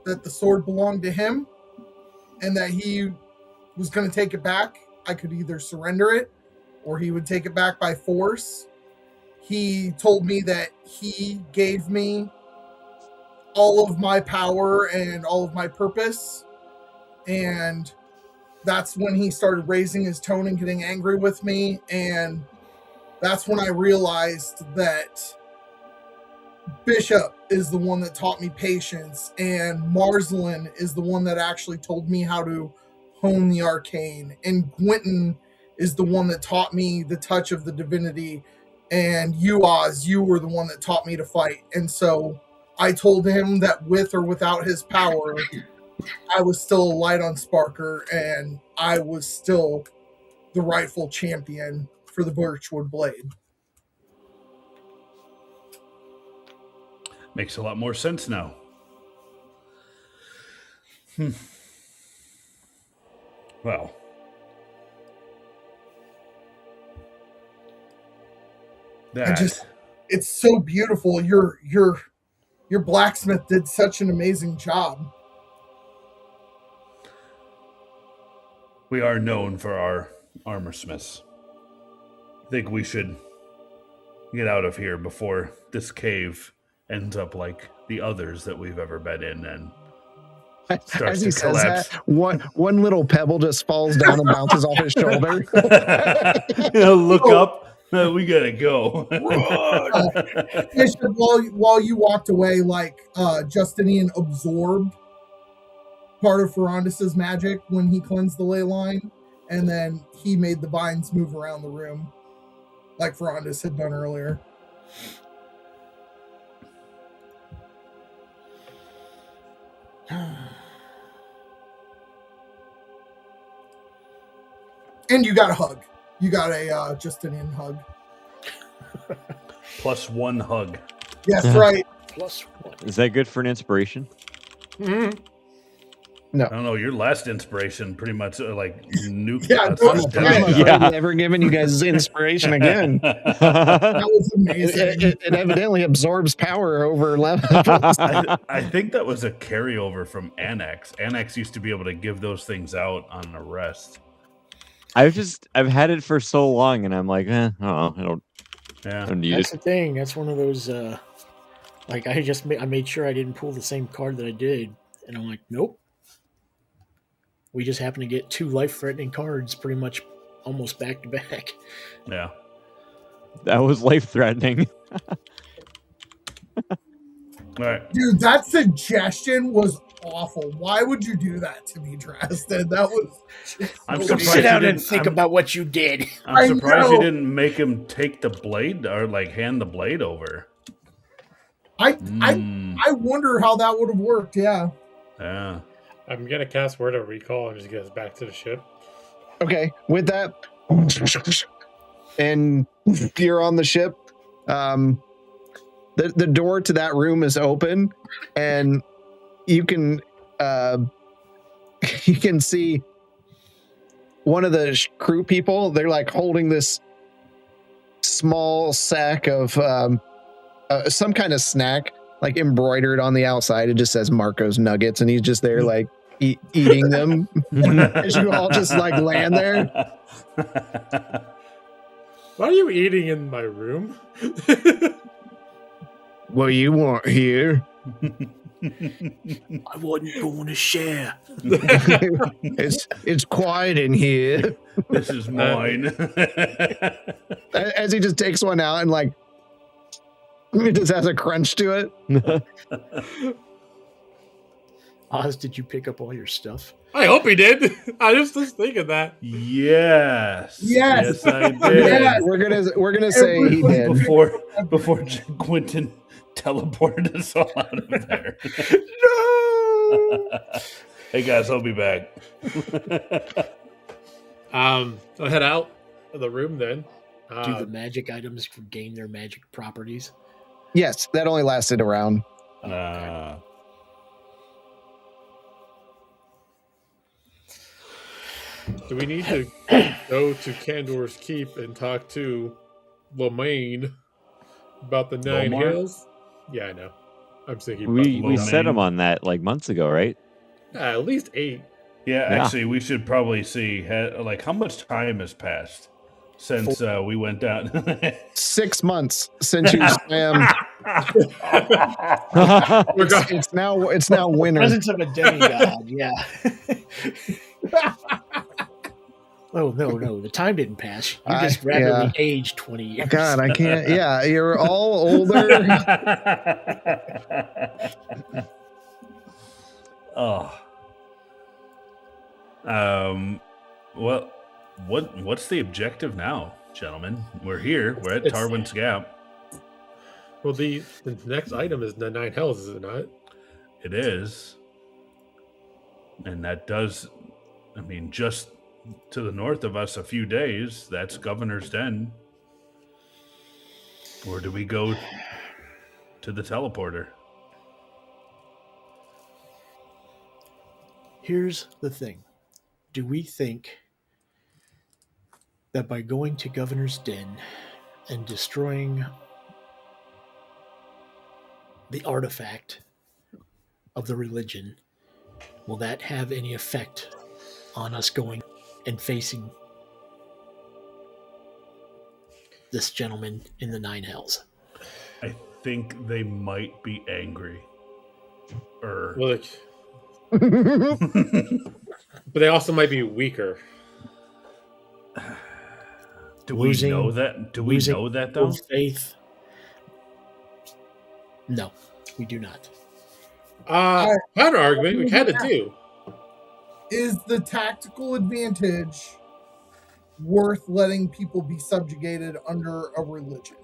that the sword belonged to him, and that he was going to take it back. I could either surrender it or he would take it back by force. He told me that he gave me all of my power and all of my purpose. And that's when he started raising his tone and getting angry with me. And that's when I realized that Bishop is the one that taught me patience, and Marsland is the one that actually told me how to hone the arcane, and Gwynton is the one that taught me the touch of the divinity, and you, Oz, you were the one that taught me to fight. And so I told him that with or without his power, I was still a light on Sparker, and I was still the rightful champion for the Birchwood Blade. Makes a lot more sense now. Well. It's so beautiful. Your blacksmith did such an amazing job. We are known for our armor smiths. I think we should get out of here before this cave ends up like the others that we've ever been in and starts As he to says collapse. that, one little pebble just falls down and bounces off his shoulder. Look up. We gotta go. Bishop, while you walked away, like Justinian absorbed part of Ferrandis' magic when he cleansed the ley line, and then he made the vines move around the room, like Ferrandis had done earlier. And you got a hug. You got a Justinian hug. Plus one hug. Yes, right. Plus one. Is that good for an inspiration? Mhm. No. I don't know. Your last inspiration pretty much like nuked Yeah, us. don't- Dead. Yeah. Never given you guys inspiration again. That was amazing. It evidently absorbs power over levels. I think that was a carryover from Annex. Annex used to be able to give those things out on arrest. I've had it for so long, and I'm like, I don't Yeah. need That's it. the thing. That's one of those. Like I made sure I didn't pull the same card that I did, and I'm like, nope. We just happen to get 2 life-threatening cards, pretty much almost back to back. Yeah. That was life threatening. All right. Dude, that suggestion was awful. Why would you do that to me, Drastin? That was just I'm so surprised Sit you down didn't- and think I'm- about what you did. I'm I surprised you know. didn't make him take the blade or like hand the blade over. I Mm, wonder how that would have worked. Yeah. yeah. I'm gonna cast Word of Recall and just get us back to the ship. Okay, with that, and you're on the ship. The door to that room is open, and you can see one of the crew people. They're like holding this small sack of some kind of snack, like embroidered on the outside. It just says Marco's Nuggets, and he's just there like eating them as you all just like land there. Why are you eating in my room? What you want here? I wasn't going to share. It's quiet in here. This is mine. As he just takes one out and like it just has a crunch to it. Oz, did you pick up all your stuff? I hope he did. I just was thinking that. Yes. Yes. Yes, I did. Yes. We're gonna say he did. Before Quentin teleported us all out of there. No! Hey guys, I'll be back. I'll head out of the room then. Do the magic items gain their magic properties? Yes, that only lasted around. Do we need to go to Candor's Keep and talk to Leyline about the Nine Lomar? Hills? Yeah, I know. I'm thinking we about set him on that like months ago, right? at least 8. Yeah, Yeah. actually, we should probably see like how much time has passed since we went down. 6 months since you swam. It's now winter. Presence of a demigod, yeah. Oh, no. The time didn't pass. You just rapidly aged 20 years. God, I can't. Yeah, you're all older. Oh. Well, what's the objective now, gentlemen? We're here. We're at It's- Tarwin's Gap. Well, the next item is the Nine Hells, is it not? It is. And that does, I mean, just to the north of us a few days, that's Governor's Den. Or do we go to the teleporter? Here's the thing. Do we think that by going to Governor's Den and destroying the artifact of the religion, will that have any effect on us going and facing this gentleman in the Nine Hells. I think they might be angry. Well, but they also might be weaker. Do we know that? Do we know that though? Faith? No, we do not. Counter argument, we kind of do. Is the tactical advantage worth letting people be subjugated under a religion?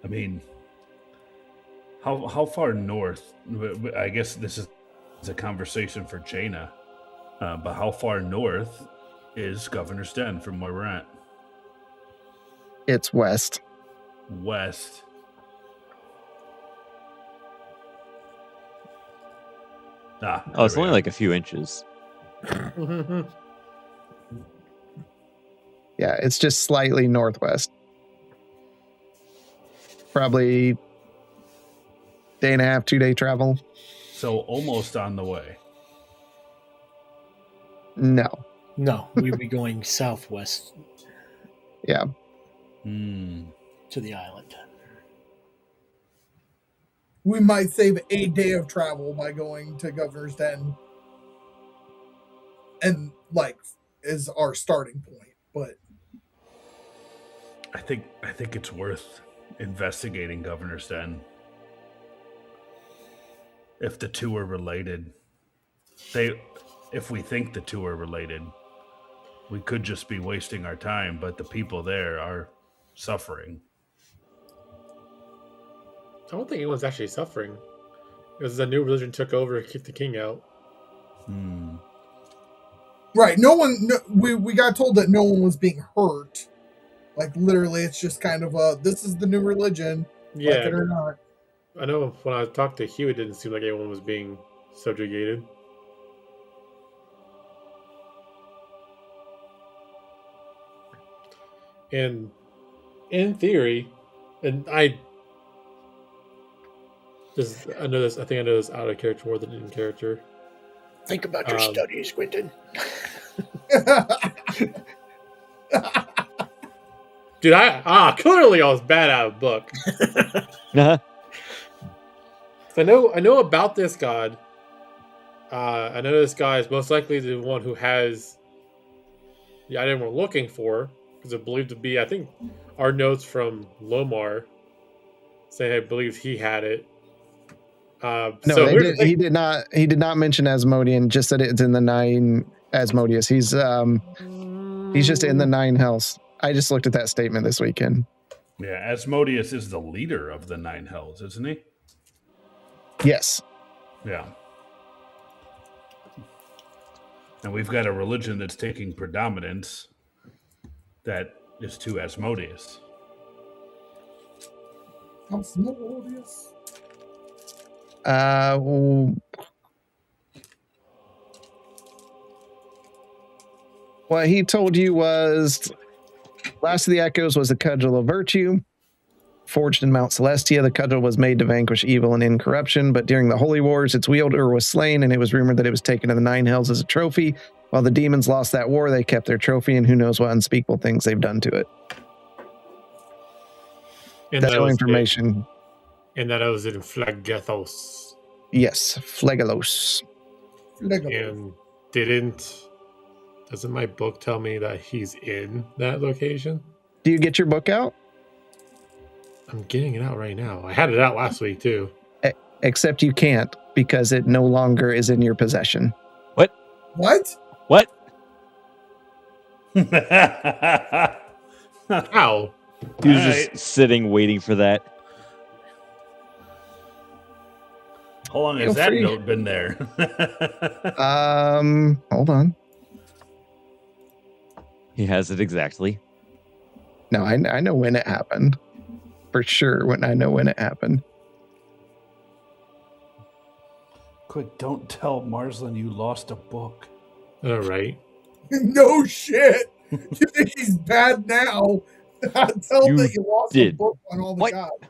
I mean, how far north? I guess this is a conversation for Jaina. But how far north is Governor's Den from where we're at? It's west. West. It's only like a few inches. Yeah, it's just slightly northwest. Probably day and a half, 2 day travel. So almost on the way. No. No, we'd be going southwest Yeah. to the island. We might save a day of travel by going to Governor's Den, and is our starting point. But I think it's worth investigating Governor's Den. If the two are related, if we think the two are related, we could just be wasting our time, but the people there are suffering. I don't think anyone's actually suffering. Because the new religion took over and kicked the king out. right, we got told that no one was being hurt. Like literally, it's just kind of this is the new religion, Yeah, like it or not. I know when I talked to Hugh, it didn't seem like anyone was being subjugated. And in theory, and I think I know this out of character more than in character. Think about your studies, Quentin. Dude, clearly I was bad out of book. I know about this god. I know this guy is most likely the one who has the item we're looking for, because it's believed to be, I think, our notes from Lomar saying I believe he had it. He did not. He did not mention Asmodean. Just that it's in the 9 Asmodeus. He's just in the 9 hells. I just looked at that statement this weekend. Yeah, Asmodeus is the leader of the 9 hells, isn't he? Yes. Yeah. And we've got a religion that's taking predominance that is to Asmodeus. Asmodeus. What he told you was last of the echoes was the cudgel of virtue. Forged in Mount Celestia, the cudgel was made to vanquish evil and incorruption, but during the Holy Wars, its wielder was slain, and it was rumored that it was taken to the 9 hells as a trophy. While the demons lost that war, they kept their trophy, and who knows what unspeakable things they've done to it. And that's all information. And that was in Phlegethos. Yes, Phlegalos. And doesn't my book tell me that he's in that location? Do you get your book out? I'm getting it out right now. I had it out last week too. Except you can't, because it no longer is in your possession. What? What? How? He was just sitting waiting for that. How long has that note been there? Hold on. He has it exactly. No, I know when it happened. For sure, I know when it happened. Quick, don't tell Marsland you lost a book. All right. No shit. You think he's bad now? Tell him that you lost a book on all the gods.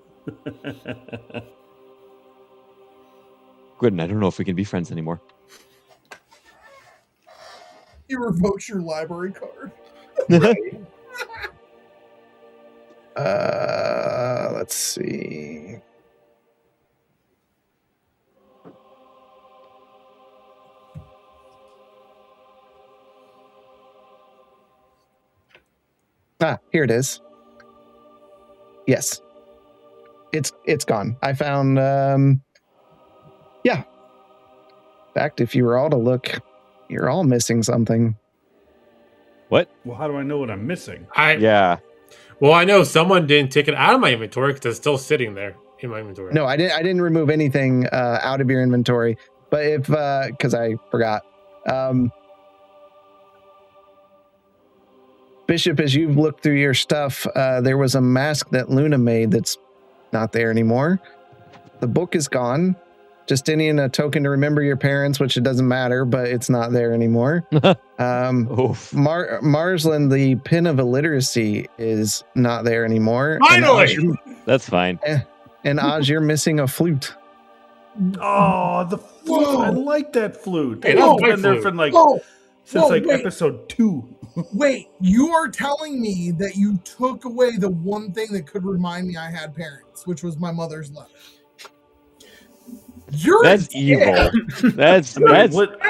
Gwydden, I don't know if we can be friends anymore. He revokes your library card. Let's see. Here it is. Yes. It's gone. I found yeah. In fact, if you were all to look, you're all missing something. What? Well, how do I know what I'm missing? Yeah. Well, I know someone didn't take it out of my inventory because it's still sitting there in my inventory. No, I didn't remove anything out of your inventory. But if because I forgot. Bishop, as you've looked through your stuff, there was a mask that Luna made that's not there anymore. The book is gone. Justinian, a token to remember your parents, which it doesn't matter, but it's not there anymore. Marsland, the pin of illiteracy is not there anymore. Finally! That's fine. And Oz, you're missing a flute. Oh, the flute. I like that flute. Hey, It's that's been my there flute. since wait. episode 2. Wait, you are telling me that you took away the one thing that could remind me I had parents, which was my mother's letter. That's evil. That's What,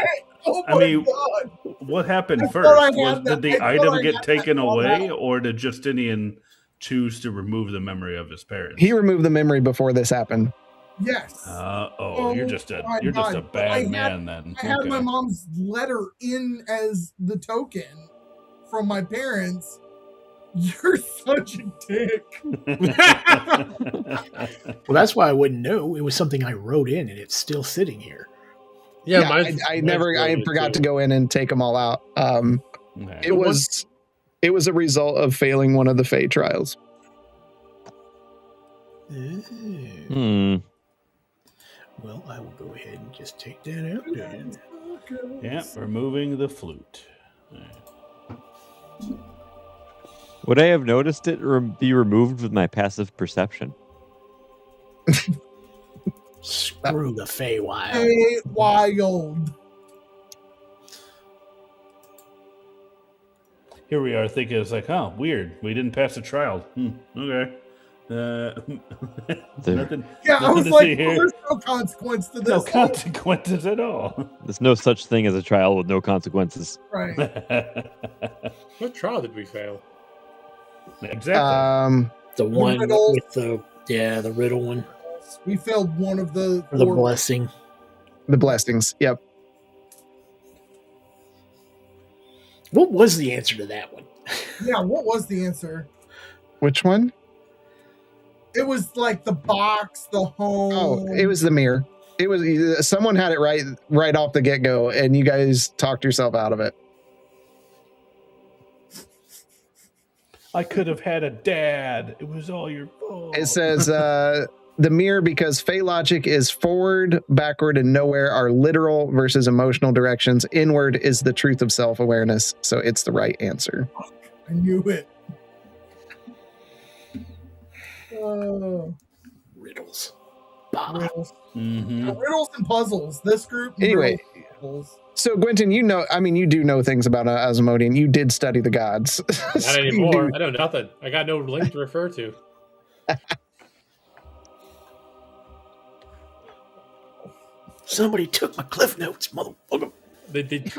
Oh I my mean, God. what happened I thought first? I had Did the that- I thought item I get had taken that all away, out. or did Justinian choose to remove the memory of his parents? He removed the memory before this happened. Yes. You're just a my God. bad I had- man then. I had Okay. my mom's letter in as the token from my parents. You're such a dick. Well, that's why I wouldn't know. It was something I wrote in, and it's still sitting here. Yeah, I forgot to go in and take them all out. Okay. It was a result of failing one of the Fey trials. Well, I will go ahead and just take that out then. Yeah, removing the flute. Would I have noticed it be removed with my passive perception? Screw the Feywild. Hey, wild. Here we are thinking it's like, oh, weird. We didn't pass the trial. Okay. Nothing. Yeah, I nothing was to like, see here. there's no consequence to this. No consequences at all. There's no such thing as a trial with no consequences. Right. What trial did we fail? Exactly. The one riddle. with the riddle one. We failed one of the Or the four- blessing. The blessings. Yep. What was the answer to that one? Yeah, what was the answer? Which one? It was like the box, the home. Oh, it was the mirror. It was someone had it right off the get-go, and you guys talked yourself out of it. I could have had a dad. It was all your fault. It says the mirror, because Fey logic is forward, backward, and nowhere are literal versus emotional directions. Inward is the truth of self-awareness, so it's the right answer. I knew it. Oh, Riddles. riddles. Mhm. Riddles and puzzles. This group. Anyway. riddles and puzzles. So, Gwenton, you do know things about Asmodean. You did study the gods. Not So you anymore. do- I know nothing. I got no link to refer to. Somebody took my cliff notes, motherfucker. They did.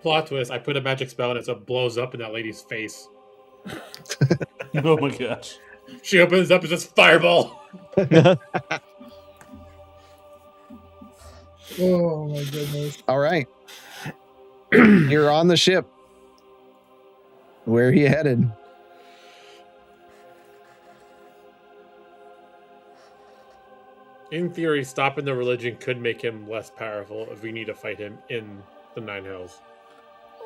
Plot twist: I put a magic spell and it blows up in that lady's face. Oh my gosh. She opens up, it's just fireball. Oh my goodness. All right. You're on the ship. Where are you headed? In theory, stopping the religion could make him less powerful if we need to fight him in the Nine Hells.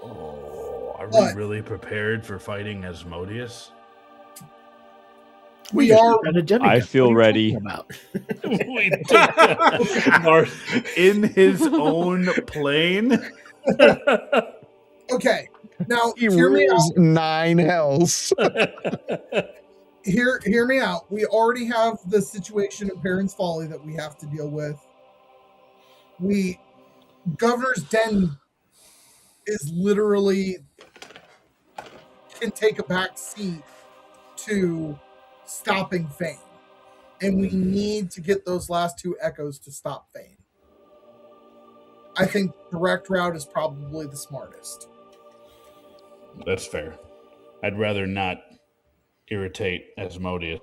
Oh, are we What? really prepared for fighting Asmodeus? We are. I feel ready. About? We took in his own plane. Okay. Now, He hear me out. rules 9 hells. hear me out. We already have the situation in Parents Folly that we have to deal with. Governor's Den is literally can take a back seat to stopping Fane. And we need to get those last 2 echoes to stop Fane. I think direct route is probably the smartest. That's fair. I'd rather not irritate Asmodeus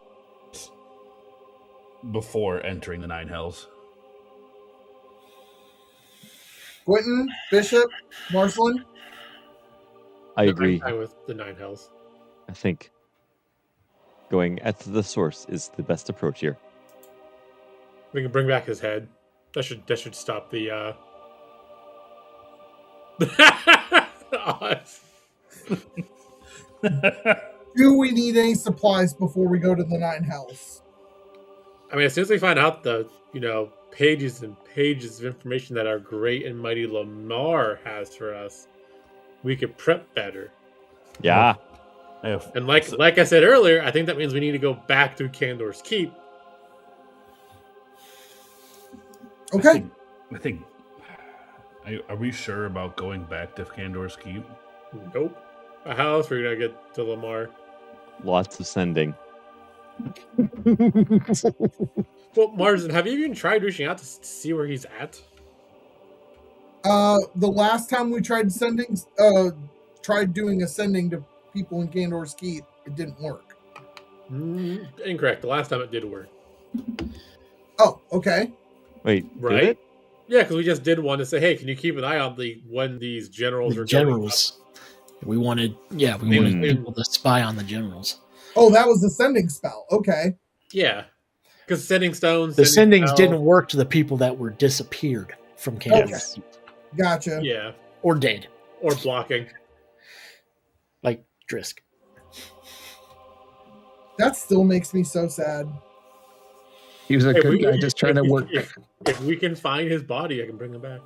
before entering the Nine Hells. Quentin, Bishop, Marcelin? I agree. I'm fine with the 9 hells. I think going at the source is the best approach here. We can bring back his head. That should stop the odds. Do we need any supplies before we go to the 9 hells? I mean, as soon as we find out the, pages and pages of information that our great and mighty Lamar has for us, we could prep better. Yeah. And like I said earlier, I think that means we need to go back to Kandor's Keep. Okay. I think are we sure about going back to Kandor's Keep? Nope. How else are we going to get to Lamar? Lots of sending. Well, Marsden, have you even tried reaching out to see where he's at? The last time we tried doing a sending to people in Kandor's Keep, it didn't work. Incorrect. The last time it did work. Oh, okay. Wait, Right? did it? Yeah, because we just did one to say, hey, can you keep an eye on when these generals are generals. We wanted people to spy on the generals. Oh, that was the sending spell. Okay. Yeah. Because sending stones. The sendings didn't work to the people that were disappeared from Kandor's Keep. Gotcha. Yeah. Or dead. Or blocking. Like Drisk. That still makes me so sad. He was a good guy just trying to work. If we can find his body, I can bring him back.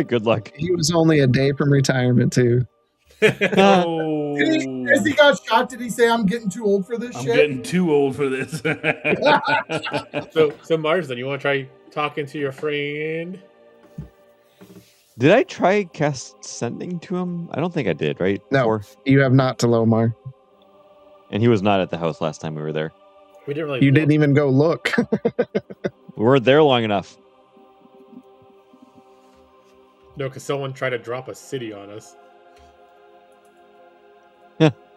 Good luck. He was only a day from retirement, too. Oh, As he got shot, did he say, I'm getting too old for this I'm shit? getting too old for this. So Marsden, you want to try talking to your friend? Did I try cast sending to him? I don't think I did, right? No, Or, you have not to Lomar. and he was not at the house last time we were there. We didn't really. You didn't even go look. We weren't there long enough. No, because someone tried to drop a city on us.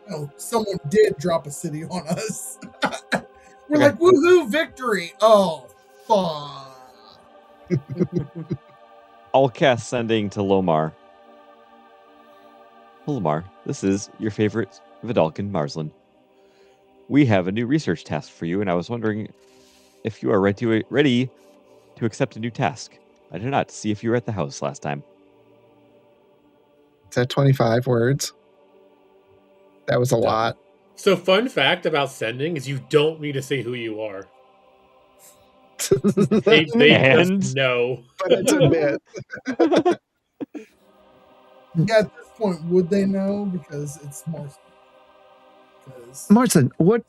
No, someone did drop a city on us. We're Okay. like, woohoo, victory. Oh, fuck. I'll cast sending to Lomar. Lomar, this is your favorite Vidalcan, Marsland. We have a new research task for you, and I was wondering if you are ready to accept a new task. I did not see if you were at the house last time. Is that 25 words? That was a lot. So, fun fact about sending is you don't need to say who you are. They And- just know. But it's a bit. Yeah, at this point, would they know? Because it's Marston. Martin, what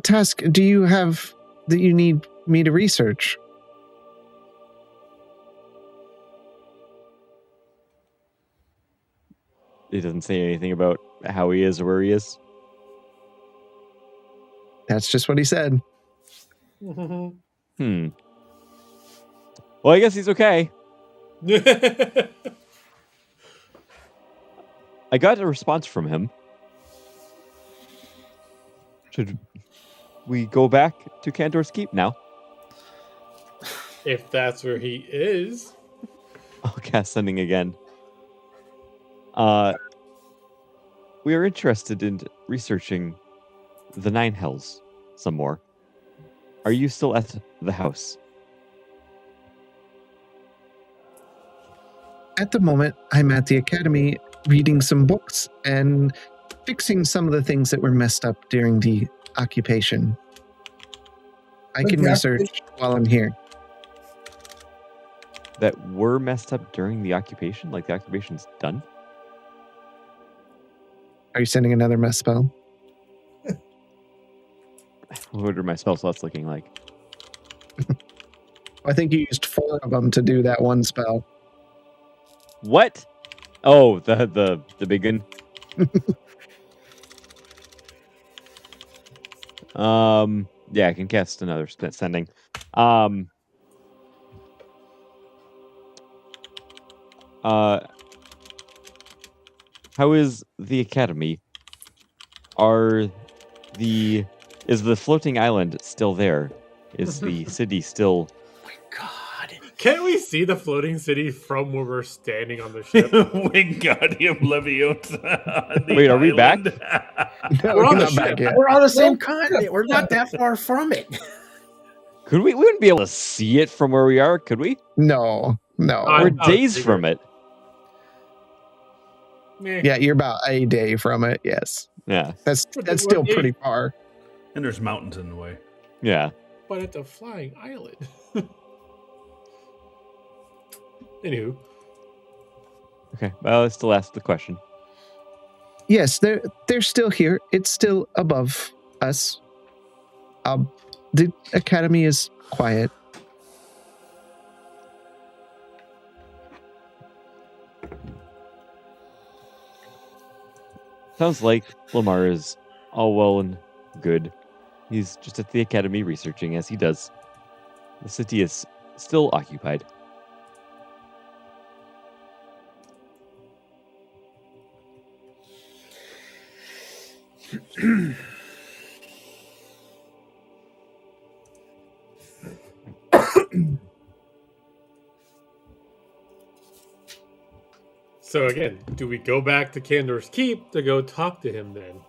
task do you have that you need me to research? It doesn't say anything about how he is or where he is. That's just what he said. Well, I guess he's okay. I got a response from him. Should we go back to Kandor's Keep now? If that's where he is. I'll cast sending again. We are interested in researching the Nine Hells some more. Are you still at the house? At the moment, I'm at the academy reading some books and fixing some of the things that were messed up during the occupation. I can Okay. research while I'm here. That were messed up during the occupation? Like the occupation's done? Are you sending another mess spell? What are my spell slots looking like? I think you used 4 of them to do that one spell. What? Oh, the big one. Yeah, I can cast another sending. How is the academy? Is the floating island still there? Is the city still? Oh my God! Can't we see the floating city from where we're standing on the ship? Wingardium Leviosa. Wait, are we back? No, We're on the not back ship. yet. We're on the same continent. We're not that far from it. Could we? We wouldn't be able to see it from where we are, could we? No. We're not days bigger. from it. Meh. Yeah, you're about a day from it. Yes, Yeah, that's What still day? pretty far. And there's mountains in the way. yeah. But it's a flying island. Anywho. Okay. Well, I still ask the question. Yes, they're still here. It's still above us. The academy is quiet. Sounds like Lamar is all well and good. He's just at the academy researching as he does. The city is still occupied. So again, do we go back to Candor's Keep to go talk to him then?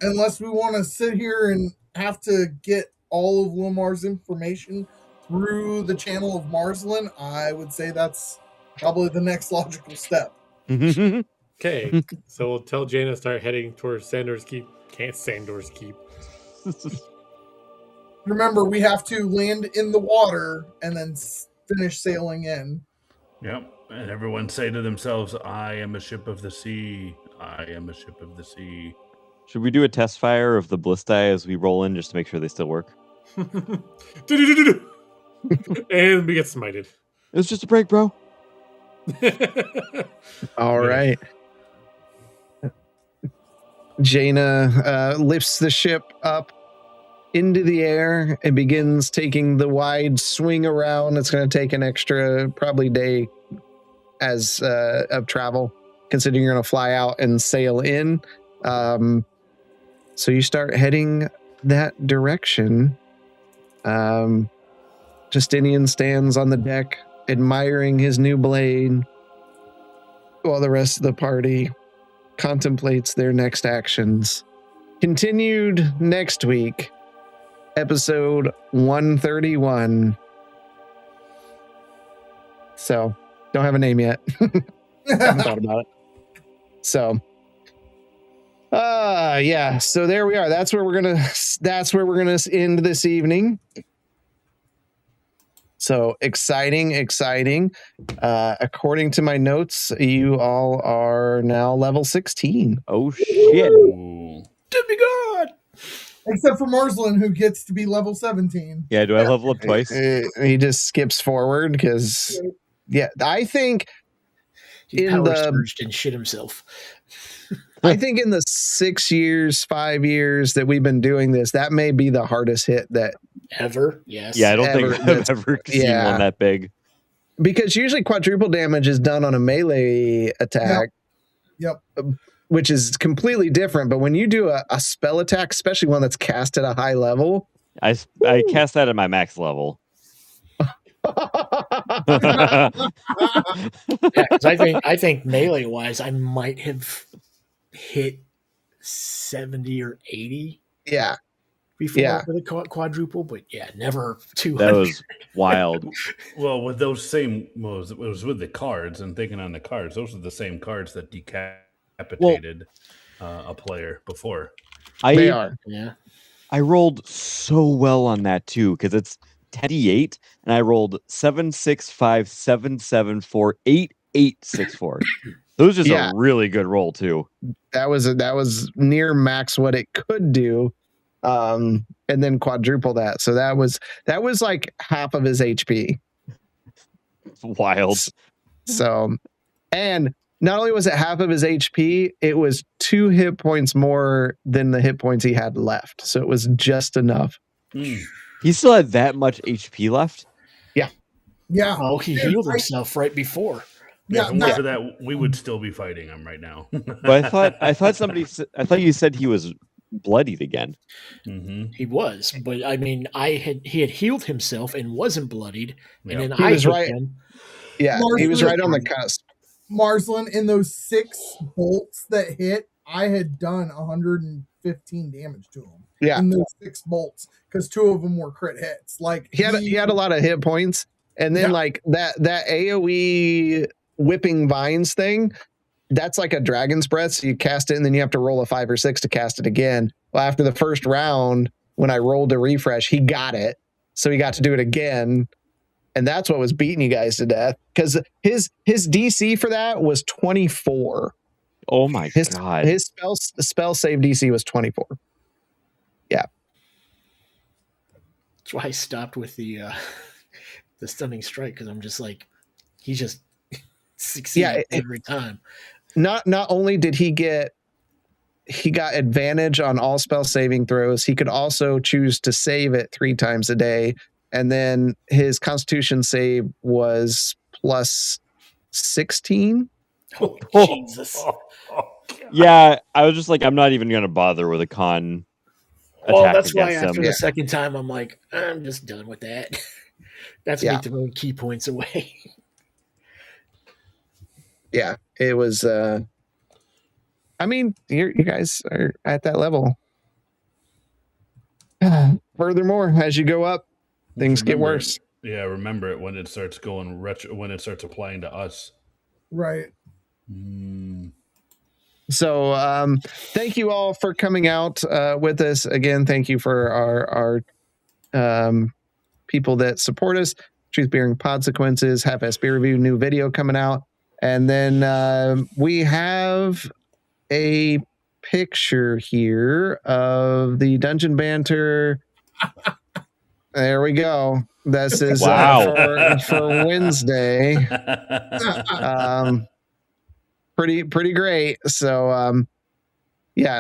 Unless we want to sit here and have to get all of Wilmar's information through the channel of Marsland, I would say that's probably the next logical step. Okay, so we'll tell Jaina to start heading towards Sandor's Keep. Can't Sandor's Keep. Remember, we have to land in the water and then finish sailing in. Yep. And everyone say to themselves, I am a ship of the sea. I am a ship of the sea. Should we do a test fire of the Blistai as we roll in just to make sure they still work? Do-do-do-do-do. And we get smited. It was just a break, bro. All right. Jaina lifts the ship up into the air and begins taking the wide swing around. It's going to take an extra probably day as of travel, considering you're going to fly out and sail in. So you start heading that direction. Justinian stands on the deck, admiring his new blade, while the rest of the party contemplates their next actions. Continued next week, episode 131. So, don't have a name yet. Haven't thought about it. So, yeah. So there we are. That's where we're gonna end this evening. So exciting. According to my notes, you all are now level 16. Oh, shit. Ooh. To be God. Except for Marsland, who gets to be level 17. Yeah, do I level up twice? He just skips forward because, yeah, I think He in power the surged and shit himself. I think in the 5 years that we've been doing this, that may be the hardest hit that Ever? Yes. Yeah, I don't Ever. think I've ever seen Yeah. one that big. because usually quadruple damage is done on a melee attack. Yep. Which is completely different. But when you do a spell attack, especially one that's cast at a high level, I cast that at my max level. Yeah, 'cause I think melee wise, I might have hit 70 or 80 yeah, before Yeah. with a quadruple, but yeah, never 200. That was wild. Well, with those same, it was with the cards and thinking on the cards, those are the same cards that decapitated a player before. they I are. Yeah. I rolled so well on that too because it's 10d8 and I rolled 7, 6, 5, 7, 7, 4, 8, 8, 6, 4. That was just a really good roll too. That was near max what it could do, and then quadruple that. So that was like half of his HP. Wild. So, and not only was it half of his HP, it was 2 hit points more than the hit points he had left. So it was just enough. He still had that much HP left? Yeah. Oh, he healed himself right before. Yeah, if it wasn't for that, we would still be fighting him right now. But I thought you said he was bloodied again. Mm-hmm. He was, but I mean, he had healed himself and wasn't bloodied, and then he was right. Him. Yeah, Marsland, he was right on the cusp. Marsland, in those 6 bolts that hit, I had done 115 damage to him. Yeah, in those 6 bolts, because 2 of them were crit hits. Like he had a lot of hit points, and then like that AOE whipping vines thing, that's like a dragon's breath. So you cast it and then you have to roll a 5 or 6 to cast it again. Well, after the first round, when I rolled a refresh, he got it. So he got to do it again. And that's what was beating you guys to death. Because his DC for that was 24. Oh my god. His spell save DC was 24. Yeah. That's why I stopped with the stunning strike, because I'm just like, he just succeeded every time. Not only did he got advantage on all spell saving throws, he could also choose to save it 3 times a day, and then his Constitution save was plus 16. Oh, Jesus. Yeah, I was just like, I'm not even going to bother with a con attack. Well, that's why against after him. the second time, I'm like, I'm just done with that. That's me throwing key points away. Yeah, it was. I mean, you guys are at that level. Furthermore, as you go up, things get worse. Yeah, remember it when it starts going retro, when it starts applying to us. Right. So, thank you all for coming out with us again. Thank you for our people that support us. Truth Bearing Consequences, Half-Ass Beer Review, new video coming out. And then we have a picture here of the Dungeon Banter. There we go. This is for Wednesday. Pretty great. So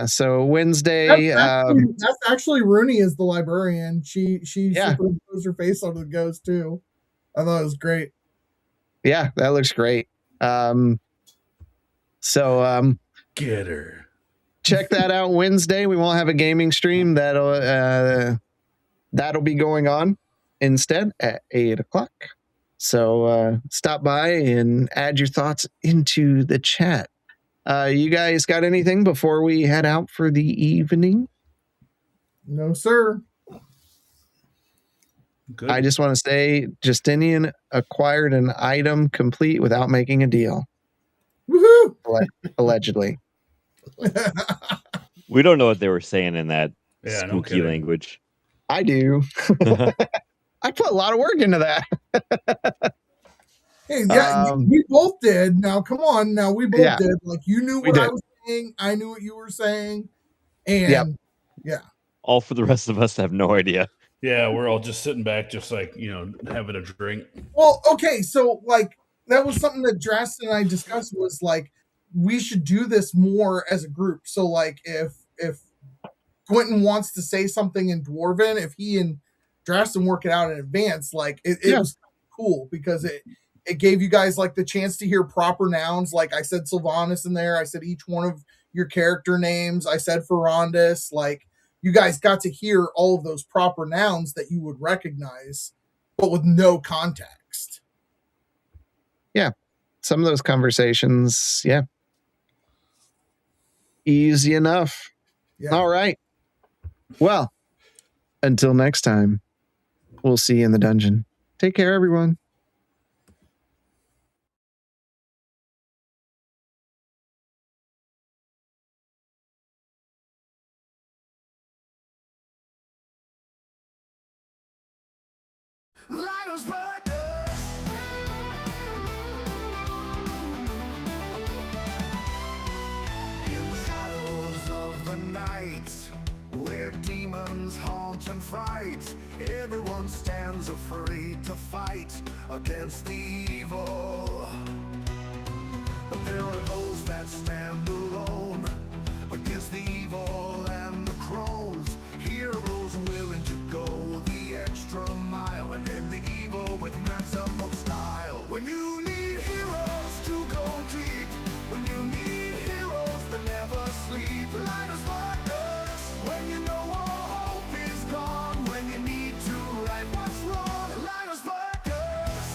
so Wednesday. That's actually Rooney is the librarian. She superimposed her face onto the ghost too. I thought it was great. Yeah, that looks great. Get her. Check that out Wednesday. We won't have a gaming stream. That'll be going on instead at 8:00. So stop by and add your thoughts into the chat. You guys got anything before we head out for the evening? No, sir. Good. I just want to say Justinian acquired an item complete without making a deal. Woohoo! Allegedly. We don't know what they were saying in that spooky language. I do. I put a lot of work into that. Hey, we both did. Now, come on. Now, we both did. Like, you knew what I was saying. I knew what you were saying. And, all for the rest of us to have no idea. Yeah, we're all just sitting back, just like, having a drink. Well, okay. So, like, that was something that Drastin and I discussed was, like, we should do this more as a group. So, like, if Quentin wants to say something in Dwarven, if he and Drastin work it out in advance, like, it was cool because it gave you guys like the chance to hear proper nouns. Like I said Sylvanas in there. I said each one of your character names. I said Ferrandis. Like you guys got to hear all of those proper nouns that you would recognize, but with no context. Yeah. Some of those conversations. Yeah. Easy enough. Yeah. All right. Well, until next time, we'll see you in the dungeon. Take care, everyone. Light 'em, spread. light, where demons haunt and fright. Everyone stands afraid to fight against the evil. But there are those that stand alone against the evil and the crones. Heroes willing to go the extra mile and end the evil with maximum style. When you need heroes to go deep, when you need heroes that never sleep, liners like us. When you know all hope is gone, when you need to right what's wrong, liners like us.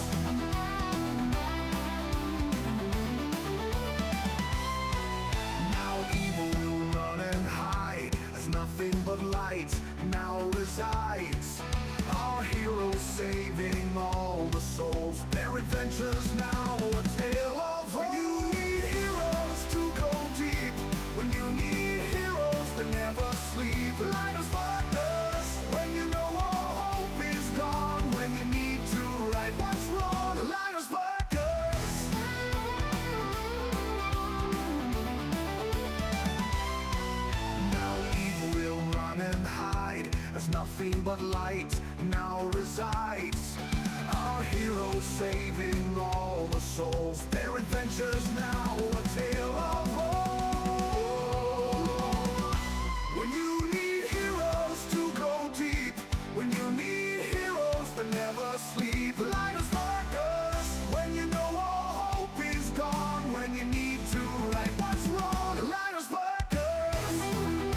Now evil will run and hide, as nothing but light now resides. Our heroes saving all the souls, their adventures now a tale of hope. When you need heroes to go deep, when you need heroes that never sleep, liners like us. When you know all hope is gone, when you need to right what's wrong, liners like us. Now evil will run and hide, as nothing but light now resides. Our heroes saving all the souls, their adventures now